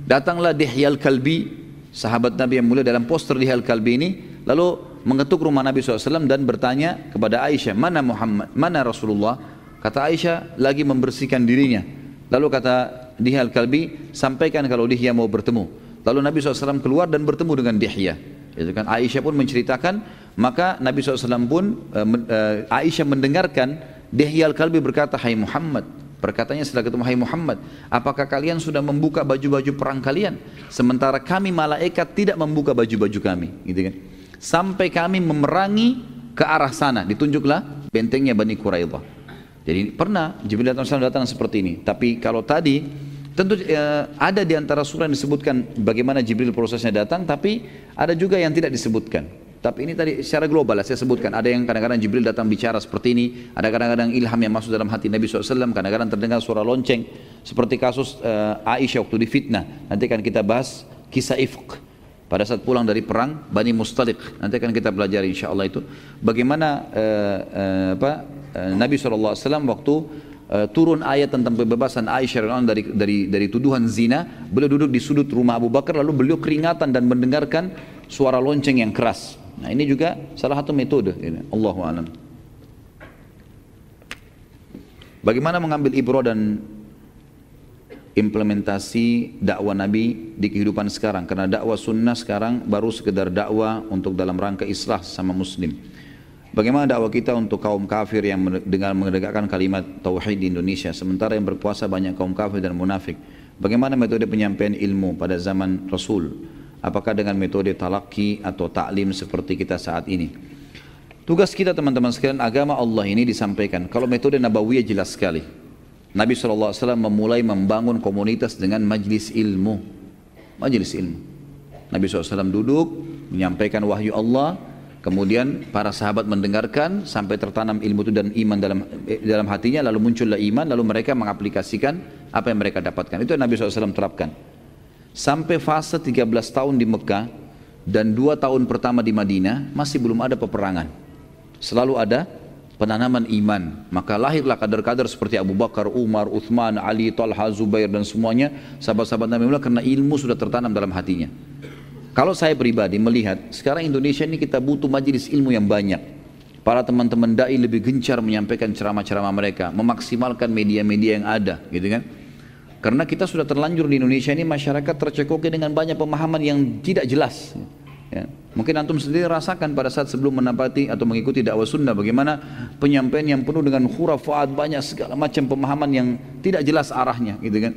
Datanglah Dihya al-Kalbi, sahabat Nabi yang mulia dalam poster Dihya al-Kalbi ini, lalu mengetuk rumah Nabi SAW dan bertanya kepada Aisyah, mana Muhammad, mana Rasulullah? Kata Aisyah, lagi membersihkan dirinya. Lalu kata Dihya al-Kalbi, sampaikan kalau Dihya mau bertemu. Lalu Nabi SAW keluar dan bertemu dengan Dihya. Itu kan Aisyah pun menceritakan, maka Nabi SAW pun Aisyah mendengarkan Dihya al-Kalbi berkata, hai Muhammad, perkataannya setelah ketemu, hai Muhammad, apakah kalian sudah membuka baju-baju perang kalian? Sementara kami malaikat tidak membuka baju-baju kami, gitu kan? Sampai kami memerangi ke arah sana, ditunjuklah bentengnya Bani Quraidah. Jadi pernah Jibril datang seperti ini. Tapi kalau tadi tentu ada di antara surah yang disebutkan bagaimana Jibril prosesnya datang, tapi ada juga yang tidak disebutkan. Tapi ini tadi secara global saya sebutkan. Ada yang kadang-kadang Jibril datang bicara seperti ini, ada kadang-kadang ilham yang masuk dalam hati Nabi SAW, kadang-kadang terdengar suara lonceng. Seperti kasus Aisyah waktu difitnah. Nanti akan kita bahas kisah ifq pada saat pulang dari perang Bani Mustaliq. Nanti akan kita pelajari insyaAllah itu. Bagaimana Nabi SAW waktu turun ayat tentang pembebasan Aisyah dari tuduhan zina, beliau duduk di sudut rumah Abu Bakar, lalu beliau keringatan dan mendengarkan suara lonceng yang keras. Nah ini juga salah satu metode. Allahu a'lam. Bagaimana mengambil ibrah dan implementasi dakwah Nabi di kehidupan sekarang? Karena dakwah sunnah sekarang baru sekedar dakwah untuk dalam rangka islah sama muslim. Bagaimana dakwah kita untuk kaum kafir yang dengan menegakkan kalimat tauhid di Indonesia, sementara yang berpuasa banyak kaum kafir dan munafik? Bagaimana metode penyampaian ilmu pada zaman Rasul? Apakah dengan metode talaki atau taklim seperti kita saat ini? Tugas kita teman-teman sekalian, agama Allah ini disampaikan. Kalau metode Nabawiyah jelas sekali. Nabi SAW memulai membangun komunitas dengan majlis ilmu. Majlis ilmu. Nabi SAW duduk, menyampaikan wahyu Allah, kemudian para sahabat mendengarkan sampai tertanam ilmu itu dan iman dalam hatinya, lalu muncullah iman, lalu mereka mengaplikasikan apa yang mereka dapatkan. Itu yang Nabi SAW terapkan. Sampai fase 13 tahun di Mekah dan 2 tahun pertama di Madinah masih belum ada peperangan. Selalu ada penanaman iman. Maka lahirlah kader-kader seperti Abu Bakar, Umar, Uthman, Ali, Talha, Zubair dan semuanya sahabat-sahabat Nabi Muhammad, karena ilmu sudah tertanam dalam hatinya. Kalau saya pribadi melihat sekarang Indonesia ini kita butuh majelis ilmu yang banyak. Para teman-teman dai lebih gencar menyampaikan ceramah-ceramah mereka, memaksimalkan media-media yang ada, gitu kan? Karena kita sudah terlanjur di Indonesia ini masyarakat tercekoki dengan banyak pemahaman yang tidak jelas. Ya. Mungkin antum sendiri rasakan pada saat sebelum menapati atau mengikuti dakwah sunnah bagaimana penyampaian yang penuh dengan khurafat, banyak segala macam pemahaman yang tidak jelas arahnya, gitu kan.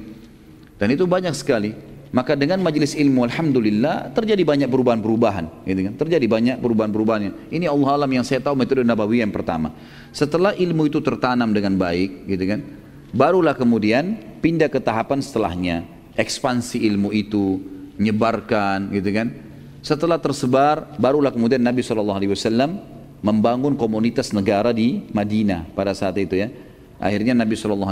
Dan itu banyak sekali. Maka dengan majelis ilmu alhamdulillah terjadi banyak perubahan-perubahan, gitu kan? Terjadi banyak perubahan-perubahan. Ini Allah alam yang saya tahu metode Nabawi yang pertama. Setelah ilmu itu tertanam dengan baik, gitu kan? Barulah kemudian pindah ke tahapan setelahnya, ekspansi ilmu itu, nyebarkan, gitu kan? Setelah tersebar, barulah kemudian Nabi SAW membangun komunitas negara di Madinah pada saat itu ya. Akhirnya Nabi SAW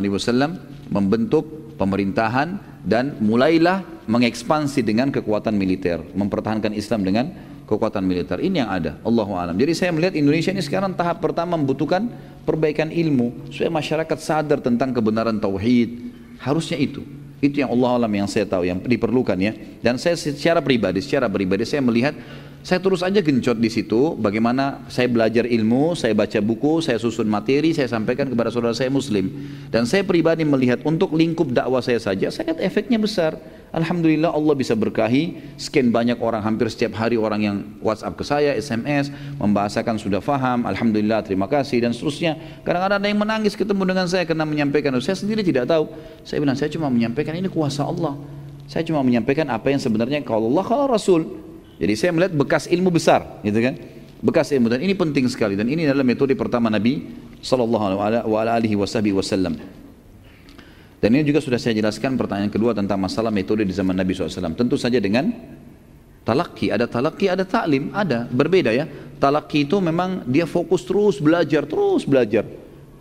membentuk pemerintahan dan mulailah mengekspansi dengan kekuatan militer, mempertahankan Islam dengan kekuatan militer. Ini yang ada, Allahu a'lam. Jadi saya melihat Indonesia ini sekarang tahap pertama membutuhkan perbaikan ilmu supaya masyarakat sadar tentang kebenaran tauhid. Harusnya itu yang Allah alam yang saya tahu yang diperlukan ya. Dan saya secara pribadi saya melihat saya terus aja gencot di situ bagaimana saya belajar ilmu, saya baca buku, saya susun materi, saya sampaikan kepada saudara saya muslim. Dan saya pribadi melihat untuk lingkup dakwah saya saja, saya lihat efeknya besar. Alhamdulillah Allah bisa berkahi, sekian banyak orang, hampir setiap hari orang yang WhatsApp ke saya, SMS, membahasakan sudah faham, Alhamdulillah terima kasih dan seterusnya. Kadang-kadang ada yang menangis ketemu dengan saya karena menyampaikan, saya sendiri tidak tahu. Saya bilang, saya cuma menyampaikan ini kuasa Allah. Saya cuma menyampaikan apa yang sebenarnya kalau Allah, kalau Rasul. Jadi saya melihat bekas ilmu besar, gitu kan? Bekas ilmu, dan ini penting sekali, dan ini adalah metode pertama Nabi SAW. Dan ini juga sudah saya jelaskan pertanyaan kedua tentang masalah metode di zaman Nabi SAW. Tentu saja dengan talaki, ada ta'lim, ada, berbeda ya. Talaki itu memang dia fokus terus belajar.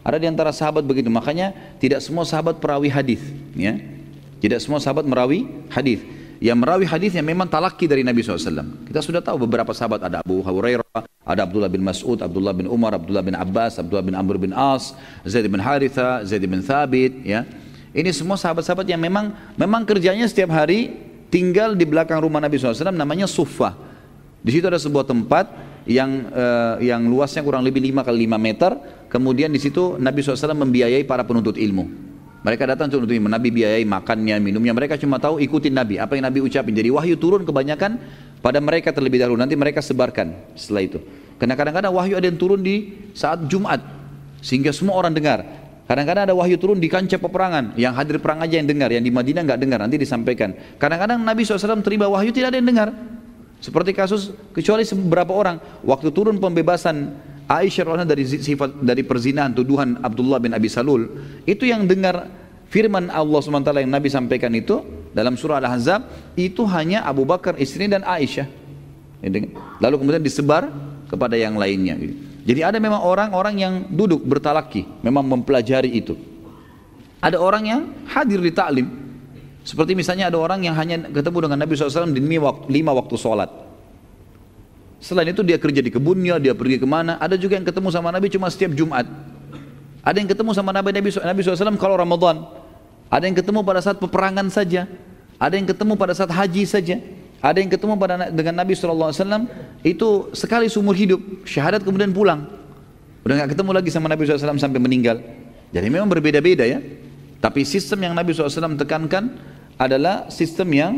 Ada di antara sahabat begitu, makanya tidak semua sahabat perawi hadis, ya. Tidak semua sahabat merawi hadis. Yang merawi hadis yang memang talaki dari Nabi SAW. Kita sudah tahu beberapa sahabat, ada Abu Hurairah, ada Abdullah bin Mas'ud, Abdullah bin Umar, Abdullah bin Abbas, Abdullah bin Amr bin As, Zaid bin Haritha, Zaid bin Thabit, ya. Ini semua sahabat-sahabat yang memang kerjanya setiap hari tinggal di belakang rumah Nabi SAW, namanya Suffah. Di situ ada sebuah tempat yang luasnya kurang lebih 5 kali 5 meter. Kemudian di situ Nabi SAW membiayai para penuntut ilmu. Mereka datang untuk menuntut ilmu, Nabi biayai makannya, minumnya. Mereka cuma tahu ikutin Nabi, apa yang Nabi ucapin. Jadi wahyu turun kebanyakan pada mereka terlebih dahulu, nanti mereka sebarkan setelah itu. Karena kadang-kadang wahyu ada yang turun di saat Jumat, sehingga semua orang dengar. Kadang-kadang ada wahyu turun di kancah peperangan, yang hadir perang aja yang dengar, yang di Madinah nggak dengar, nanti disampaikan. Kadang-kadang Nabi SAW terima wahyu tidak ada yang dengar. Seperti kasus, kecuali beberapa orang, waktu turun pembebasan Aisyah dari perzinahan, tuduhan Abdullah bin Abi Salul, itu yang dengar firman Allah SWT yang Nabi sampaikan itu, dalam surah Al-Ahzab, itu hanya Abu Bakar, istri dan Aisyah. Lalu kemudian disebar kepada yang lainnya. Jadi ada memang orang-orang yang duduk bertalaki, memang mempelajari itu. Ada orang yang hadir di ta'lim. Seperti misalnya ada orang yang hanya ketemu dengan Nabi SAW di 5 waktu sholat. Selain itu dia kerja di kebunnya, dia pergi kemana. Ada juga yang ketemu sama Nabi cuma setiap Jumat. Ada yang ketemu sama Nabi SAW kalau Ramadan. Ada yang ketemu pada saat peperangan saja. Ada yang ketemu pada saat haji saja. Ada yang ketemu dengan Nabi SAW itu sekali seumur hidup, syahadat kemudian pulang. Udah gak ketemu lagi sama Nabi SAW sampai meninggal. Jadi memang berbeda-beda ya. Tapi sistem yang Nabi SAW tekankan adalah sistem yang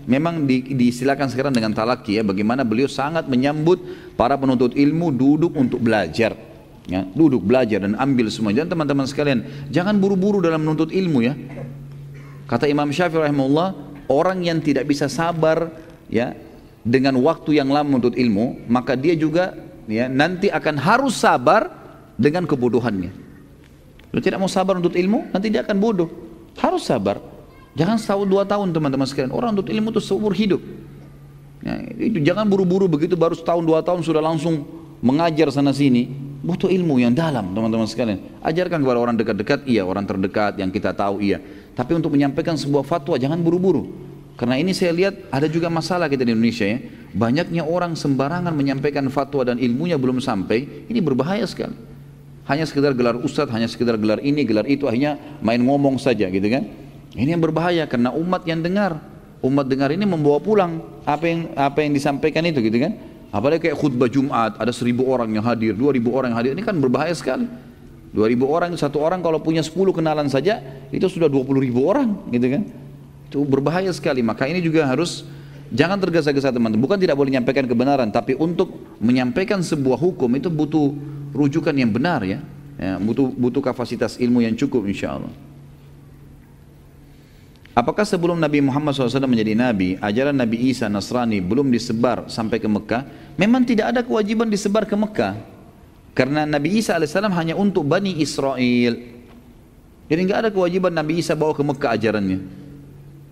memang diistilahkan sekarang dengan talaki ya. Bagaimana beliau sangat menyambut para penuntut ilmu duduk untuk belajar. Ya, duduk belajar dan ambil semua. Dan teman-teman sekalian, jangan buru-buru dalam menuntut ilmu ya. Kata Imam Syafi'i rahimahullah, orang yang tidak bisa sabar ya dengan waktu yang lama menuntut ilmu, maka dia juga ya nanti akan harus sabar dengan kebodohannya. Kalau tidak mau sabar untuk ilmu, nanti dia akan bodoh. Harus sabar. Jangan setahun 2 tahun teman-teman sekalian. Orang untuk ilmu itu seumur hidup. Ya, itu jangan buru-buru begitu baru setahun 2 tahun sudah langsung mengajar sana sini. Butuh ilmu yang dalam teman-teman sekalian. Ajarkan kepada orang dekat-dekat, iya, orang terdekat yang kita tahu, iya. Tapi untuk menyampaikan sebuah fatwa jangan buru-buru. Karena ini saya lihat ada juga masalah kita di Indonesia ya. Banyaknya orang sembarangan menyampaikan fatwa dan ilmunya belum sampai. Ini berbahaya sekali. Hanya sekedar gelar ustadz, hanya sekedar gelar ini, gelar itu, akhirnya main ngomong saja gitu kan. Ini yang berbahaya karena umat yang dengar. Umat dengar ini membawa pulang apa yang disampaikan itu gitu kan. Apalagi kayak khutbah Jumat, ada 1.000 orang yang hadir, 2.000 orang yang hadir. Ini kan berbahaya sekali. 2.000 orang, satu orang kalau punya 10 kenalan saja, itu sudah 20.000 orang gitu kan. Itu berbahaya sekali. Maka ini juga harus jangan tergesa-gesa teman-teman. Bukan tidak boleh menyampaikan kebenaran, tapi untuk menyampaikan sebuah hukum itu butuh rujukan yang benar ya. Butuh kapasitas ilmu yang cukup insya Allah. Apakah sebelum Nabi Muhammad SAW menjadi Nabi, ajaran Nabi Isa Nasrani belum disebar sampai ke Mekah? Memang tidak ada kewajiban disebar ke Mekah. Karena Nabi Isa AS hanya untuk Bani Israel. Jadi nggak ada kewajiban Nabi Isa bawa ke Mekah ajarannya.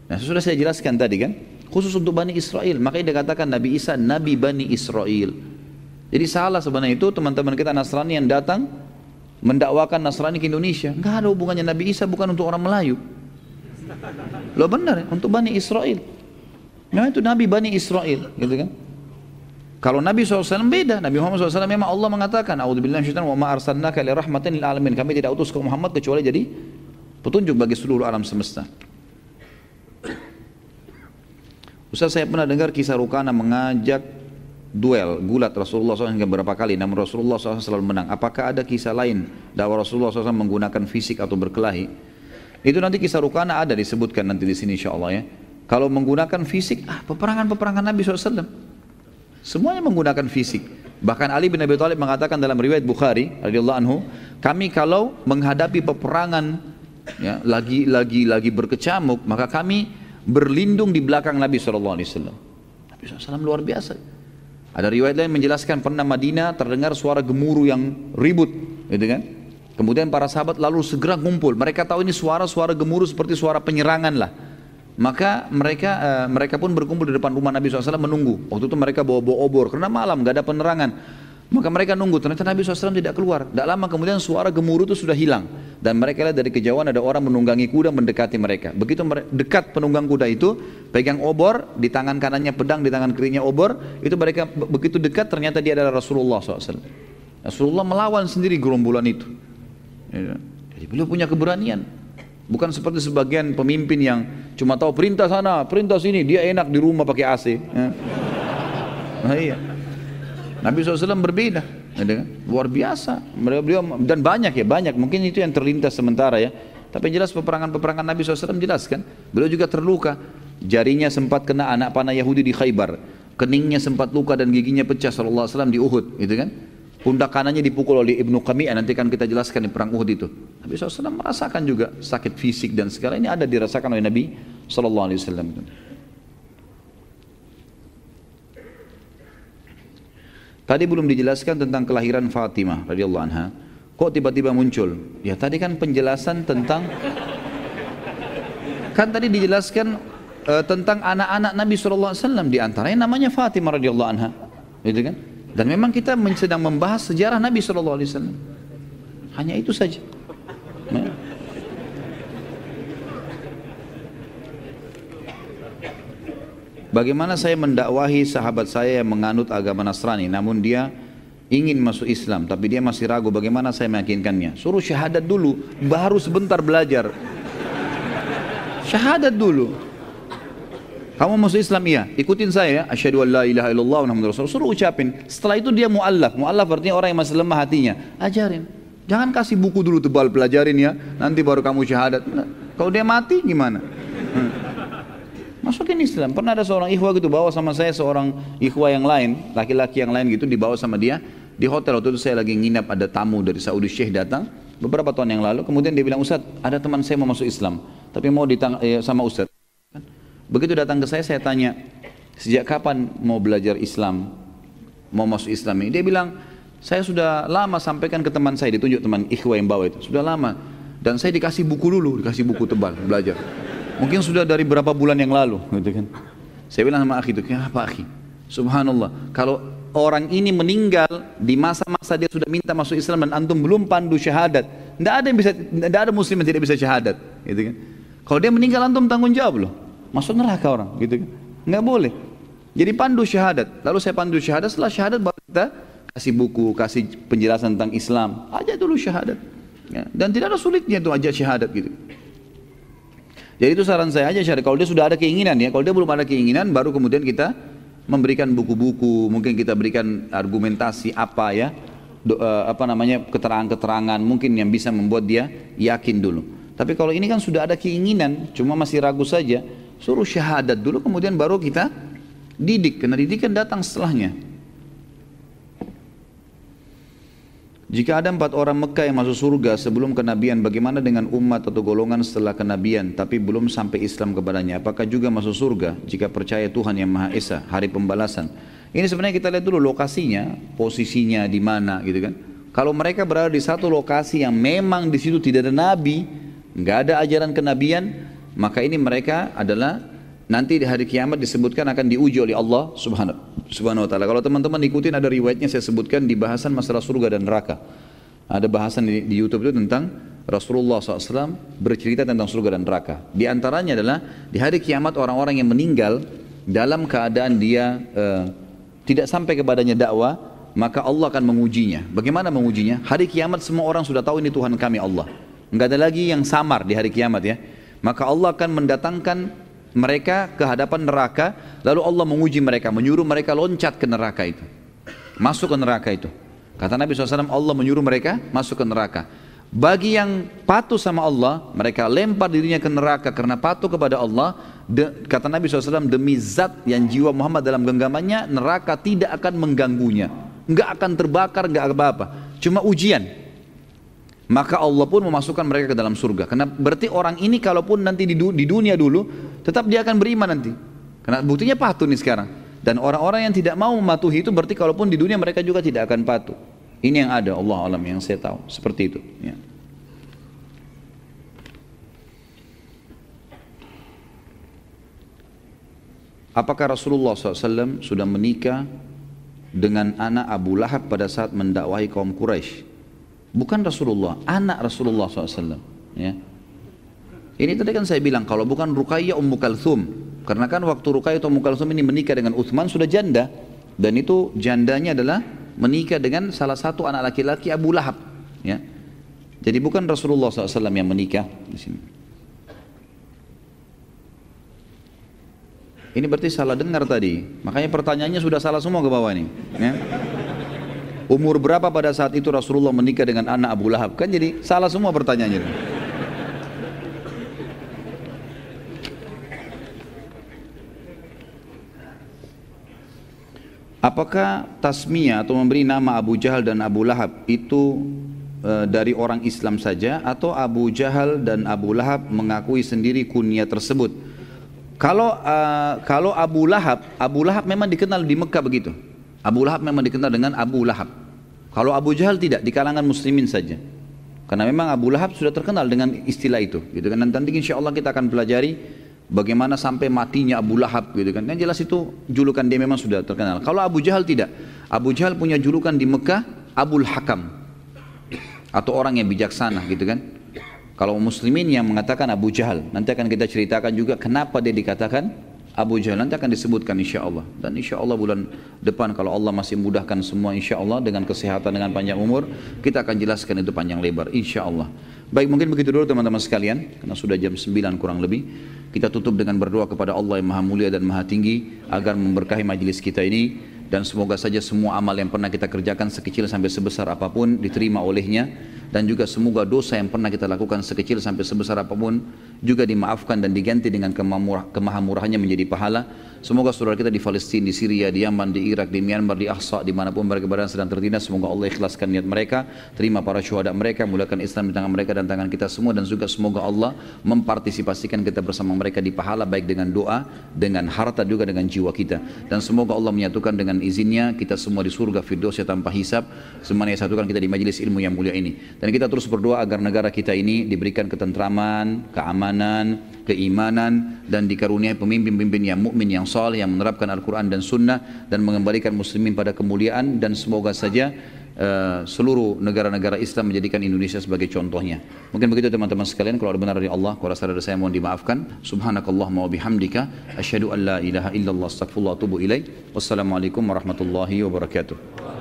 Nah, sudah saya jelaskan tadi kan, khusus untuk Bani Israel. Makanya dikatakan Nabi Isa Nabi Bani Israel. Jadi salah sebenarnya itu teman-teman kita Nasrani yang datang mendakwakan Nasrani ke Indonesia. Nggak ada hubungannya, Nabi Isa bukan untuk orang Melayu. Loh benar ya, untuk Bani Israel. Memang itu Nabi Bani Israel, gitu kan? Kalau Nabi SAW beda. Nabi Muhammad SAW memang Allah mengatakan, A'udzubillahi minasyaitonir rajim, wa ma arsalnaka illa rahmatan lil alamin. Kami tidak utus ke Muhammad kecuali jadi petunjuk bagi seluruh alam semesta. Ustaz, saya pernah dengar kisah Rukana mengajak duel gulat Rasulullah SAW hingga berapa kali, namun Rasulullah SAW selalu menang. Apakah ada kisah lain dakwah Rasulullah SAW menggunakan fisik atau berkelahi? Itu nanti kisah Rukana ada disebutkan nanti di sini insyaallah ya. Kalau menggunakan fisik, peperangan Nabi SAW semuanya menggunakan fisik. Bahkan Ali bin Abi Thalib mengatakan dalam riwayat Bukhari radhiyallahu anhu, kami kalau menghadapi peperangan ya, lagi berkecamuk, maka kami berlindung di belakang Nabi SAW. Nabi SAW luar biasa. Ada riwayat lain menjelaskan pernah Madinah terdengar suara gemuruh yang ribut, gitu kan? Kemudian para sahabat lalu segera ngumpul. Mereka tahu ini suara gemuruh seperti suara penyerangan lah. Maka mereka pun berkumpul di depan rumah Nabi SAW menunggu. Waktu itu mereka bawa obor karena malam gak ada penerangan. Maka mereka nunggu, ternyata Nabi SAW tidak keluar. Tak lama kemudian suara gemuruh itu sudah hilang. Dan mereka lihat dari kejauhan ada orang menunggangi kuda mendekati mereka. Begitu dekat penunggang kuda itu, pegang obor, di tangan kanannya pedang, di tangan kirinya obor. Itu mereka begitu dekat ternyata dia adalah Rasulullah SAW. Rasulullah melawan sendiri gerombolan itu. Jadi beliau punya keberanian. Bukan seperti sebagian pemimpin yang cuma tahu perintah sana, perintah sini. Dia enak di rumah pakai AC. Nah, iya. Nabi SAW berbeda, luar biasa. Beliau dan banyak, mungkin itu yang terlintas sementara ya. Tapi jelas peperangan Nabi SAW jelaskan. Beliau juga terluka, jarinya sempat kena anak panah Yahudi di Khaybar, keningnya sempat luka dan giginya pecah sallallahu alaihi wasallam di Uhud, gitu kan? Pundak kanannya dipukul oleh Ibnu Qami'ah, nanti kan kita jelaskan di perang Uhud itu. Nabi SAW merasakan juga sakit fisik dan segala ini ada dirasakan oleh Nabi SAW. Tadi belum dijelaskan tentang kelahiran Fatimah radhiyallahu anha. Kok tiba-tiba muncul? Ya tadi kan penjelasan tentang tadi dijelaskan tentang anak-anak Nabi SAW, di antaranya namanya Fatimah radhiyallahu anha, gitu kan? Dan memang kita sedang membahas sejarah Nabi SAW. Hanya itu saja. Nah. Bagaimana saya mendakwahi sahabat saya yang menganut agama Nasrani, namun dia ingin masuk Islam, tapi dia masih ragu, bagaimana saya meyakinkannya? Suruh syahadat dulu, baru sebentar belajar. Syahadat dulu. Kamu masuk Islam, iya, ikutin saya ya. Asyhadu an la ilaha illallah wa muhammadur rasulullah. Suruh ucapin. Setelah itu dia mu'allaf. Mu'allaf artinya orang yang masih lemah hatinya. Ajarin. Jangan kasih buku dulu tebal, pelajarin ya. Nanti baru kamu syahadat. Kalau dia mati gimana? Masukin Islam. Pernah ada seorang ikhwah gitu bawa sama saya seorang ikhwah yang lain, laki-laki yang lain gitu, dibawa sama dia di hotel. Waktu itu saya lagi nginap, ada tamu dari Saudi Syekh datang beberapa tahun yang lalu. Kemudian dia bilang, Ustaz, ada teman saya mau masuk Islam, tapi mau sama Ustaz. Begitu datang ke saya tanya, sejak kapan mau belajar Islam, mau masuk Islam ini? Dia bilang, saya sudah lama sampaikan ke teman saya, ditunjuk teman ikhwah yang bawa itu, sudah lama. Dan saya dikasih buku dulu, dikasih buku tebal, belajar. Mungkin sudah dari berapa bulan yang lalu, gitu kan. Saya bilang sama akhi itu, kenapa akhi? Subhanallah, kalau orang ini meninggal di masa-masa dia sudah minta masuk Islam dan antum belum pandu syahadat, tidak ada muslim yang tidak bisa syahadat, gitu kan. Kalau dia meninggal antum tanggung jawab loh, masuk neraka orang, gitu kan. Nggak boleh. Jadi pandu syahadat. Lalu saya pandu syahadat, setelah syahadat baru kita kasih buku, kasih penjelasan tentang Islam. Aja dulu syahadat. Ya. Dan tidak ada sulitnya itu aja syahadat gitu. Jadi itu saran saya aja syahadat. Kalau dia sudah ada keinginan ya, kalau dia belum ada keinginan, baru kemudian kita memberikan buku-buku, mungkin kita berikan argumentasi apa ya, keterangan-keterangan mungkin yang bisa membuat dia yakin dulu. Tapi kalau ini kan sudah ada keinginan, cuma masih ragu saja, suruh syahadat dulu, kemudian baru kita didik, karena didikan datang setelahnya. Jika ada 4 orang Mekah yang masuk surga sebelum kenabian, bagaimana dengan umat atau golongan setelah kenabian tapi belum sampai Islam kepadanya? Apakah juga masuk surga jika percaya Tuhan yang Maha Esa, hari pembalasan? Ini sebenarnya kita lihat dulu lokasinya, posisinya di mana gitu kan. Kalau mereka berada di satu lokasi yang memang di situ tidak ada nabi, nggak ada ajaran kenabian, maka ini mereka adalah nanti di hari kiamat disebutkan akan diuji oleh Allah Subhanahu wa ta'ala. Kalau teman-teman ikutin ada riwayatnya saya sebutkan di bahasan masalah surga dan neraka. Ada bahasan di YouTube itu tentang Rasulullah SAW bercerita tentang surga dan neraka. Di antaranya adalah di hari kiamat orang-orang yang meninggal dalam keadaan dia tidak sampai kepadanya dakwah, maka Allah akan mengujinya. Bagaimana mengujinya? Hari kiamat semua orang sudah tahu ini Tuhan kami Allah. Enggak ada lagi yang samar di hari kiamat ya. Maka Allah akan mendatangkan mereka ke hadapan neraka, lalu Allah menguji mereka, menyuruh mereka loncat ke neraka itu, masuk ke neraka itu. Kata Nabi SAW, Allah menyuruh mereka masuk ke neraka. Bagi yang patuh sama Allah, mereka lempar dirinya ke neraka karena patuh kepada Allah. Kata Nabi SAW, demi zat yang jiwa Muhammad dalam genggamannya, neraka tidak akan mengganggunya, nggak akan terbakar, nggak apa-apa, cuma ujian. Maka Allah pun memasukkan mereka ke dalam surga. Karena berarti orang ini kalaupun nanti di dunia dulu, tetap dia akan beriman nanti. Karena buktinya patuh nih sekarang. Dan orang-orang yang tidak mau mematuhi itu berarti kalaupun di dunia mereka juga tidak akan patuh. Ini yang ada, Allah alam yang saya tahu. Seperti itu. Ya. Apakah Rasulullah SAW sudah menikah dengan anak Abu Lahab pada saat mendakwahi kaum Quraisy? Bukan Rasulullah, anak Rasulullah SAW. Ya. Ini tadi kan saya bilang, kalau bukan Ruqayyah Ummu Kalthum. Karena kan waktu Ruqayyah Ummu Kalthum ini menikah dengan Uthman sudah janda. Dan itu jandanya adalah menikah dengan salah satu anak laki-laki Abu Lahab. Ya. Jadi bukan Rasulullah SAW yang menikah di sini. Ini berarti salah dengar tadi. Makanya pertanyaannya sudah salah semua ke bawah ini. Ya. Umur berapa pada saat itu Rasulullah menikah dengan anak Abu Lahab? Kan jadi salah semua pertanyaannya. Apakah tasmiyah atau memberi nama Abu Jahal dan Abu Lahab itu dari orang Islam saja, atau Abu Jahal dan Abu Lahab mengakui sendiri kunyah tersebut? Kalau Abu Lahab memang dikenal di Mekah begitu. Abu Lahab memang dikenal dengan Abu Lahab. Kalau Abu Jahal tidak, di kalangan muslimin saja. Karena memang Abu Lahab sudah terkenal dengan istilah itu, gitu kan. Nanti insya Allah kita akan pelajari bagaimana sampai matinya Abu Lahab, gitu kan. Yang jelas itu julukan dia memang sudah terkenal. Kalau Abu Jahal tidak. Abu Jahal punya julukan di Mekah Abul Hakam, atau orang yang bijaksana, gitu kan. Kalau muslimin yang mengatakan Abu Jahal, nanti akan kita ceritakan juga kenapa dia dikatakan Abu Jahal, nanti akan disebutkan insya Allah. Dan insya Allah bulan depan kalau Allah masih mudahkan semua insya Allah dengan kesehatan, dengan panjang umur, kita akan jelaskan itu panjang lebar insya Allah. Baik, mungkin begitu dulu teman-teman sekalian, karena sudah jam 9 kurang lebih. Kita tutup dengan berdoa kepada Allah yang maha mulia dan maha tinggi agar memberkahi majelis kita ini, dan semoga saja semua amal yang pernah kita kerjakan sekecil sampai sebesar apapun diterima olehnya, dan juga semoga dosa yang pernah kita lakukan sekecil sampai sebesar apapun juga dimaafkan dan diganti dengan kemahamurahannya menjadi pahala. Semoga saudara kita di Palestina, di Syria, di Yaman, di Irak, di Myanmar, di Ahsa, dimanapun mereka berada sedang tertindas, semoga Allah ikhlaskan niat mereka, terima para syuhada mereka, mulakan Islam di tangan mereka dan tangan kita semua, dan juga semoga Allah mempartisipasikan kita bersama mereka di pahala, baik dengan doa, dengan harta, juga dengan jiwa kita. Dan semoga Allah menyatukan dengan izinnya kita semua di surga Firdausnya tanpa hisab, semuanya satukan kita di majelis ilmu yang mulia ini. Dan kita terus berdoa agar negara kita ini diberikan ketentraman, keamanan, keimanan, dan dikaruniai pemimpin-pemimpin yang mukmin, yang saleh, yang menerapkan Al-Quran dan Sunnah, dan mengembalikan muslimin pada kemuliaan. Dan semoga saja seluruh negara-negara Islam menjadikan Indonesia sebagai contohnya. Mungkin begitu teman-teman sekalian. Kalau ada benar dari Allah, kalau rasa dari saya mohon dimaafkan. Subhanakallahumma wa bihamdika asyhadu an la ilaha illallah astaghfirullah wa atubu ilaih. Wassalamualaikum warahmatullahi wabarakatuh.